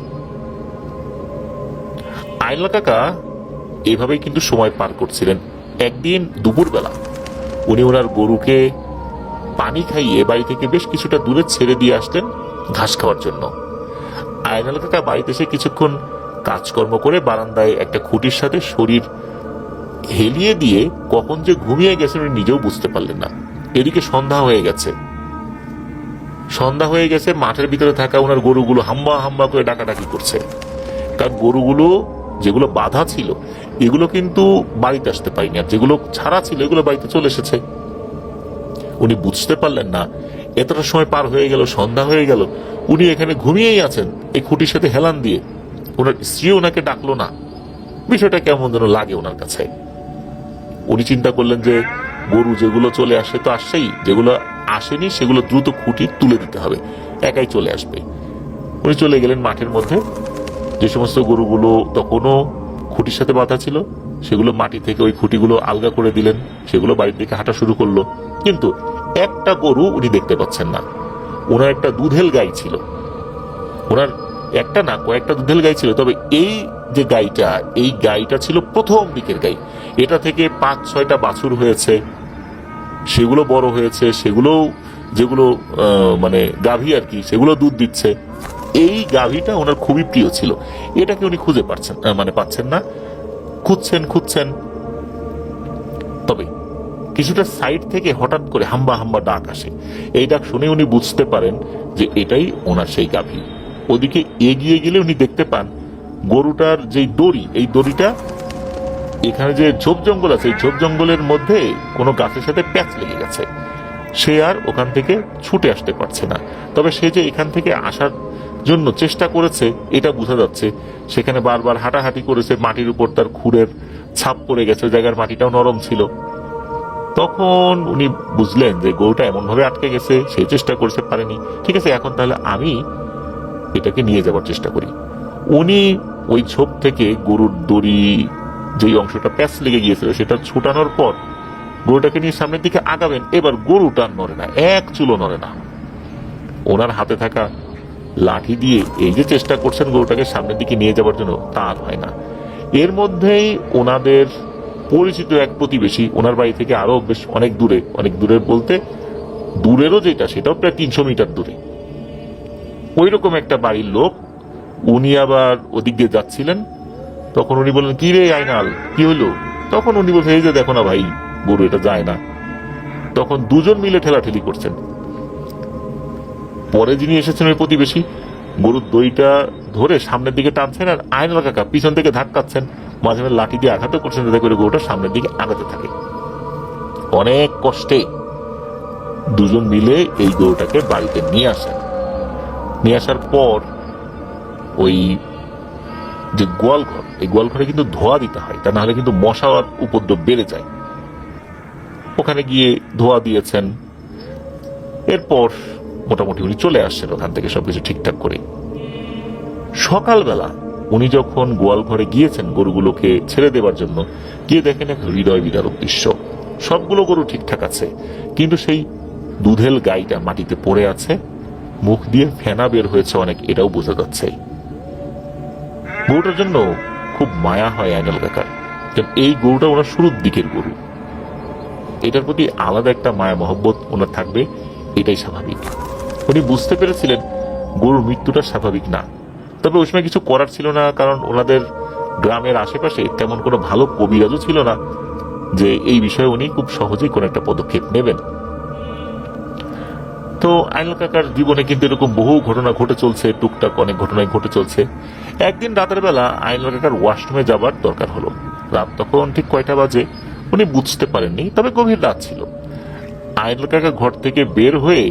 আইনুল কাকা এভাবেই কিন্তু সময় পার করছিলেন। একদিন দুপুরবেলা উনি ওনার গরুকে পানি খাইয়ে বাড়ি থেকে বেশ কিছুটা দূরে ছেড়ে দিয়ে আসলেন ঘাস খাওয়ার জন্য। আইনুল কাকা বাড়িতে এসে কিছুক্ষণ কাজকর্ম করে বারান্দায় একটা খুঁটির সাথে শরীর হেলিয়ে দিয়ে কখন যে ঘুমিয়ে গেছেন উনি নিজেও বুঝতে পারলেন না। এদিকে সন্ধ্যা হয়ে গেছে, মাঠের ভিতরে থাকা ওনার গরুগুলো হাম্বা হাম্বা করে ডাকাডাকি করছে। কারণ গরুগুলো যেগুলো বাধা ছিল এগুলো কিন্তু বাড়িতে আসতে পারেনি, আর যেগুলো ছাড়া ছিল এগুলো বাড়িতে চলে এসেছে। উনি বুঝতে পারলেন না এতটা সময় পার হয়ে গেল, সন্ধ্যা হয়ে গেল, উনি এখানে ঘুমিয়েই আছেন এই খুঁটির সাথে হেলান দিয়ে। ওনার স্ত্রী ওনাকে ডাকলো না, বিষয়টা কেমন যেন লাগে ওনার কাছে। উনি চিন্তা করলেন যে গরু যেগুলো চলে আসে তো আসছেই, যেগুলো আসেনি সেগুলো দ্রুত খুঁটি তুলে দিতে হবে, একাই চলে আসবে। উনি চলে গেলেন মাঠের মধ্যে। যে সমস্ত গরুগুলো তখনও খুঁটির সাথে বাঁধা ছিল সেগুলো মাটি থেকে ওই খুঁটিগুলো আলগা করে দিলেন, সেগুলো বাড়ির দিকে হাঁটা শুরু করলো। কিন্তু একটা গরু উনি দেখতে পাচ্ছেন না। ওনার একটা দুধেল গাই ছিল, ওনার একটা না কয়েকটা দুধেল গাই ছিল, তবে এই যে গাইটা, এই গাইটা ছিল প্রথম দিকের গাই। এটা থেকে 5-6টা বাছুর হয়েছে, সেগুলো বড় হয়েছে, সেগুলো যেগুলো মানে গাভী আর কি, সেগুলো দুধ দিচ্ছে। এই গাভীটা ওনার খুবই প্রিয় ছিল, এটাকে উনি খুঁজে পাচ্ছেন না, খুঁজছেন। তবে কিছুটা সাইড থেকে হঠাৎ করে হাম্বা হাম্বা ডাক আসে। এই ডাক শুনে উনি বুঝতে পারেন যে এটাই ওনার সেই গাভী। ওদিকে এগিয়ে গেলে উনি দেখতে পান গরুটার যেই দড়ি, এই দড়িটা এখানে যে ঝোপ জঙ্গল আছে, এই ঝোপ জঙ্গলের মধ্যে কোনো গাছের সাথে প্যাঁচ লেগে গেছে। সে আর ওখান থেকে ছুটে আসতে পারছে না। তবে সে যে এখান থেকে আসার জন্য চেষ্টা করেছে এটা বোঝা যাচ্ছে। সেখানে বারবার হাঁটাহাঁটি করেছে, মাটির উপর তার খুরের ছাপ পড়ে গেছে, জায়গার মাটিটাও নরম ছিল। তখন উনি বুঝলেন যে গরুটা এমন ভাবে আটকে গেছে, সে চেষ্টা করেছে, পারেনি। ঠিক আছে, এখন তাহলে আমি এটাকে নিয়ে যাবার চেষ্টা করি। উনি ওই ঝোপ থেকে গরুর দড়ি যেই অংশটা প্যাঁচ লেগে গিয়েছিল সেটা ছুটানোর পর গরুটাকে নিয়ে সামনের দিকে আগাবেন। এবার গরুটা নড়ে না, এক চুলো নড়ে না। ওনার হাতে থাকা লাঠি দিয়ে এই যে চেষ্টা করছেন গরুটাকে সামনের দিকে নিয়ে যাবার জন্য, তার হয় না। এর মধ্যেই ওনাদের পরিচিত এক প্রতিবেশী, ওনার বাড়ি থেকে আরো বেশ অনেক দূরে বলতে দূরেরও যেটা সেটাও প্রায় 300 মিটার দূরে, ওই রকম একটা বাড়ির লোক। উনি আবার ওদিক দিয়ে যাচ্ছিলেন। তখন উনি বললেন, কি রে আইনাল, কি হইলো? তখন উনি বলছেন, এই যে দেখো না ভাই, গরু এটা যায় না। তখন দুজন মিলে ঠেলাঠেলি করছেন। পরে যিনি এসেছেন ওই প্রতিবেশী, গরুর দইটা ধরে সামনের দিকে টানছেন, আর আইনাল কাকা পিছন থেকে ধাক্কাচ্ছেন, মাঝে মাঝে লাঠি দিয়ে আঘাত করছেন যাতে করে গরুটা সামনের দিকে আগাতে থাকে। অনেক কষ্টে দুজন মিলে এই গরুটাকে বাড়িতে নিয়ে আসেন। নিয়ে আসার পর ওই যে গোয়ালঘর, এই গোয়ালঘরে কিন্তু ধোয়া দিতে হয়, তা না হলে কিন্তু মশার উপদ্রব বেড়ে যায়। ওখানে গিয়ে ধোয়া দিয়েছেন। এরপর মোটামুটি উনি চলে আসছেন ওখান থেকে সবকিছু ঠিকঠাক করে। সকালবেলা উনি যখন গোয়াল ঘরে গিয়েছেন গরুগুলোকে ছেড়ে দেবার জন্য, গিয়ে দেখেন এক হৃদয় বিদারক দৃশ্য। সবগুলো গরু ঠিকঠাক আছে, কিন্তু সেই দুধেল গাইটা মাটিতে পড়ে আছে, মুখ দিয়ে ফেনা বের হয়েছে অনেক, এটাও বোঝা যাচ্ছে। গরুটার জন্য খুব মায়া হয় আইনাল কাকার, কারণ এই গরুটা ওনার শুরুর দিকের গরু। এটার প্রতি আলাদা একটা মায়া মহব্বত ওনার থাকবে, এটাই স্বাভাবিক। উনি বুঝতে পেরেছিলেন গরুর মৃত্যুটা স্বাভাবিক না। তবে ওই সময় কিছু করার ছিল না, কারণ ওনাদের গ্রামের আশেপাশে তেমন কোনো ভালো কবিরাজও ছিল না যে এই বিষয়ে উনি খুব সহজেই কোনো একটা পদক্ষেপ নেবেন। তো আইনাল কাকার জীবনে কিন্তু এরকম বহু ঘটনা ঘটে চলছে, টুকটাক অনেক ঘটনাই ঘটে চলছে। একদিন রাতের বেলা আইনাল কাকার ওয়াশরুমে যাবার দরকার হলো। রাত তখন ঠিক কয়টা বাজে উনি বুঝতে পারেননি, তবে গভীর রাত ছিল। আইনাল কাকা ঘর থেকে বের হয়ে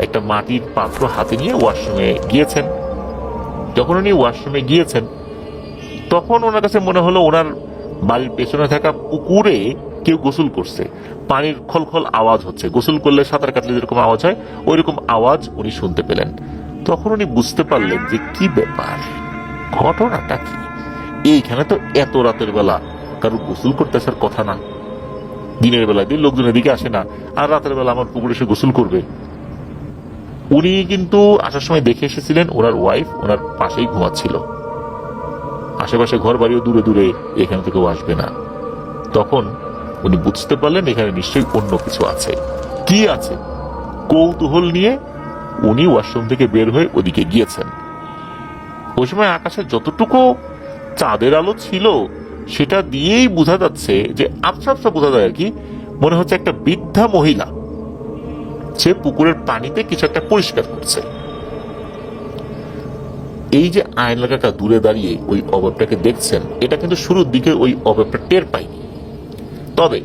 একটা মাটির পাত্র হাতে নিয়ে ওয়াশরুমে গিয়েছেন। যখন উনি ওয়াশরুমে গিয়েছেন তখন ওনার কাছে মনে হলো ওনার বাড়ির পেছনে থাকা পুকুরে কেউ গোসল করছে, পানির খলখল আওয়াজ হচ্ছে। গোসল করলে সাঁতার কাটলে যেরকম আওয়াজ হয় ওই রকম আওয়াজ উনি শুনতে পেলেন। তখন উনি বুঝতে পারলেন যে কি ব্যাপার, ঘটনাটা কি। এইখানে তো এত রাতের বেলা কারো গোসল করতে আসার কথা না, দিনের বেলা দিয়ে লোকজন এদিকে আসে না, আর রাতের বেলা আমার পুকুরে এসে গোসল করবে। উনি কিন্তু আসার সময় দেখে এসেছিলেন ওনার ওয়াইফ ওনার পাশেই ঘুমাচ্ছিল, আশেপাশে ঘর বাড়িও দূরে দূরে, এখান থেকেও আসবে না। তখন উনি বুঝতে পারলেন এখানে নিশ্চয়ই অন্য কিছু আছে। কি আছে? কৌতূহল নিয়ে উনি ওয়াশরুম থেকে বের হয়ে ওদিকে গিয়েছেন। ওই সময় আকাশে যতটুকু চাঁদের আলো ছিল সেটা দিয়েই বোঝা যাচ্ছে যে আবছা আবছা বোঝা যায় আর কি, মনে হচ্ছে একটা বৃদ্ধা মহিলা সে পুকুরের পানিতে কিছু একটা পরিষ্কার করছে। এই যে আইনাল কাকা দূরে দাঁড়িয়ে ওই অভাবটাকে দেখছেন, এটা কিন্তু শুরুর দিকে ওই অভাবটা টের পায়নি। তবে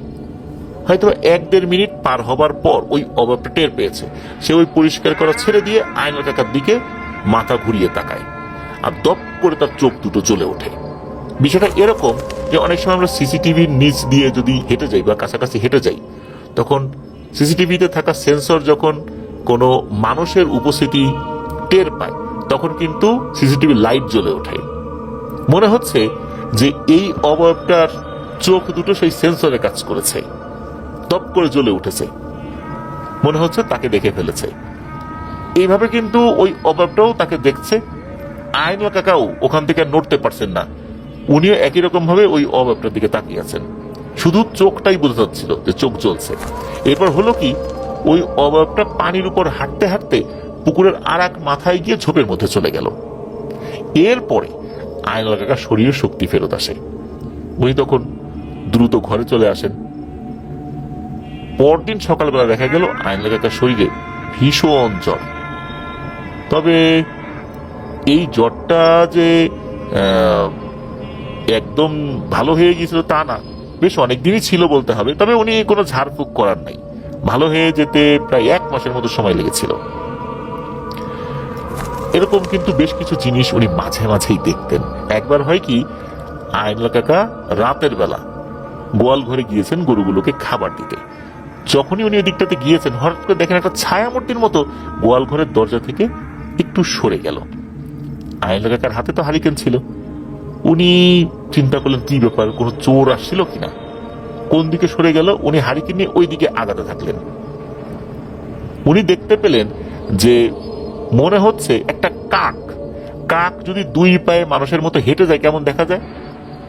হয়তো 1-1.5 মিনিট পার হবার পর ওই অভাবটা টের পেয়েছে। সে ওই পরিষ্কার করা ছেড়ে দিয়ে আইনাল কাকার দিকে মাথা ঘুরিয়ে তাকায়, আর দপ করে তার চোখ দুটো জ্বলে ওঠে। বিষয়টা এরকম যে অনেক সময় আমরা সিসিটিভির নিচ দিয়ে যদি হেঁটে যাই বা কাছাকাছি হেঁটে যাই, তখন সিসিটিভিতে থাকা সেন্সর যখন কোনো মানুষের উপস্থিতি টের পায় তখন কিন্তু সিসিটিভি লাইট জ্বলে ওঠে। মনে হচ্ছে যে এই অবয়বটার চোখ দুটো সেই সেন্সরে কাজ করেছে, টপ করে জ্বলে উঠেছে, মনে হচ্ছে তাকে দেখে ফেলেছে। এইভাবে কিন্তু ওই অবয়বটাও তাকে দেখছে। আইনুল কাকাও ওখান থেকে নড়তে পারছেন না, উনিও একই রকম ভাবে ওই অবয়বটার দিকে তাকিয়ে আছেন, শুধু চোখটাই বোঝা যাচ্ছিল যে চোখ জ্বলছে। এরপর হলো কি, ওই অবয়বটা পানির উপর হাঁটতে হাঁটতে পুকুরের আর এক মাথায় গিয়ে ঝোপের মধ্যে চলে গেল। এরপরে আইনুল কাকার শরীরে শক্তি ফেরত আসে, উনি তখন দ্রুত ঘরে চলে আসেন। পরদিন সকালবেলা দেখা গেল আইনুল কাকার শরীরে ভীষণ জ্বর। তবে এই জ্বরটা যে একদম ভালো হয়ে গিয়েছিল তা না, বেশ অনেকদিনই ছিল বলতে হবে। তবে উনি কোনো ঝাড়ফুঁক করার নাই, ভালো হয়ে যেতে প্রায় 1 মাসের মতো সময় লেগেছিল। এরকম কিন্তু বেশ কিছু জিনিস উনি মাঝে মাঝেই দেখতেন। একবার হয় কি, আইনুল কাকা রাতের বেলা গোয়াল ঘরে গিয়েছেন গরুগুলোকে খাবার দিতে। যখনই উনি ওই দিকটাতে গিয়েছেন, হঠাৎ করে দেখেন একটা ছায়ামূর্তির মতো গোয়াল ঘরের দরজা থেকে একটু সরে গেল। আইনুল কাকার হাতে তো হারিকেন ছিল, উনি চিন্তা করলেন কি ব্যাপার, কোনো চোর আসছিল কিনা। কোন দিকে সরে গেল, উনি হারিকেন নিয়ে ওই দিকে আগাতে থাকলেন। উনি দেখতে পেলেন যে মনে হচ্ছে একটা কাক, কাক যদি 2 পায়ে মানুষের মতো হেঁটে যায় কেমন দেখা যায়,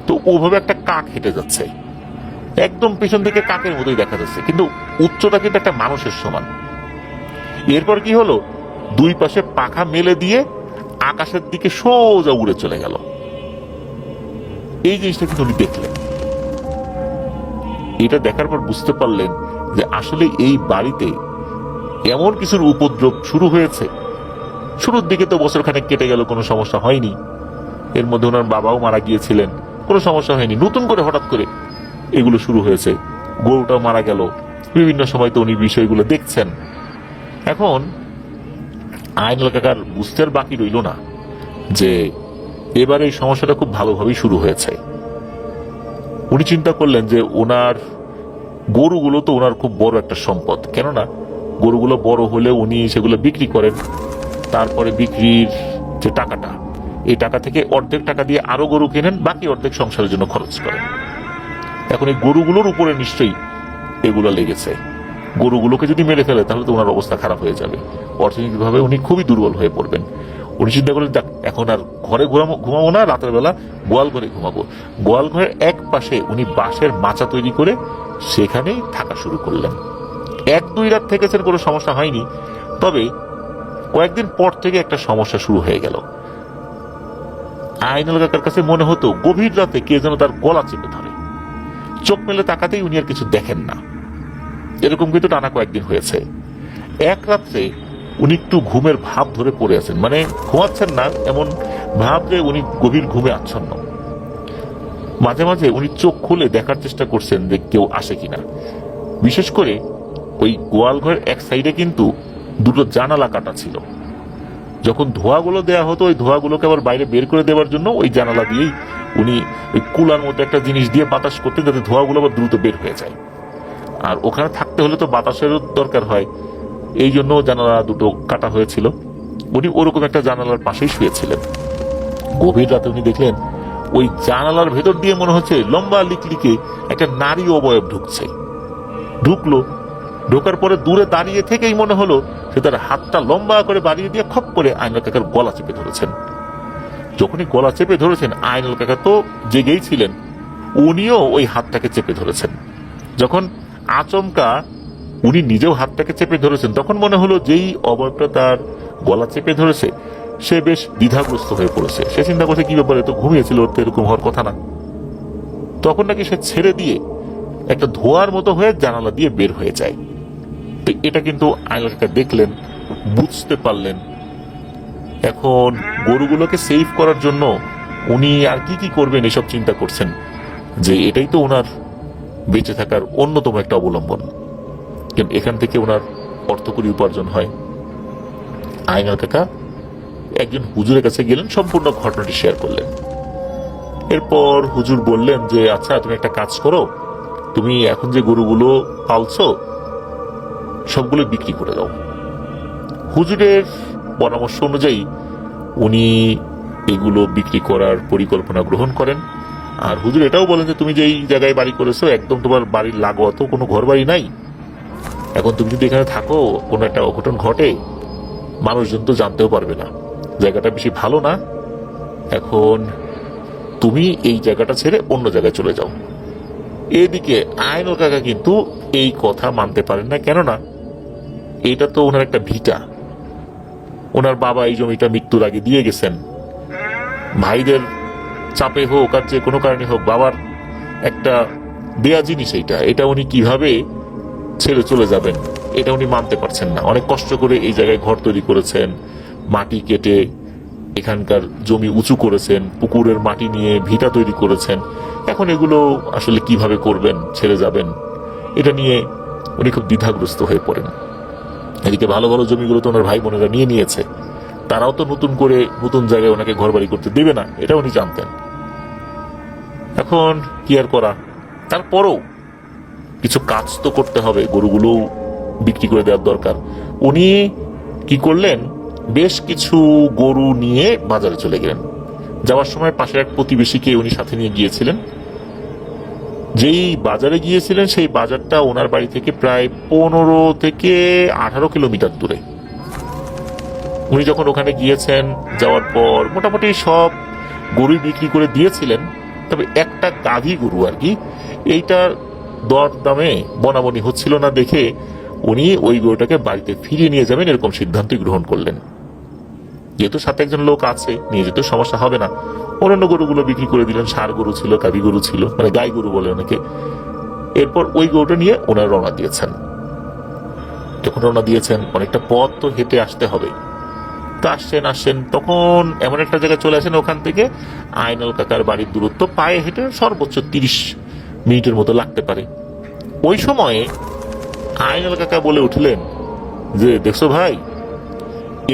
তো ওভাবে একটা কাক হেঁটে যাচ্ছে, একদম পেছন থেকে কাকের মতোই দেখা যাচ্ছে, কিন্তু উচ্চতা কিন্তু একটা মানুষের সমান। এরপর কি হলো, 2 পাশে পাখা মেলে দিয়ে আকাশের দিকে সোজা উড়ে চলে গেল। এই জিনিসটা কিন্তু উনি দেখলেন। এটা দেখার পর বুঝতে পারলেন যে আসলে এই বাড়িতে এমন কিছুর উপদ্রব শুরু হয়েছে। শুরুর দিকে তো বছরখানেক কেটে গেল, কোনো সমস্যা হয়নি। এর মধ্যে ওনার বাবাও মারা গিয়েছিলেন, কোনো সমস্যা হয়নি। নতুন করে হঠাৎ করে এগুলো শুরু হয়েছে, গরুটাও মারা গেল। বিভিন্ন সময় তো উনি বিষয়গুলো দেখছেন। এখন আইনুল কাকার বুঝতে আর বাকি রইল না যে এবার এই সমস্যাটা খুব ভালোভাবেই শুরু হয়েছে। উনি চিন্তা করলেন যে ওনার গরুগুলো তো ওনার খুব বড় একটা সম্পদ, কেননা গরুগুলো বড় হলে উনি সেগুলো বিক্রি করেন, তারপরে বিক্রির যে টাকাটা, এই টাকা থেকে অর্ধেক টাকা দিয়ে আরো গরু কেনেন, বাকি অর্ধেক সংসারের জন্য খরচ করেন। এখন এই গরুগুলোর উপরে নিশ্চয়ই এগুলো লেগেছে। গরুগুলোকে যদি মেরে ফেলে তাহলে তো ওনার অবস্থা খারাপ হয়ে যাবে, অর্থনৈতিকভাবে উনি খুবই দুর্বল হয়ে পড়বেন। উনি চিন্তা করলেন, এখন আর ঘরে ঘুমাবো না, রাতের বেলা গোয়াল ঘরে ঘুমাবো। গোয়াল ঘরের এক পাশে উনি বাঁশের মাচা তৈরি করে সেখানেই থাকা শুরু করলেন। 1-2 রাত থেকেছেন, কোনো সমস্যা হয়নি। তবে কয়েকদিন পর থেকে একটা সমস্যা শুরু হয়ে গেল। আইনুল কাকার কাছে মনে হতো গভীর রাতে কে যেন তার গলা চেপে ধরে। চোখ মেলে তাকাতেই উনি আর কিছু দেখেন না। এরকম কিন্তু টানা কয়েকদিন হয়েছে। এক রাত্রে উনি একটু ঘুমের ভাব ধরে পড়ে আছেন, মানে ঘুমাচ্ছেন না এমন ভাব যে উনি গভীর ঘুমে আচ্ছন্ন। মাঝে মাঝে উনি চোখ খুলে দেখার চেষ্টা করছেন যে কেউ আসে কিনা। বিশেষ করে ওই গোয়াল ঘরের এক সাইডে কিন্তু 2টো জানালা কাটা ছিল। যখন ধোঁয়াগুলো দেয়া হতো, ওই ধোঁয়াগুলোকে আবার বাইরে বের করে দেওয়ার জন্য ওই জানালা দিয়েই উনি ওই কুলার মতো একটা জিনিস দিয়ে বাতাস করতেন, যাতে ধোঁয়াগুলো আবার দ্রুত বের হয়ে যায়। আর ওখানে থাকতে হলে তো বাতাসেরও দরকার হয়, এই জন্য জানালা 2টো কাটা হয়েছিল। উনি ওরকম একটা জানালার পাশেই শুয়েছিলেন। গভীর রাতে উনি দেখলেন ওই জানালার ভেতর দিয়ে মনে হচ্ছে লম্বা লিকলিকে একটা নারী অবয়ব ঢুকছে। ঢুকলো, ঢোকার পরে দূরে দাঁড়িয়ে থেকেই মনে হলো সে তার হাতটা লম্বা করে বাড়িয়ে দিয়ে খপ করে আইনুল কাকার গলা চেপে ধরেছেন। যখনই গলা চেপে ধরেছেন, আইনুল কাকা তো জেগেই ছিলেন, উনিও ওই হাতটাকে চেপে ধরেছেন। যখন আচমকা উনি নিজেও হাতটাকে চেপে ধরেছেন, তখন মনে হলো যেই অবয়বটা তার গলা চেপে ধরেছে সে বেশ দ্বিধাগ্রস্ত হয়ে পড়েছে। সে চিন্তা করছে কি ব্যাপারে, তো ঘুমিয়েছিল, ওর তো এরকম হওয়ার কথা না। তখন নাকি সে ছেড়ে দিয়ে একটা ধোঁয়ার মতো হয়ে জানালা দিয়ে বের হয়ে যায়। তো এটা কিন্তু আইনুল কাকা দেখলেন, বুঝতে পারলেন। এখন গরুগুলোকে সেভ করার জন্য উনি আর কি কি করবেন এসব চিন্তা করছেন, যে এটাই তো ওনার বেঁচে থাকার অন্যতম একটা অবলম্বন। কিন্তু এখান থেকে ওনার অর্থকরী উপার্জন হয়। আইনুল কাকা একজন হুজুরের কাছে গেলেন, সম্পূর্ণ ঘটনাটি শেয়ার করলেন। এরপর হুজুর বললেন যে আচ্ছা, তুমি একটা কাজ করো, তুমি এখন যে গরুগুলো পালছো সবগুলো বিক্রি করে দাও। হুজুরের পরামর্শ অনুযায়ী উনি এগুলো বিক্রি করার পরিকল্পনা গ্রহণ করেন। আর হুজুর এটাও বলেন যে তুমি যে এই জায়গায় বাড়ি করেছো একদম তোমার বাড়ির লাগোয়া তো কোনো ঘর বাড়ি নাই, এখন তুমি যদি এখানে থাকো কোনো একটা অঘটন ঘটে মানুষজন তো জানতেও পারবে না, জায়গাটা বেশি ভালো না, এখন তুমি এই জায়গাটা ছেড়ে অন্য জায়গায় চলে যাও। এদিকে আইনুল কাকা কিন্তু এই কথা মানতে পারেন না, কেননা এটা তো ওনার একটা ভিটা, ওনার বাবা এই জমিটা মৃত্যুর আগে দিয়ে গেছেন, ভাইদের চাপে হোক আর যে কোনো কারণে হোক বাবার একটা দেয়া জিনিস এটা উনি কিভাবে ছেড়ে চলে যাবেন, এটা উনি মানতে পারছেন না। অনেক কষ্ট করে এই জায়গায় ঘর তৈরি করেছেন, মাটি কেটে এখানকার জমি উঁচু করেছেন, পুকুরের মাটি নিয়ে ভিটা তৈরি করেছেন, এখন এগুলো আসলে কিভাবে করবেন, ছেড়ে যাবেন, এটা নিয়ে উনি খুব দ্বিধাগ্রস্ত হয়ে পড়েন। এদিকে ভালো ভালো জমিগুলো তো ওনার ভাই বোনেরা নিয়ে নিয়েছে, তারাও তো নতুন করে নতুন জায়গায় ওনাকে ঘর বাড়ি করতে দেবে না, এটা উনি জানতেন। এখন কি আর করা, তারপরও কিছু কাজ তো করতে হবে, গরুগুলো বিক্রি করে দেওয়ার দরকার। উনি কি করলেন, বেশ কিছু গরু নিয়ে বাজারে চলে গেলেন। যাওয়ার সময় পাশের এক প্রতিবেশীকে উনি সাথে নিয়ে গিয়েছিলেন। যেই বাজারে গিয়েছিলেন সেই বাজারটা ওনার বাড়ি থেকে প্রায় 15 থেকে 18 কিলোমিটার দূরে। উনি যখন ওখানে গিয়েছেন, যাওয়ার পর মোটামুটি সব গরুই বিক্রি করে দিয়েছিলেন, তবে একটা গাভী গরু আর কি, এইটার দর দামে বনাবনি হচ্ছিল না দেখে উনি ওই গরুটাকে বাড়িতে ফিরিয়ে নিয়ে যাবেন এরকম সিদ্ধান্তই গ্রহণ করলেন। যেহেতু সাথে একজন লোক আছে, নিয়ে যেতে সমস্যা হবে না, অন্যান্য গরুগুলো বিক্রি করে দিলেন। ষাঁড় গরু ছিল, গাভী গরু ছিল, মানে গাই গরু বলে অনেকে। এরপর ওই গরুটা নিয়ে ওনারা রওনা দিয়েছেন। যখন রওনা দিয়েছেন অনেকটা পথ তো হেঁটে আসতে হবে, তো আসছেন তখন এমন একটা জায়গায় চলে আসেন, ওখান থেকে আইনুল কাকার বাড়ির দূরত্ব পায়ে হেঁটে সর্বোচ্চ 30 মিনিটের মতো লাগতে পারে। ওই সময়ে আইনুল কাকা বলে উঠলেন যে দেখছো ভাই,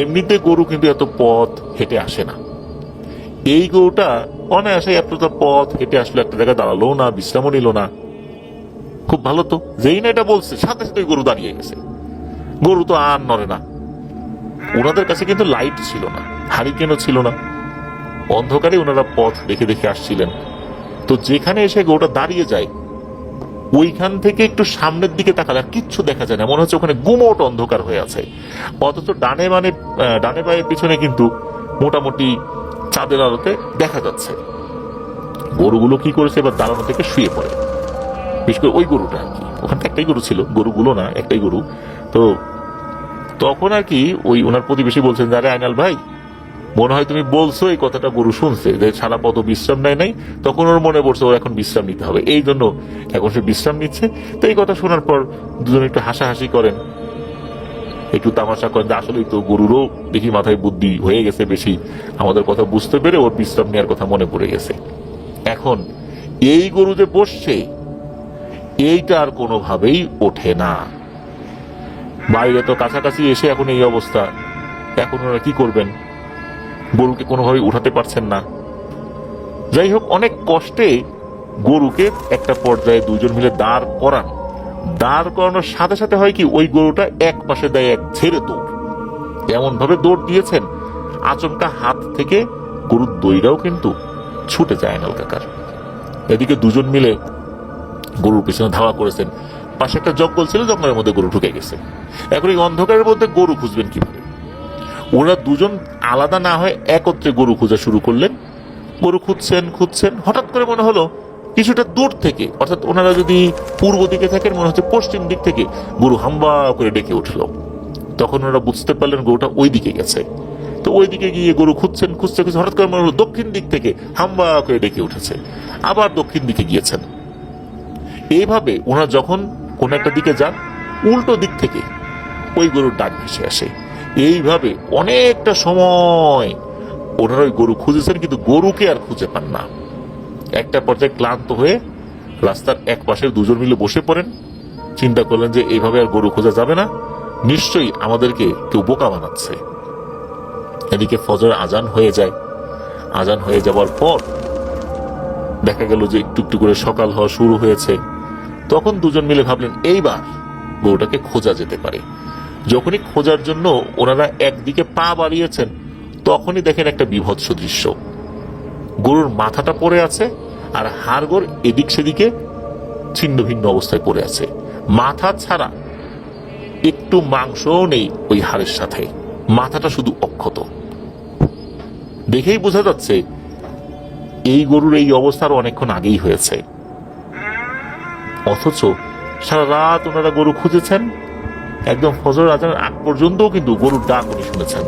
এমনিতে গরু কিন্তু এত পথ হেঁটে আসে না, এই গরুটা অনায়াসে এতটা পথ হেঁটে আসলো, একটা জায়গায় দাঁড়ালো না, বিশ্রামও নিল না, খুব ভালো তো। যেই না এটা বলছে সাথে সাথে গরু দাঁড়িয়ে গেছে, গরু তো আর নড়ে না। ওনাদের কাছে কিন্তু লাইট ছিল না, হারিকেনও ছিল না, অন্ধকারে ওনারা পথ দেখে দেখে আসছিলেন। তো যেখানে এসে গরুটা দাঁড়িয়ে যায় ওইখান থেকে একটু সামনের দিকে তাকালে আর কিচ্ছু দেখা যায় না, মনে হচ্ছে ওখানে গুমোট অন্ধকার হয়ে আছে। অথচ ডানে বায়ের পিছনে কিন্তু মোটামুটি চাঁদের আলোতে দেখা যাচ্ছে। গরুগুলো কি করেছে, এবার দাঁড়ানো থেকে শুয়ে পড়ে, বিশেষ করে ওই গরুটা আর কি, ওখানে একটাই গরু ছিল, গরুগুলো না, একটাই গরু। তো তখন আর কি ওই ওনার প্রতিবেশী বলছেন, আরে আইনাল ভাই, মনে হয় তুমি বলছো এই কথাটা গরু শুনছে, যে সারা পথ বিশ্রাম নেয় নাই, তখন ওর মনে পড়ছে ওর এখন বিশ্রাম নিতে হবে, এই জন্য এখন সে বিশ্রাম নিচ্ছে। তো এই কথা শোনার পর দুজন একটু হাসাহাসি করেন, একটু তামাশা করেন, আসলেই তো গরুরও দেখি মাথায় বুদ্ধি হয়ে গেছে বেশি, আমাদের কথা বুঝতে পেরে ওর বিশ্রাম নেওয়ার কথা মনে পড়ে গেছে। এখন এই গরু যে বসছে এইটা আর কোনোভাবেই ওঠে না, বাইরে তো কাছাকাছি এসে এখন এই অবস্থা, এখন ওরা কি করবেন, গরুকে কোনোভাবেই উঠাতে পারছেন না। যাই হোক, অনেক কষ্টে গরুকে একটা পর্যায়ে দুজন মিলে দাঁড় করানোর সাথে সাথে হয় কি, ওই গরুটা এক পাশে দেয় এক ঝেড়ে দৌড়, এমন ভাবে দৌড় দিয়েছেন আচমকা হাত থেকে গরুর দইটাও কিন্তু ছুটে যায় আইনাল কাকার। এদিকে দুজন মিলে গরুর পিছনে ধাওয়া করেছেন, পাশে একটা জঙ্গল ছিল, জঙ্গলের মধ্যে গরু ঢুকে গেছে। এখন এই অন্ধকারের মধ্যে গরু খুঁজবেন কিভাবে, ওরা দুজন আলাদা না হয়ে একত্রে গরু খোঁজা শুরু করলেন। গরু খুঁজছেন, হঠাৎ করে মনে হলো কিছুটা দূর থেকে, অর্থাৎ ওনারা যদি পূর্ব দিকে থাকেন, মনে হচ্ছে পশ্চিম দিক থেকে গরু হাম্বা করে ডেকে উঠলো। তখন ওরা বুঝতে পারলেন গরুটা ওই দিকে গেছে। তো ওই দিকে গিয়ে গরু খুঁজছে, হঠাৎ করে মনে হলো দক্ষিণ দিক থেকে হাম্বা করে ডেকে উঠেছে, আবার দক্ষিণ দিকে গিয়েছেন। এইভাবে ওনারা যখন কোন একটা দিকে যান, উল্টো দিক থেকে ওই গরুর ডাক ভেসে আসে। এইভাবে অনেকটা সময় ওনারা ওই গরু খুঁজেছেন, কিন্তু গরুকে আর খুঁজে পান না। একটা পর্যায়ে ক্লান্ত হয়ে রাস্তার এক পাশে দুজন মিলে বসে পড়েন, চিন্তা করলেন যে এইভাবে আর গরু খোঁজা যাবে না, নিশ্চয়ই আমাদেরকে কেউ বোকা বানাচ্ছে। এদিকে ফজর আজান হয়ে যায়। আজান হয়ে যাওয়ার পর দেখা গেল যে একটু একটু করে সকাল হওয়া শুরু হয়েছে। তখন দুজন মিলে ভাবলেন এইবার গরুটাকে খোঁজা যেতে পারে। যখনই খোঁজার জন্য ওনারা একদিকে পা বাড়িয়েছেন, তখনই দেখেন একটা বীভৎস দৃশ্য। গরুর মাথাটা পড়ে আছে আর হাড়গোড় এদিক সেদিকে ছিন্ন ভিন্ন অবস্থায় পড়ে আছে, মাথা ছাড়া একটু মাংসও নেই ওই হাড়ের সাথে, মাথাটা শুধু অক্ষত। দেখেই বোঝা যাচ্ছে এই গরুর এই অবস্থা আরো অনেকক্ষণ আগেই হয়েছে। অথচ সারা রাত ওনারা গরু খুঁজেছেন, একদম ফজর আজানের আগ পর্যন্তও কিন্তু গরুর ডাক উনি শুনেছেন,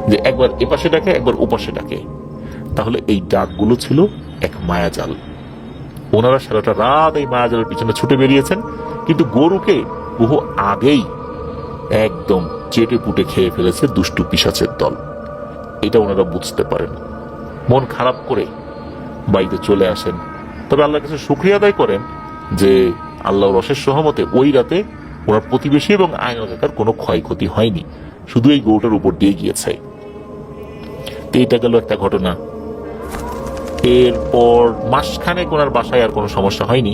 যে একবার এপাশে ডাকে একবার ওপাশে ডাকে। তাহলে এই ডাকগুলো ছিল এক মায়াজাল। ওনারা সারাটা রাত এই মায়াজালের পিছনে ছুটে বেরিয়েছেন, কিন্তু গরুকে বহু আগেই একদম চেটে পুটে খেয়ে ফেলেছে দুষ্টু পিশাচের দল। এটা ওনারা বুঝতে পারেন। মন খারাপ করে বাড়িতে চলে আসেন। তবে আল্লাহর কাছে শুকরিয়া আদায় করেন যে আল্লাহর অশেষ সহমতে ওই রাতে ওনার প্রতিবেশী এবং আয়নাল কাকার কোনো ক্ষয়ক্ষতি হয়নি, শুধু এই গরুটার উপর দিয়ে গিয়েছে। তো এটা গেল একটা ঘটনা। এরপর মাসখানেক ওনার বাসায় আর কোনো সমস্যা হয়নি।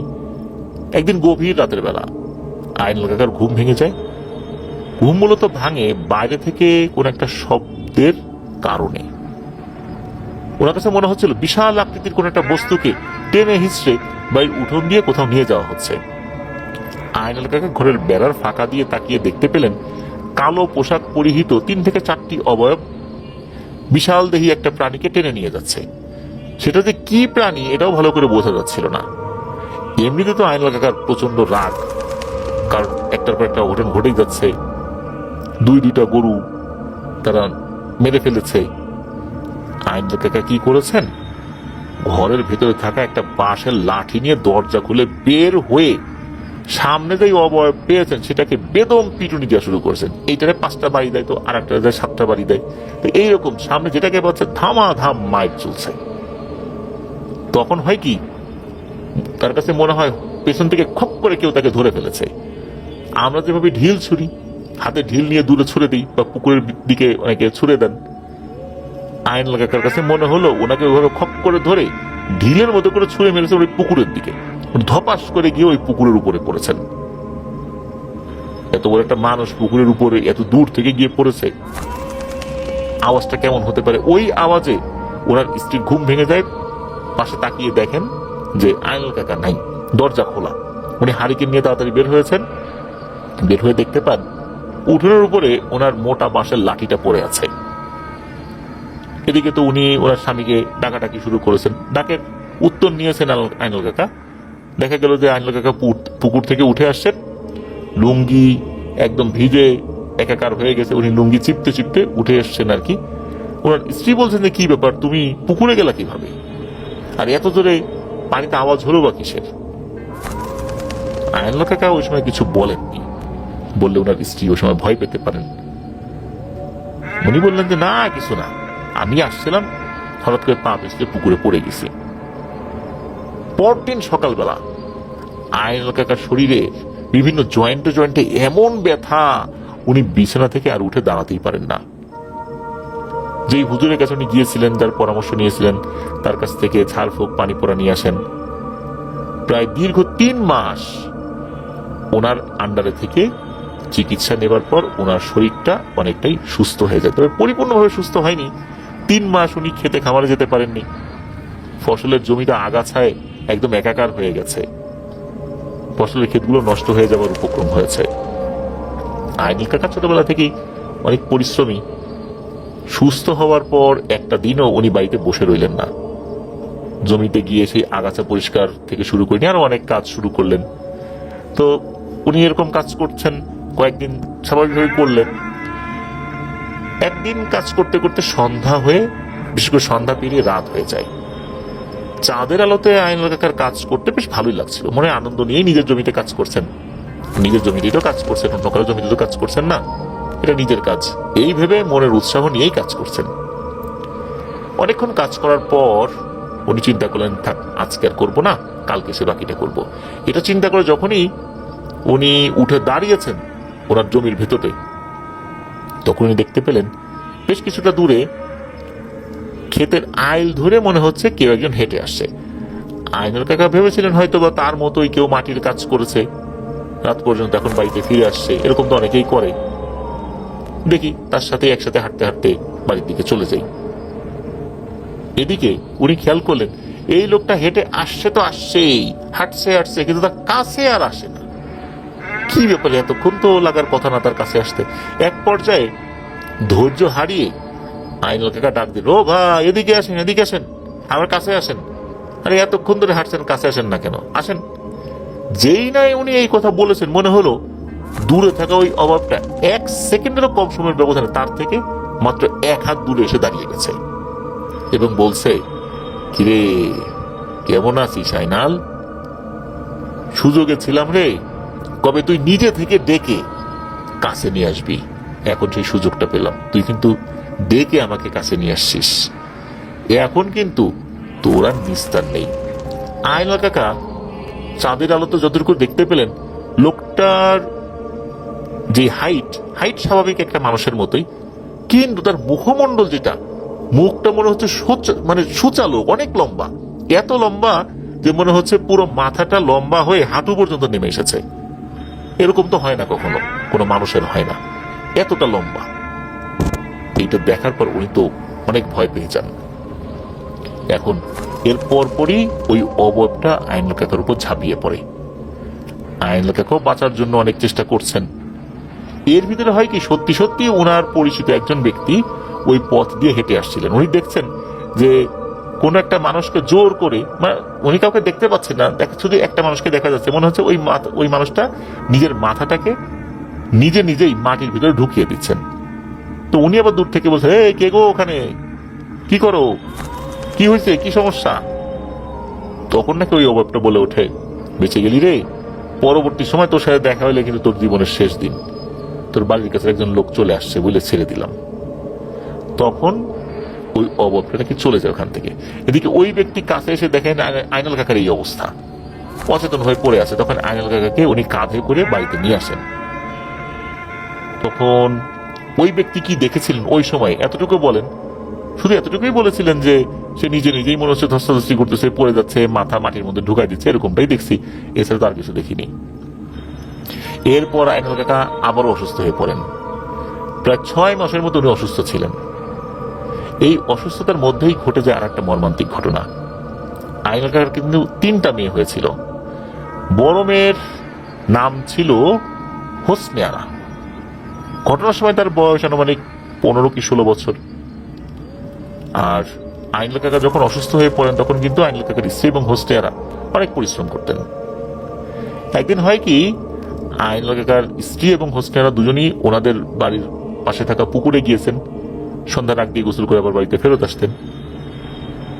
একদিন গভীর রাতের বেলা আয়নাল কাকার ঘুম ভেঙে যায়। ঘুম মূলত ভাঙে বাইরে থেকে কোন একটা শব্দের কারণে। ওনার কাছে মনে হচ্ছিল বিশাল আকৃতির কোন একটা বস্তুকে টেনে হিঁচড়ে বাড়ির উঠোন দিয়ে কোথাও নিয়ে যাওয়া হচ্ছে। আয়নাল কাকা ঘরের বেড়ার ফাঁকা দিয়ে তাকিয়ে দেখতে পেলেন কালো পোশাক পরিহিত 3 থেকে 4টি অবয়ব বিশাল দেহী একটা প্রাণীকে টেনে নিয়ে যাচ্ছে। সেটা যে কি প্রাণী এটাও ভালো করে বোঝা যাচ্ছিল না। এমনিতে তো আয়নাল কাকার প্রচন্ড রাগ, কারণ একটার পর একটা ঘটনা ঘটেই যাচ্ছে। দুইটা গরু তারা মেরে ফেলেছে। আয়নাল কাকা কি করেছেন, ঘরের ভেতরে থাকা একটা বাঁশের লাঠি নিয়ে দরজা খুলে বের হয়ে সামনে যে অবয়ব পেয়েছেন সেটাকে বেদম পিটুনি দেওয়া শুরু করেছেন। এইটারে 5টা বাড়ি দেয়, তো আর একটা 7টা বাড়ি দেয়। তো এইরকম সামনে যেটাকে পাচ্ছে ধামাধাম মাইক চলছে। তখন হয় কি, তার কাছে মনে হয় পেছন থেকে খপ করে কেউ তাকে ধরে ফেলেছে। আমরা যেভাবে ঢিল ছুরি, হাতে ঢিল নিয়ে দূরে ছুড়ে দিই বা পুকুরের দিকে অনেকে ছুড়ে দেন, আয়নাল কাকার কাছে মনে হলো ওনাকে ওইভাবে খপ করে ধরে ঢিলের মতো করে ছুঁড়ে মেরেছে ওই পুকুরের দিকে। ধপাস করে গিয়ে ওই পুকুরের উপরে পড়েছেন। এত বড় একটা মানুষ পুকুরের উপরে এত দূর থেকে গিয়ে পড়েছে, আওয়াজটা কেমন হতে পারে? ওই আওয়াজে ওনার স্ত্রীর ঘুম ভেঙে যায়। পাশে তাকিয়ে দেখেন যে আয়নাল কাকা নাই, দরজা খোলা। উনি হারিকেন নিয়ে তাড়াতাড়ি বের হয়েছেন। বের হয়ে দেখতে পান উঠোনের উপরে ওনার মোটা বাঁশের লাঠিটা পড়ে আছে। এদিকে তো উনি ওনার স্বামীকে ডাকাডাকি শুরু করেছেন। ডাকের উত্তর নিয়েছেন আয়নাল কাকা। দেখা গেল যে আয়নাল কাকা পুকুর থেকে উঠে আসছেন, লুঙ্গি একদম ভিজে একাকার হয়ে গেছে। উনি লুঙ্গি চিপতে চিপতে উঠে এসছেন আর কি। ওনার স্ত্রী বলছেন যে কি ব্যাপার, তুমি পুকুরে গেলা কিভাবে, আর এত জোরে পানিতে আওয়াজ হলো বা কিসের? আয়নাল কাকা ওই সময় কিছু বলেননি, বললে ওনার স্ত্রী ওই সময় ভয় পেতে পারেন। উনি বললেন যে না কিছু না, আমি আসছিলাম, হঠাৎ করে পা পিছলে পুকুরে পড়ে গেছি। পরদিন সকালবেলা আয়নাল কাকার শরীরে বিভিন্ন জয়েন্টে এমন ব্যথা, উনি বিছানা থেকে আর উঠে দাঁড়াতেই পারেন না। যেই হুজুরের কাছে উনি গিয়েছিলেন, যার পরামর্শ নিয়েছিলেন, তার কাছ থেকে ঝাড়ফুঁক পানি পড়া নিয়ে আসেন। প্রায় দীর্ঘ 3 মাস ওনার আন্ডারে থেকে চিকিৎসা নেবার পর ওনার শরীরটা অনেকটাই সুস্থ হয়ে যায়। তবে পরিপূর্ণভাবে সুস্থ হয়নি। 3 মাস উনি খেতে খামারে যেতে পারেননি। ফসলের জমিটা আগাছায় একদম একাকার হয়ে গেছে। ফসলের ক্ষেতগুলো নষ্ট হয়ে যাওয়ার উপক্রম হয়েছে। আয়নাল কাকা ছোটবেলা থেকেই অনেক পরিশ্রমী। সুস্থ হওয়ার পর একটা দিনও উনি বাড়িতে বসে রইলেন না। জমিতে গিয়ে সেই আগাছা পরিষ্কার থেকে শুরু করে আরো অনেক কাজ শুরু করলেন। তো উনি এরকম কাজ করছেন, কয়েকদিন স্বাভাবিকভাবে করলেন। একদিন কাজ করতে করতে সন্ধ্যা হয়ে, বিশেষ করে সন্ধ্যা পেরিয়ে রাত হয়ে যায়। চাঁদের আলোতে আয়নাল কাকার কাজ করতে বেশ ভালোই লাগছিল। মনে আনন্দ নিয়েই নিজের জমিতে কাজ করছেন। নিজের জমিতেই তো কাজ করছেন, অন্য কারো জমিতে তো কাজ করছেন না, এটা নিজের কাজ। এই ভেবে মনের উৎসাহ নিয়েই কাজ করছেন। অনেকক্ষণ কাজ করার পর উনি চিন্তা করলেন, থাক আজকে আর করবো না, কালকে সে বাকিটা করব। এটা চিন্তা করে যখনই উনি উঠে দাঁড়িয়েছেন ওনার জমির ভেতরে, তখন উনি দেখতে পেলেন বেশ কিছুটা দূরে ক্ষেতের আইল ধরে মনে হচ্ছে কেউ একজন হেঁটে আসছে। আয়নাল কাকা ভেবেছিলেন হয়তো বা তার মতোই কেউ মাটির কাজ করেছে, রাত পর্যন্ত এখন বাড়িতে ফিরে আসছে, এরকম তো অনেকেই করে। দেখি তার সাথে একসাথে হাঁটতে হাঁটতে বাড়ির দিকে চলে যাই। এদিকে উনি খেয়াল করলেন এই লোকটা হেঁটে আসছে তো আসছেই, হাঁটছে হাঁটছে, কিন্তু তার কাছে আর আসে না। কি ব্যাপারে, এতক্ষণ তো লাগার কথা না তার কাছে আসতে। এক পর্যায়ে ধৈর্য হারিয়ে আইনুল কাকা ডাক দিল, ও ভাই এদিকে আসেন, এদিকে আসেন, আমার কাছে আসেন। আরে এতক্ষণ ধরে হাঁটছেন, কাছে আসেন না কেন, আসেন। যেই নাই উনি এই কথা বলেছেন, মনে হলো দূরে থাকা ওই অভাবটা 1 সেকেন্ডেরও কম সময়ের ব্যবধানে তার থেকে মাত্র 1 হাত দূরে এসে দাঁড়িয়ে গেছে এবং বলছে, কিরে কেমন আছিস আইনাল? সুযোগে ছিলাম রে, কবে তুই নিজে থেকে ডেকে কাছে নিয়ে আসবি, এখন সেই সুযোগটা পেলাম। তুই কিন্তু ডেকে আমাকে কাছে নিয়ে আসছিস, এখন কিন্তু তোর আর নিস্তার নেই। আইনাল কাকা চাঁদের আলো তো যতটুকু দেখতে পেলেন, লোকটার যে হাইট স্বাভাবিক একটা মানুষের মতোই, কিন্তু তার মুখমণ্ডল যেটা, মুখটা মনে হচ্ছে মানে সুচালো, অনেক লম্বা, এত লম্বা যে মনে হচ্ছে পুরো মাথাটা লম্বা হয়ে হাঁটু পর্যন্ত নেমে এসেছে। এরকম তো হয় না কখনো, কোনো মানুষের হয় না, এতটা লম্বা। এইটা দেখার পর উনি তো অনেক ভয় পেয়ে যান। এখন এর পরপরই ওই অবয়বটা আইনুল কাকার উপর ঝাঁপিয়ে পড়ে। আইনুল কাকাও বাঁচার জন্য অনেক চেষ্টা করছেন। এর ভিতরে হয় কি, সত্যি সত্যি ওনার পরিচিত একজন ব্যক্তি ওই পথ দিয়ে হেঁটে আসছিলেন। উনি দেখছেন যে কোন একটা মানুষকে জোর করে, উনি কাউকে দেখতে পাচ্ছেন না, শুধু একটা মানুষকে দেখা যাচ্ছে, মনে হচ্ছে ওই মানুষটা নিজের মাথাটাকে নিজেই মাটির ভিতরে ঢুকিয়ে দিচ্ছেন। তো উনি আবার দূর থেকে বলছে, এই কে গো ওখানে, কি করো, কি হয়েছে, কি সমস্যা? তখন নাকি ওই অভাবটা বলে ওঠে, বেঁচে গেলি রে, পরবর্তী সময় তোর সাথে দেখা হলে কিন্তু তোর জীবনের শেষ দিন, তোর বাড়ির কাছে একজন লোক চলে আসছে বলে ছেড়ে দিলাম। তখন ওই অবয়বটা নাকি চলে যায় ওখান থেকে। এদিকে ওই ব্যক্তি কাছে এসে দেখেন আইনাল কাকার এই অবস্থা, অচেতন হয়ে পড়ে আছে। তখন আইনাল কাকাকে উনি কাঁধে করে বাড়িতে নিয়ে আসেন। তখন ওই ব্যক্তি কি দেখেছিলেন ওই সময় এতটুকু বলেন, শুধু এতটুকুই বলেছিলেন যে সে নিজেই মনে হচ্ছে ধস্তাধস্তি করতেছে, পড়ে যাচ্ছে, মাথা মাটির মধ্যে ঢুকাই দিচ্ছে, এরকমটাই দেখছি, এছাড়া তো আর কিছু দেখিনি। এরপর আইনাল কাকা আবারও অসুস্থ হয়ে পড়েন। প্রায় 6 মাসের মতো উনি অসুস্থ ছিলেন। এই অসুস্থতার মধ্যেই ঘটে যায় আর একটা মর্মান্তিক ঘটনা। আইনাল কাকার কিন্তু 3টা মেয়ে হয়েছিল। বড় মেয়ের নাম ছিল হোসনে আরা। ঘটনার সময় তার বয়স আনুমানিক 15 কি 16 বছর। আর আইনাল কাকা যখন অসুস্থ হয়ে পড়েন, তখন কিন্তু আইনাল কাকার স্ত্রী এবং হোসনে আরা অনেক পরিশ্রম করতেন। একদিন হয় কি, আইনাল কাকার স্ত্রী এবং হোসনে আরা দুজনই ওনাদের বাড়ির পাশে থাকা পুকুরে গিয়েছেন, সন্ধ্যার আগ দিয়ে গোসল করে আবার বাড়িতে ফেরত আসতেন।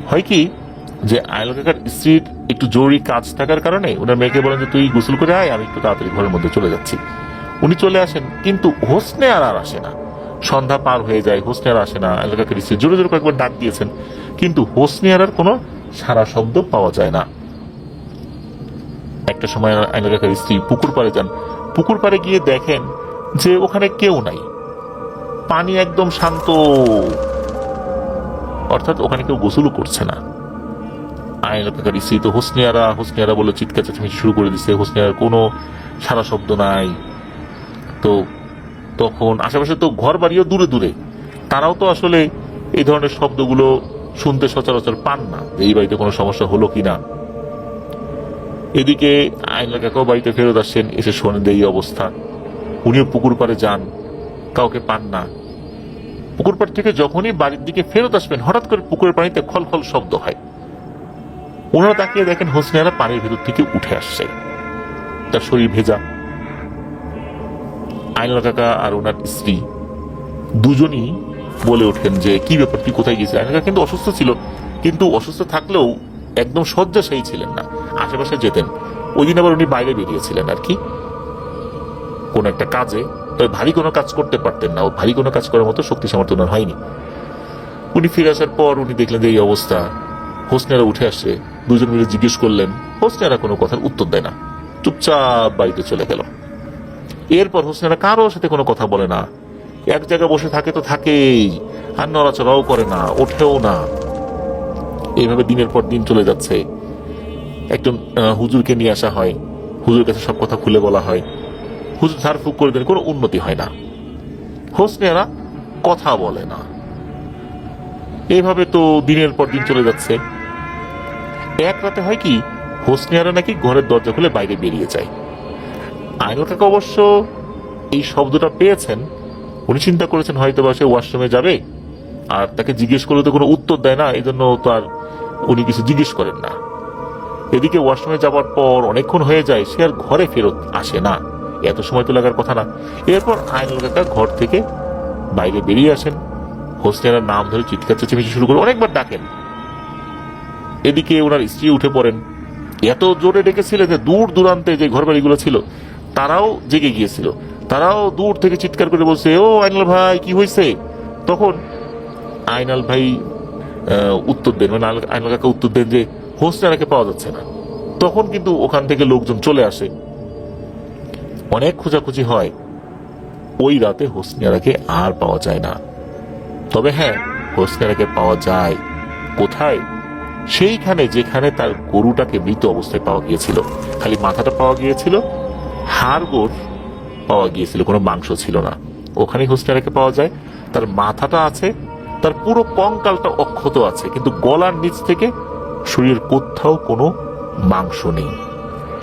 হয় কি যে আইনাল কাকার স্ত্রীর একটু জরুরি কাজ থাকার কারণে ওনার মেয়েকে বলেন যে তুই গোসল করে আয়, আমি একটু তাড়াতাড়ি ঘরের মধ্যে চলে যাচ্ছি। উনি চলে আসেন, কিন্তু হোসনে আর আসে না। সন্ধ্যা পার হয়ে যায়, হোসনে আর আসে না। আইনাল কাকার স্ত্রী জোরে জোরে কয়েকবার ডাক দিয়েছেন, কিন্তু হোসনে আর কোনো সারা শব্দ পাওয়া যায় না। একটা সময় আইনাল কাকার স্ত্রী পুকুর পাড়ে যান। পুকুর পাড়ে গিয়ে দেখেন যে ওখানে কেউ নাই, পানি একদম শান্ত, অর্থাৎ ওখানে কেউ গোসলও করছে না। আইনাল কাকার স্ত্রী তো হোসনে আরা বলে চিৎকার চেঁচামেচি শুরু করে দিচ্ছে, হোসনে আরার কোনো সারা শব্দ নাই। তো তখন আশেপাশে তো ঘর বাড়িও দূরে দূরে, তারাও তো আসলে এই ধরনের শব্দগুলো শুনতে সচরাচর পান না, যে এই বাড়িতে কোনো সমস্যা হলো কিনা। এদিকে আইনাল কাকাও বাড়িতে ফেরত আসছেন, এসে শোনেন এই অবস্থা। উনিও পুকুর পাড়ে যান, কাউকে পান না। পুকুর পাড় থেকে যখনই বাড়ির দিকে ফেরত আসবেন, হঠাৎ করে পুকুরের পানিতে খলখল শব্দ হয়। ওনারা তাকিয়ে দেখেন হোসনে আরা পানির ভেতর থেকে উঠে আসছে, তার শরীর ভেজা। আইনাল কাকা আর ওনার স্ত্রী দুজনই বলে ওঠেন যে কি ব্যাপার, তুই কোথায় গেছিস? আইনাল কাকা কিন্তু অসুস্থ ছিল, কিন্তু অসুস্থ থাকলেও একদম শয্যাশায়ী ছিলেন না, আশেপাশে যেতেন। ওই দিন আবার উনি বাইরে বেরিয়েছিলেন আর কি, কোন একটা কাজে। তবে ভারী কোনো কাজ করতে পারতেন না, ও ভারী কোনো কাজ করার মতো শক্তি সামর্থ্য ওনার হয়নি। উনি ফিরে আসার পর উনি দেখলেন যে এই অবস্থা, হোসনে আরা উঠে আসছে। দুজন মিলে জিজ্ঞেস করলেন, হোসনে আরা কোনো কথার উত্তর দেয় না, চুপচাপ বাড়িতে চলে গেল। এরপর হোসনে আরা কারোর সাথে কোনো কথা বলে না, এক জায়গায় বসে থাকে তো থাকেই, আর নড়াচড়াও করে না, ওঠেও না। এইভাবে দিনের পর দিন চলে যাচ্ছে। একজন হুজুরকে নিয়ে আসা হয়, হুজুর কাছে সব কথা খুলে বলা হয়, হুজুর ঝাড়ফুঁক করে দেন, কোনো উন্নতি হয় না। হোসনে আরা কথা বলে না। এইভাবে তো দিনের পর দিন চলে যাচ্ছে। এক রাতে হয় কি, হোসনে আরা নাকি ঘরের দরজা খুলে বাইরে বেরিয়ে যায়। আইনুল কাকা অবশ্য এই শব্দটা পেয়েছেন, উনি চিন্তা করেছেন হয়তো বা সে ওয়াশরুমে যাবে, আর তাকে জিজ্ঞেস করলে তো কোনো উত্তর দেয় না, এই জন্য তো আর উনি কিছু জিজ্ঞেস করেন না। এদিকে ওয়াশরুমে যাবার পর অনেকক্ষণ হয়ে যায়, সে আর ঘরে ফেরত আসে না, এত সময় তো লাগার কথা না। এরপর আইনুল কাকা ঘর থেকে বাইরে বেরিয়ে আসেন, হোসনের নাম ধরে চিৎকার চেঁচামেচি শুরু করে অনেকবার ডাকেন। এদিকে ওনার স্ত্রী উঠে পড়েন, এত জোরে ডেকেছিলেন যে দূর দূরান্তে যে ঘর বাড়িগুলো ছিল তারাও জেগে গিয়েছিল, তারাও দূর থেকে চিৎকার করে বলছে, ও আইনাল ভাই কি হয়েছে? তখন আইনাল ভাই উত্তর দেন, মানে আইনাল কাকা উত্তর দেন যে হোসনারাকে পাওয়া যাচ্ছে না। তখন কিন্তু ওখান থেকে লোকজন চলে আসে, অনেক খোঁজাখুঁজি হয়। ওই রাতে হোসনারাকে আর পাওয়া যায় না। তবে হ্যাঁ, হোসনারাকে পাওয়া যায় কোথায়? সেইখানে যেখানে তার গরুটাকে মৃত অবস্থায় পাওয়া গিয়েছিল। খালি মাথাটা পাওয়া গিয়েছিল, হাড়গোড় পাওয়া গিয়েছিল, কোনো মাংস ছিল না। ওখানেই হোসনারাকে পাওয়া যায়। তার মাথাটা আছে, তার পুরো কঙ্কালটা অক্ষত আছে, কিন্তু গলার নিচ থেকে শরীরের কোথাও কোনো মাংস নেই,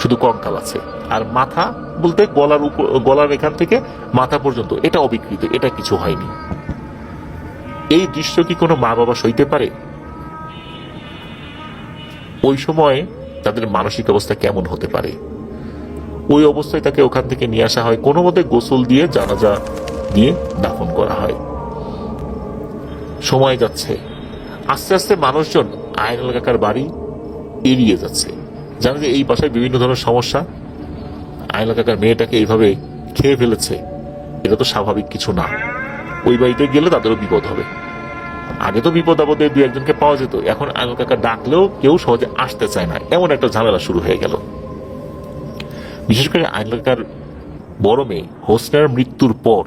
শুধু কঙ্কাল আছে। আর মাথা বলতে গলার উপর, গলার এখান থেকে মাথা পর্যন্ত এটা অবিকৃত, এটা কিছু হয়নি। এই দৃশ্য কি কোনো মা বাবা সইতে পারে? ওই সময় তাদের মানসিক অবস্থা কেমন হতে পারে? ওই অবস্থায় তাকে ওখান থেকে নিয়ে আসা হয়, কোনো মতে গোসল দিয়ে জানাজা দিয়ে দাফন করা হয়। সময় যাচ্ছে, আস্তে আস্তে মানুষজন আইনাল কাকার বাড়ি এড়িয়ে যাচ্ছে। জানে যে এই বাসায় বিভিন্ন ধরনের সমস্যা, আইনাল কাকার মেয়েটাকে এইভাবে খেয়ে ফেলেছে, এটা তো স্বাভাবিক কিছু না। ওই বাড়িতে গেলে তাদেরও বিপদ হবে। আগে তো বিপদ আপদে দু একজনকে পাওয়া যেত, এখন আইনাল কাকা ডাকলেও কেউ সহজে আসতে চায় না, এমন একটা ঝামেলা শুরু হয়ে গেল। বিশেষ করে আইনাল কাকার বড় মেয়ে হোসনার মৃত্যুর পর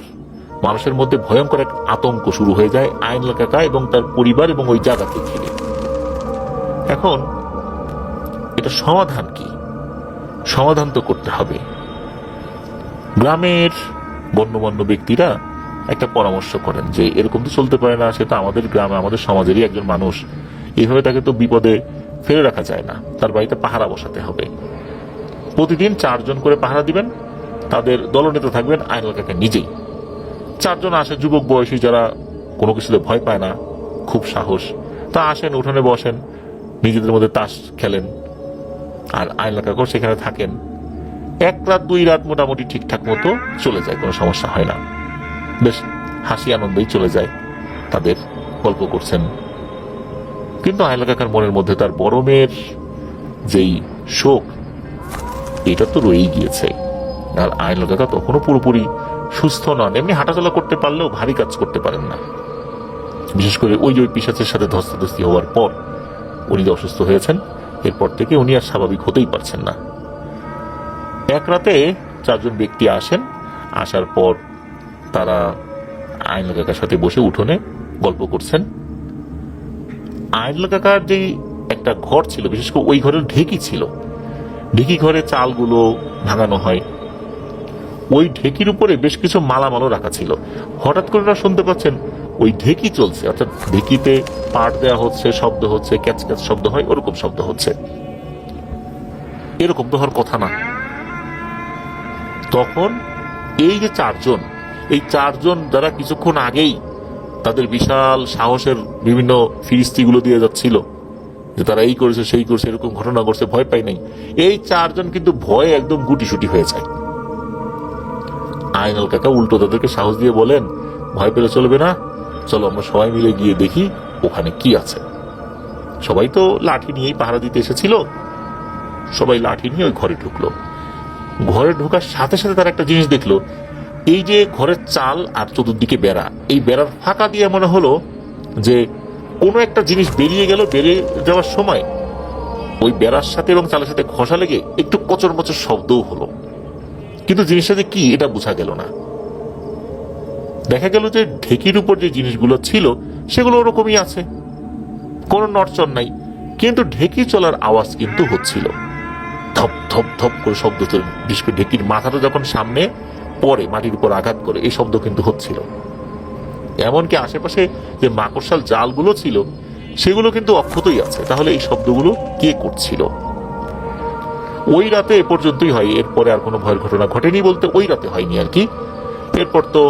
মানুষের মধ্যে ভয়ঙ্কর এক আতঙ্ক শুরু হয়ে যায় আইনাল কাকা এবং তার পরিবার এবং ওই জায়গাকে ঘিরে। এখন এটা সমাধান কি? সমাধান তো করতে হবে। গ্রামের গণ্যমান্য ব্যক্তিরা একটা পরামর্শ করেন যে এরকম তো চলতে পারে না, সে তো আমাদের গ্রামে আমাদের সমাজেরই একজন মানুষ, এইভাবে তাকে তো বিপদে ফেলে রাখা যায় না, তার বাড়িতে পাহারা বসাতে হবে। প্রতিদিন 4 জন করে পাহারা দিবেন, তাদের দলনেতা থাকবেন আইনাল কাকা নিজেই। 4 জন আসে, যুবক বয়সী, যারা কোনো কিছুতে ভয় পায় না, খুব সাহস। তা আসেন, উঠোনে বসেন, নিজেদের মধ্যে তাস খেলেন, আর আইনাল কাকা সেখানে থাকেন। 1 রাত 2 রাত মোটামুটি ঠিকঠাক মতো চলে যায়, কোনো সমস্যা হয় না, বেশ হাসি আনন্দেই চলে যায়, তাদের গল্প করছেন। কিন্তু আইনাল কাকার মনের মধ্যে তার বড় মেয়ের যেই শোক, এটা তো রয়েই গিয়েছে। আর আইনাল কাকা তখনও পুরোপুরি সুস্থ নন, এমনি হাঁটাচলা করতে পারলেও ভারী কাজ করতে পারেন না। বিশেষ করে ওই যে পিশাচের সাথে ধস্তাধস্তি হওয়ার পর উনি যে অসুস্থ হয়েছেন, এরপর থেকে উনি আর স্বাভাবিক হতেই পারছেন না। এক রাতে 4 জন ব্যক্তি আসেন, আসার পর তারা আইনাল কাকার সাথে বসে উঠোনে গল্প করছেন। আইনাল কাকার যে একটা ঘর ছিল, বিশেষ করে ওই ঘরের ঢেকি ছিল, ঢেকি ঘরে চালগুলো ভাঙানো হয়, ওই ঢেকির উপরে বেশ কিছু মালামালও রাখা ছিল। হঠাৎ করে না শুনতে পাচ্ছেন ওই ঢেকি চলছে, অর্থাৎ ঢেকিতে পাট দেওয়া হচ্ছে, শব্দ হচ্ছে, ক্যাচ ক্যাচ শব্দ হয়, ওরকম শব্দ হচ্ছে। এরকম তো হওয়ার কথা না। তখন এই যে 4 জন, এই 4 জন যারা কিছুক্ষণ আগেই তাদের বিশাল সাহসের বিভিন্ন ফিরিস্তিগুলো দিয়ে যাচ্ছিল যে তারা এই করেছে সেই করেছে, এরকম ঘটনা করছে, ভয় পাই নাই, এই 4 জন কিন্তু ভয়ে একদম গুটিসুটি হয়ে যায়। আইনাল কাকা উল্টো তাদেরকে সাহস দিয়ে বলেন, ভয় পেলে চলবে না, চলো আমরা সবাই মিলে গিয়ে দেখি ওখানে কি আছে। সবাই তো লাঠি নিয়েই পাহারা দিতে এসেছিল, সবাই লাঠি নিয়ে ওই ঘরে ঢুকলো। ঘরে ঢোকার সাথে সাথে তারা একটা জিনিস দেখলো, এই যে ঘরের চাল আর চতুর্দিকে বেড়া, এই বেড়ার ফাঁকা দিয়ে মনে হলো যে কোনো একটা জিনিস বেরিয়ে গেল, বেরিয়ে যাওয়ার সময় ওই বেড়ার সাথে এবং চালের সাথে ঘষা লেগে একটু কচর মচর শব্দও হলো, কিন্তু জিনিসটা যে কি এটা বোঝা গেল না। দেখা গেল যে ঢেকির উপর যে জিনিসগুলো ছিল সেগুলো ওরকমই আছে, কোনো নড়চড় নাই, কিন্তু ঢেকি চলার আওয়াজ কিন্তু হচ্ছিল, ধপ ধপ ধপ করে শব্দ চলে। বিশেষ করে ঢেকির মাথাটা যখন সামনে পড়ে, মাটির উপর আঘাত করে, এই শব্দ কিন্তু হচ্ছিল। এমনকি আশেপাশে যে মাকড়সাল জালগুলো ছিল সেগুলো কিন্তু অক্ষতই আছে। তাহলে এই শব্দগুলো কে করছিল? ওই রাতে এ পর্যন্তই হয়, এরপরে আর কোনো ভয়ের ঘটনা ঘটেনি, বলতে ওই রাতে হয়নি আর কি। এরপর তো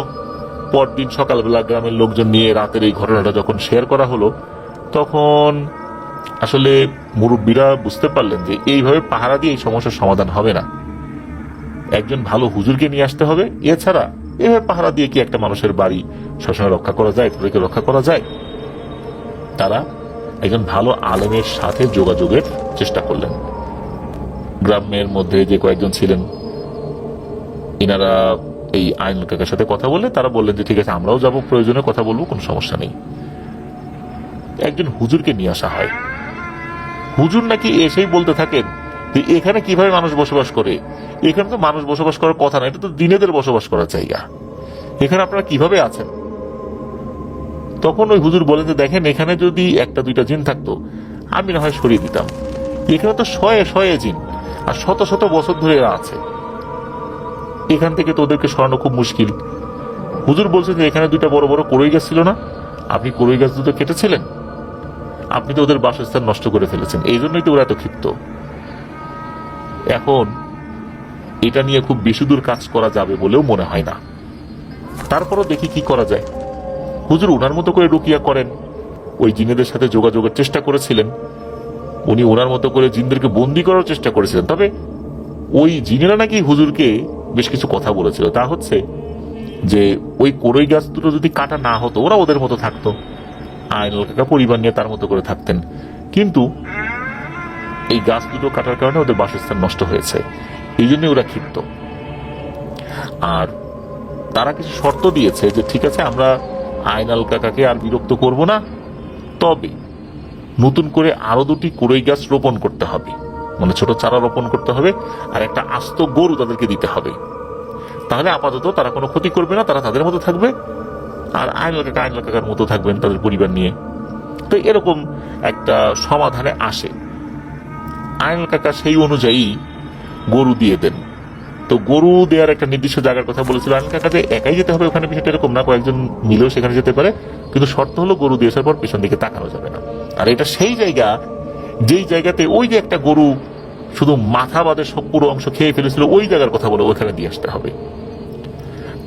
পরদিন সকালবেলা গ্রামের লোকজন নিয়ে রাতের এই ঘটনাটা যখন শেয়ার করা হলো, তখন আসলে মুরব্বীরা বুঝতে পারলেন যে এইভাবে পাহারা দিয়ে এই সমস্যার সমাধান হবে না। একজন ভালো হুজুরকে নিয়ে আসতে হবে। এছাড়া এভাবে পাহারা দিয়ে কি একটা মানুষের বাড়ি সবসময় রক্ষা করা যায়, তাদেরকে রক্ষা করা যায়? তারা একজন ভালো আলেমের সাথে যোগাযোগের চেষ্টা করলেন। গ্রামের মধ্যে যে কয়েকজন ছিলেন, ইনারা এই আইনুল কাকার সাথে কথা বললে তারা বললেন যে ঠিক আছে, আমরাও যাব, প্রয়োজনে কথা বলবো, কোনো সমস্যা নেই। একজন হুজুরকে নিয়ে আসা হয়। হুজুর নাকি এসেই বলতে থাকেন যে এখানে কিভাবে মানুষ বসবাস করে, এখানে তো মানুষ বসবাস করার কথা না, এটা তো জিনেদের বসবাস করার জায়গা, এখানে আপনারা কিভাবে আছেন? তখন ওই হুজুর বলেন যে দেখেন, এখানে যদি একটা দুইটা জিন থাকতো আমি না হয় সরিয়ে দিতাম, এখানে তো শয়ে শয়ে জিন আর শত শত বছর ধরে এরা আছে, এখান থেকে তো ওদেরকে সরানো খুব মুশকিল। হুজুর বলছেন যে এখানে দুইটা বড় বড় কড়ই গাছ ছিল না, আপনি কড়ই গাছ দুটো কেটেছিলেন, আপনি তো ওদের বাসস্থান নষ্ট করে ফেলেছেন, এই জন্যই তো ওরা এত ক্ষিপ্ত। এখন এটা নিয়ে খুব বেশি দূর কাজ করা যাবে বলেও মনে হয় না, তারপরও দেখি কি করা যায়। হুজুর ওনার মতো করে রুকিয়া করেন, ওই জিনেদের সাথে যোগাযোগের চেষ্টা করেছিলেন, উনি ওনার মতো করে জিনদেরকে বন্দি করার চেষ্টা করেছিলেন। তবে ওই জিনেরা নাকি হুজুরকে বেশ কিছু কথা বলেছিল, তা হচ্ছে যে ওই কড়ই গাছ দুটো যদি কাটা না হতো ওরা ওদের মতো থাকতো, আইনুল কাকা পরিবার নিয়ে তার মতো করে থাকতেন, কিন্তু এই গাছ দুটো কাটার কারণে ওদের বাসস্থান নষ্ট হয়েছে, এই জন্য ওরা ক্ষিপ্ত। আর তারা কিছু শর্ত দিয়েছে যে ঠিক আছে, আমরা আইনাল কাকাকে আর বিরক্ত করব না, তবে নতুন করে আরো দুটি কড়ই গাছ রোপণ করতে হবে, মানে ছোট চারা রোপণ করতে হবে, আর একটা আস্ত গরু তাদেরকে দিতে হবে। তাহলে আপাতত তারা কোনো ক্ষতি করবে না, তারা তাদের মতো থাকবে, আর আইনাল কাকার মতো থাকবেন তাদের পরিবার নিয়ে। তো এরকম একটা সমাধানে আসে। আইনাল কাকা সেই অনুযায়ী গরু দিয়ে দেন। তো গরু দেওয়ার একটা নির্দিষ্ট জায়গার কথা বলেছিল আইনাল কাকা, যে একাই যেতে হবে ওখানে, বিষয়টা এরকম না, কয়েকজন মিলেও সেখানে যেতে পারে, কিন্তু শর্ত হলো গরু দিয়ে আসার পর পেছন দিকে তাকানো যাবে না। আর এটা সেই জায়গা যেই জায়গাতে ওই যে একটা গরু শুধু মাথা বাদে সব পুরো অংশ খেয়ে ফেলেছিল, ওই জায়গার কথা বলে ওখানে দিয়ে আসতে হবে।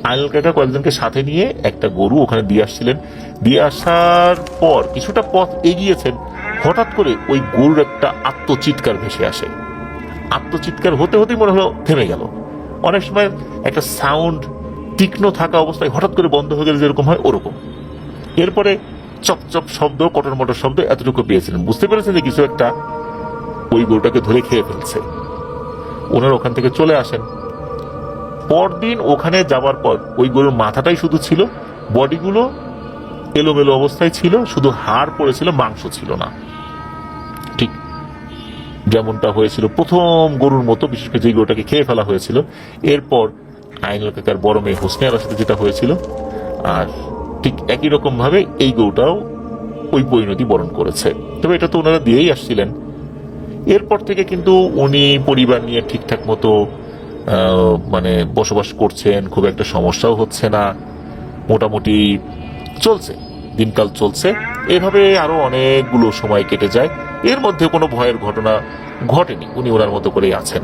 আইনাল কাকা কয়েকজনকে সাথে নিয়ে একটা গরু ওখানে দিয়ে আসছিলেন। দিয়ে আসার পর কিছুটা পথ এগিয়েছেন, হঠাৎ করে ওই গরুর একটা আত্মচিৎকার ভেসে আসে। আত্মচিৎকার হতে হতেই মনে হলো থেমে গেল। অনেক সময় একটা সাউন্ড তীক্ষ্ণ থাকা অবস্থায় হঠাৎ করে বন্ধ হয়ে গেলে যেরকম হয় ওরকম। এরপরে চপচপ শব্দ, কটর মটর শব্দ, এতটুকু পেয়েছিলেন, বুঝতে পেরেছেন যে কিছু একটা ওই গরুটাকে ধরে খেয়ে ফেলছে। ওনারা ওখান থেকে চলে আসেন। পরদিন ওখানে যাবার পর ওই গরুর মাথাটাই শুধু ছিল, বডিগুলো এলোমেলো অবস্থায় ছিল, শুধু হাড় পড়েছিল, মাংস ছিল না, ঠিক যেমনটা হয়েছিল প্রথম গরুর মতো, বিশেষ করে যে গরুটাকে খেয়ে ফেলা হয়েছিল। এরপর আইনুল কাকার বড় মেয়ে হোসনিয়ার সাথে যেটা হয়েছিল, আর ঠিক একই রকম ভাবে এই গরুটাও ওই পরিণতি বরণ করেছে। তবে এটা তো ওনারা দিয়েই আসছিলেন। এরপর থেকে কিন্তু উনি পরিবার নিয়ে ঠিকঠাক মতো মানে বসবাস করছেন, খুব একটা সমস্যাও হচ্ছে না, মোটামুটি চলছে, দিনকাল চলছে। এভাবে আরো অনেকগুলো সময় কেটে যায়, এর মধ্যে কোনো ভয়ের ঘটনা ঘটেনি, উনি ওনার মতো করেই আছেন।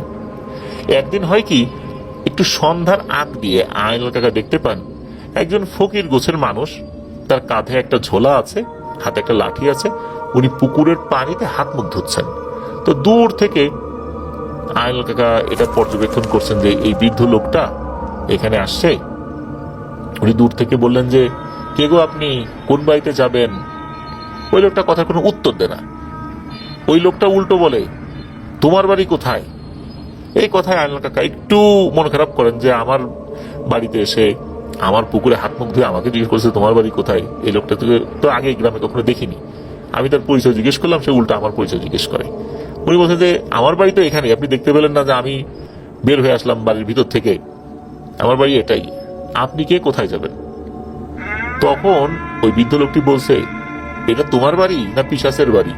একদিন হয় কি, একটু সন্ধ্যার আগ দিয়ে আইনুল কাকা দেখতে পান একজন ফকির গোছের মানুষ, তার কাঁধে একটা ঝোলা আছে, হাতে একটা লাঠি আছে, উনি পুকুরের পানিতে হাত মুখ ধুচ্ছেন। তো দূর থেকে আইনুল কাকা এটা পর্যবেক্ষণ করছেন যে এই বৃদ্ধ লোকটা এখানে আসছে। উনি দূর থেকে বললেন যে কে গো, আপনি কোন বাড়িতে যাবেন? ওই লোকটা কথার কোনো উত্তর দেয় না। ওই লোকটা উল্টো বলে তোমার বাড়ি কোথায়? এই কথায় আইনুল কাকা একটু মন খারাপ করেন যে আমার বাড়িতে এসে আমার পুকুরে হাত মুখ ধুয়ে আমাকে জিজ্ঞেস করছে তোমার বাড়ি কোথায়। এই লোকটা তো আগে এই গ্রামে কখনো দেখিনি, আমি তার পরিচয় জিজ্ঞেস করলাম, সে উল্টা আমার পরিচয় জিজ্ঞেস করে। উনি বলছেন যে আমার বাড়ি তো এখানে, আপনি দেখতে পেলেন না যে আমি বের হয়ে আসলাম বাড়ির ভিতর থেকে, আমার বাড়ি এটাই, আপনি কে, কোথায় যাবেন? তখন ওই বৃদ্ধ লোকটি বলছে এটা তোমার বাড়ি না পিশাচের বাড়ি?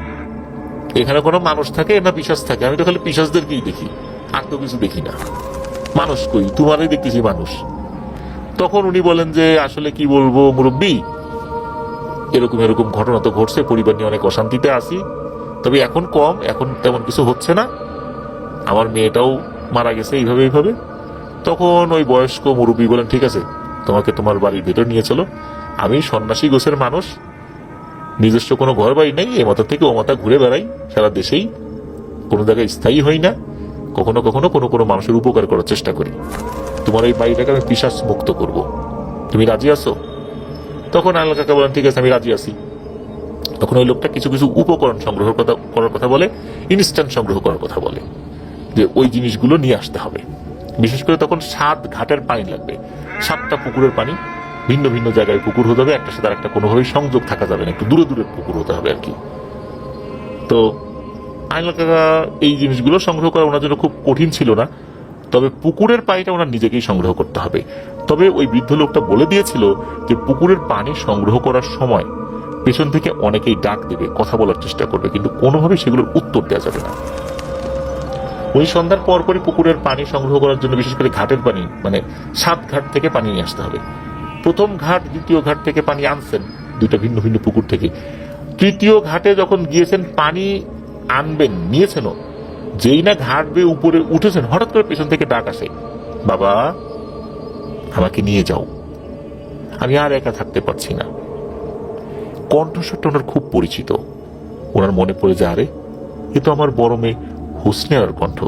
এখানে কোনো মানুষ থাকে না পিশাচ থাকে? আমি তো খালি পিশাচদেরকেই দেখি, আর তো কিছু দেখি না, মানুষ কই, তোমারই দেখতেছি মানুষ। তখন উনি বলেন যে আসলে কি বলবো মুরব্বী, এরকম এরকম ঘটনা তো ঘটছে, পরিবার নিয়ে অনেক অশান্তিতে আছি, তবে এখন কম, এখন তেমন কিছু হচ্ছে না, আমার মেয়েটাও মারা গেছে এইভাবে এইভাবে। তখন ওই বয়স্ক মুরব্বী বলেন, ঠিক আছে, তোমাকে তোমার বাড়ির ভেতর নিয়ে চলো, আমি সন্ন্যাসী গোছের মানুষ, নিজস্ব কোনো ঘর বাড়ি নেই, এ মাথা থেকে ও মাথা ঘুরে বেড়াই সারা দেশেই, কোনো জায়গায় স্থায়ী হই না, কখনো কখনো কোনো কোনো মানুষের উপকার করার চেষ্টা করি, তোমার এই বাড়িটাকে আমি পিশাচ মুক্ত করব, তুমি রাজি আছো? তখন আল্লাহ কাকা বলেন, ঠিক আছে, আমি রাজি আছি। তখন ওই লোকটা কিছু কিছু উপকরণ সংগ্রহ করার কথা বলে, ইনস্ট্যান্ট সংগ্রহ করার কথা বলে, যে ওই জিনিসগুলো নিয়ে আসতে হবে। বিশেষ করে তখন 7 ঘাটের পানি লাগবে, 7টা পুকুরের পানি, ভিন্ন ভিন্ন জায়গায় পুকুর হতে হবে, একটার সাথে আরেকটা কোনোভাবেই সংযোগ থাকা যাবে না, একটু দূরে দূরে পুকুর হতে হবে আর কি। তো আইনুল কাকা এই জিনিসগুলো সংগ্রহ করা ওনার জন্য খুব কঠিন ছিল না, তবে পুকুরের পানিটা ওনার নিজেকেই সংগ্রহ করতে হবে। তবে ওই বৃদ্ধ লোকটা বলে দিয়েছিল যে পুকুরের পানি সংগ্রহ করার সময় পেছন থেকে অনেকেই ডাক দেবে, কথা বলার চেষ্টা করবে, কিন্তু কোনোভাবেই সেগুলোর উত্তর দেওয়া যাবে না। ওই সন্ধ্যার পরপরই পুকুরের পানি সংগ্রহ করার জন্য, বিশেষ করে ঘাটের পানি, মানে 7 ঘাট থেকে পানি নিয়ে আসতে হবে। প্রথম ঘাট দ্বিতীয় ঘাট থেকে পানি আনছেন, দুইটা ভিন্ন ভিন্ন পুকুর থেকে। তৃতীয় ঘাটে যখন গিয়েছেন পানি আনবেন, নিয়েছেনও, যেই না ঘাট বেয়ে উপরে উঠেছেন, হঠাৎ করে পেছন থেকে ডাক আসে, বাবা আমাকে নিয়ে যাও, আমি আর একা থাকতে পারছি না। কণ্ঠস্বরটা ওনার খুব পরিচিত, ওনার মনে পড়ে যায়, আরে এ তো আমার বড় মেয়ে হোসনেয়ার কণ্ঠ,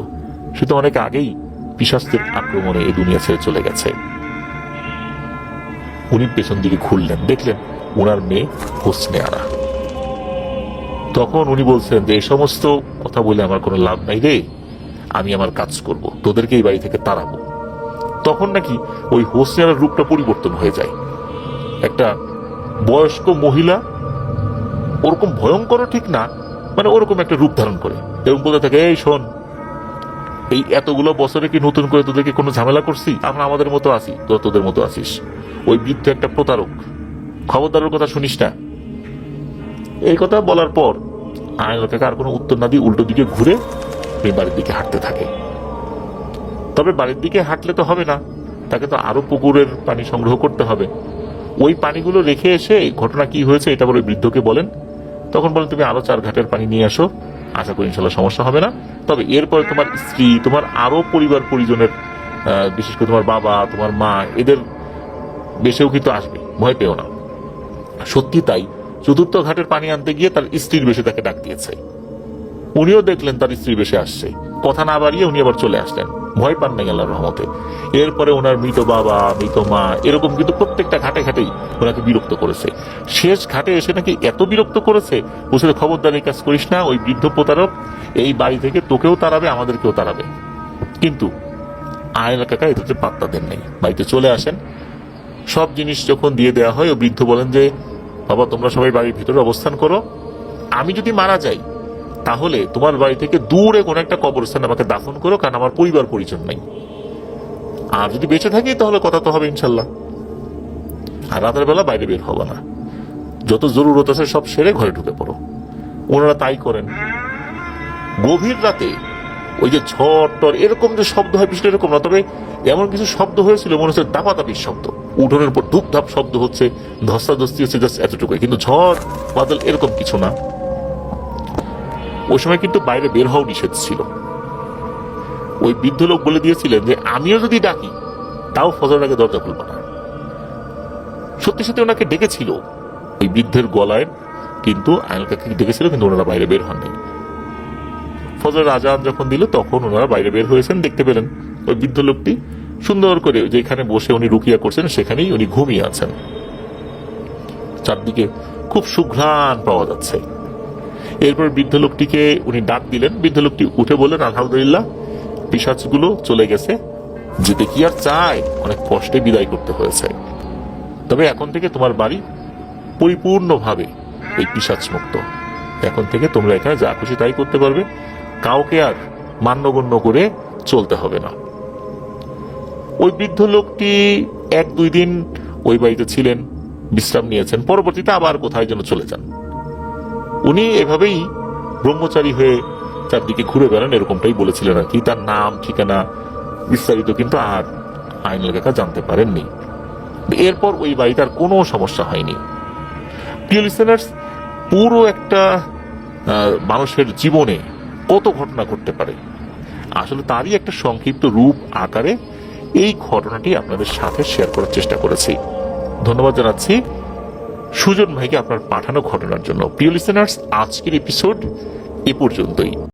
সে তো অনেক আগেই পিশাচদের আক্রমণে এই দুনিয়া ছেড়ে চলে গেছে। উনি পেছন দিকে ঘুরলেন, দেখলেন ওনার মেয়ে হোসনেয়ারা। তখন উনি বলছেন যে এই সমস্ত কথা বলে আমার কোনো লাভ নাই রে, আমি আমার কাজ করব, তোদেরকে এই বাড়ি থেকে তাড়াবো। তখন নাকি ওই হোসনেয়ার রূপটা পরিবর্তন হয়ে যায়, একটা বয়স্ক মহিলা, ওরকম ভয়ঙ্কর ঠিক না, মানে ওরকম একটা রূপ ধারণ করে, এবং বলতে থাকে, এই শোন, এই এতগুলো বছরে কি নতুন করে তোদেরকে কোনো ঝামেলা করছি? আমরা আমাদের মতো আছি, তোরা তোদের মতো আছিস। ওই বৃদ্ধ একটা প্রতারক, খবরদারের কথা শুনিস না। এই কথা বলার পর আইনুল কাকা আর কোনো উত্তর না দিয়ে উল্টো দিকে ঘুরে বাড়ির দিকে হাঁটতে থাকে। তবে বাড়ির দিকে হাঁটলে তো হবে না, তাকে তো আরো পুকুরের পানি সংগ্রহ করতে হবে। ওই পানিগুলো রেখে এসে ঘটনা কি হয়েছে এটা বলে বৃদ্ধকে বলেন। তখন বলেন, তুমি আরো 4 ঘাটের পানি নিয়ে আসো, আশা করি ইনশাল্লাহ সমস্যা হবে না। তবে এরপরে তোমার স্ত্রী, তোমার আরো পরিবার পরিজনের, বিশেষ করে তোমার বাবা, তোমার মা, এদের বেশেও কিন্তু আসবে, ভয় পেও না। সত্যি তাই, 4র্থ ঘাটের পানি আনতে গিয়ে তার স্ত্রীর বেশে তাকে ডাক দিয়েছে। উনিও দেখলেন তার স্ত্রীর বেশে আসছে, কথা না বাড়িয়ে উনি আবার চলে আসলেন, ভয় পান নাই আল্লাহর রহমতে। এরপরে ওনার মৃত বাবা, মৃত মা, এরকম কিন্তু প্রত্যেকটা ঘাটে ঘাটেই ওনাকে বিরক্ত করেছে। শেষ ঘাটে এসে নাকি এত বিরক্ত করেছে, বলছে খবরদার এই কাজ করিস না, ওই বৃদ্ধ প্রতারক এই বাড়ি থেকে তোকেও তাড়াবে, আমাদেরকেও তাড়াবে। কিন্তু আইনুল কাকা এটাতে পাত্তা দেন নাই, বাড়িতে চলে আসেন। সব জিনিস যখন দিয়ে দেওয়া হয়, ও বৃদ্ধ বলেন যে, বাবা তোমরা সবাই বাড়ির ভিতরে অবস্থান করো, আমি যদি মারা যাই তাহলে তোমার বাড়ি থেকে দূরে কোনো একটা কবরস্থানে আমাকে দাফন করো, কারণ আমার পরিবার পরিজন নাই। আর যদি বেঁচে থাকি তাহলে কথা তো হবে ইনশাল্লাহ। আর রাতের বেলা বাইরে বের হবে না, যত জরুরত আছে সব সেরে ঘরে ঢুকে পড়ো। ওনারা তাই করেন। গভীর রাতে ওই যে ঝড় টর এরকম যে শব্দ হয়, বিষয়টা এরকম না, তবে এমন কিছু শব্দ হয়েছিল মনে হচ্ছে দাপাদাপির শব্দ, উঠোনের পর ধূপধাপ শব্দ হচ্ছে, ধস্তাধস্তি হচ্ছে, জাস্ট এতটুকুই, কিন্তু ঝড় বাদল এরকম কিছু না। ওই সময় কিন্তু বাইরে বের হওয়া নিষেধ ছিল। ওই বৃদ্ধ লোক বলে দিয়েছিলেন যে আমিও যদি ডাকি তাও ফজরের আগে দরজা খুলব না। সত্যি সত্যি ওনাকে ডেকেছিল ওই বৃদ্ধের গলায়, কিন্তু আইনুল কাকাকে ডেকেছিল, কিন্তু ওনারা বাইরে বের হননি। ফজরের আজান যখন দিল তখন ওনারা বাইরে বের হয়েছেন, দেখতে পেলেন ওই বৃদ্ধ লোকটি সুন্দর করে যেখানে বসে উনি রুকিয়া করছেন সেখানেই উনি ঘুমিয়ে আছেন। চারদিকে খুব সুঘ্রাণ পাওয়া যাচ্ছে। এরপর বৃদ্ধ লোকটিকে উনি ডাক দিলেন। বৃদ্ধ লোকটি উঠে বললেন, আলহামদুলিল্লাহ, পিশাচগুলো চলে গেছে, যেতে কি আর চায়, অনেক কষ্টে বিদায় করতে হয়েছে। তবে এখন থেকে তোমার বাড়ি পরিপূর্ণভাবে এই পিশাচ মুক্ত। এখন থেকে তোমরা এখানে যা খুশি তাই করতে পারবে, কাউকে আর মান্যগণ্য করে চলতে হবে না। ওই বৃদ্ধ লোকটি 1-2 দিন ওই বাড়িতে ছিলেন, বিশ্রাম নিয়েছেন, পরবর্তীতে আবার কোথায় যেন চলে যান। উনি এভাবেই ব্রহ্মচারী হয়ে চারদিকে ঘুরে বেড়ান, এরকমটাই বলেছিলেন আর কি। তার নাম ঠিকানা বিস্তারিত কিন্তু আর আইনুল কাকা জানতে পারেননি। এরপর ওই বাড়িতে আর কোনো সমস্যা হয়নি। প্রিয় লিসেনার্স, পুরো একটা মানুষের জীবনে কত ঘটনা ঘটতে পারে, আসলে তারই একটা সংক্ষিপ্ত রূপ আকারে এই ঘটনাটি আপনাদের সাথে শেয়ার করার চেষ্টা করেছি। ধন্যবাদ জানাচ্ছি সুজন ভাইকে আপনার পাঠানো ঘটনার জন্য। প্রিয় লিসেনার্স, আজকের এপিসোড এ পর্যন্তই।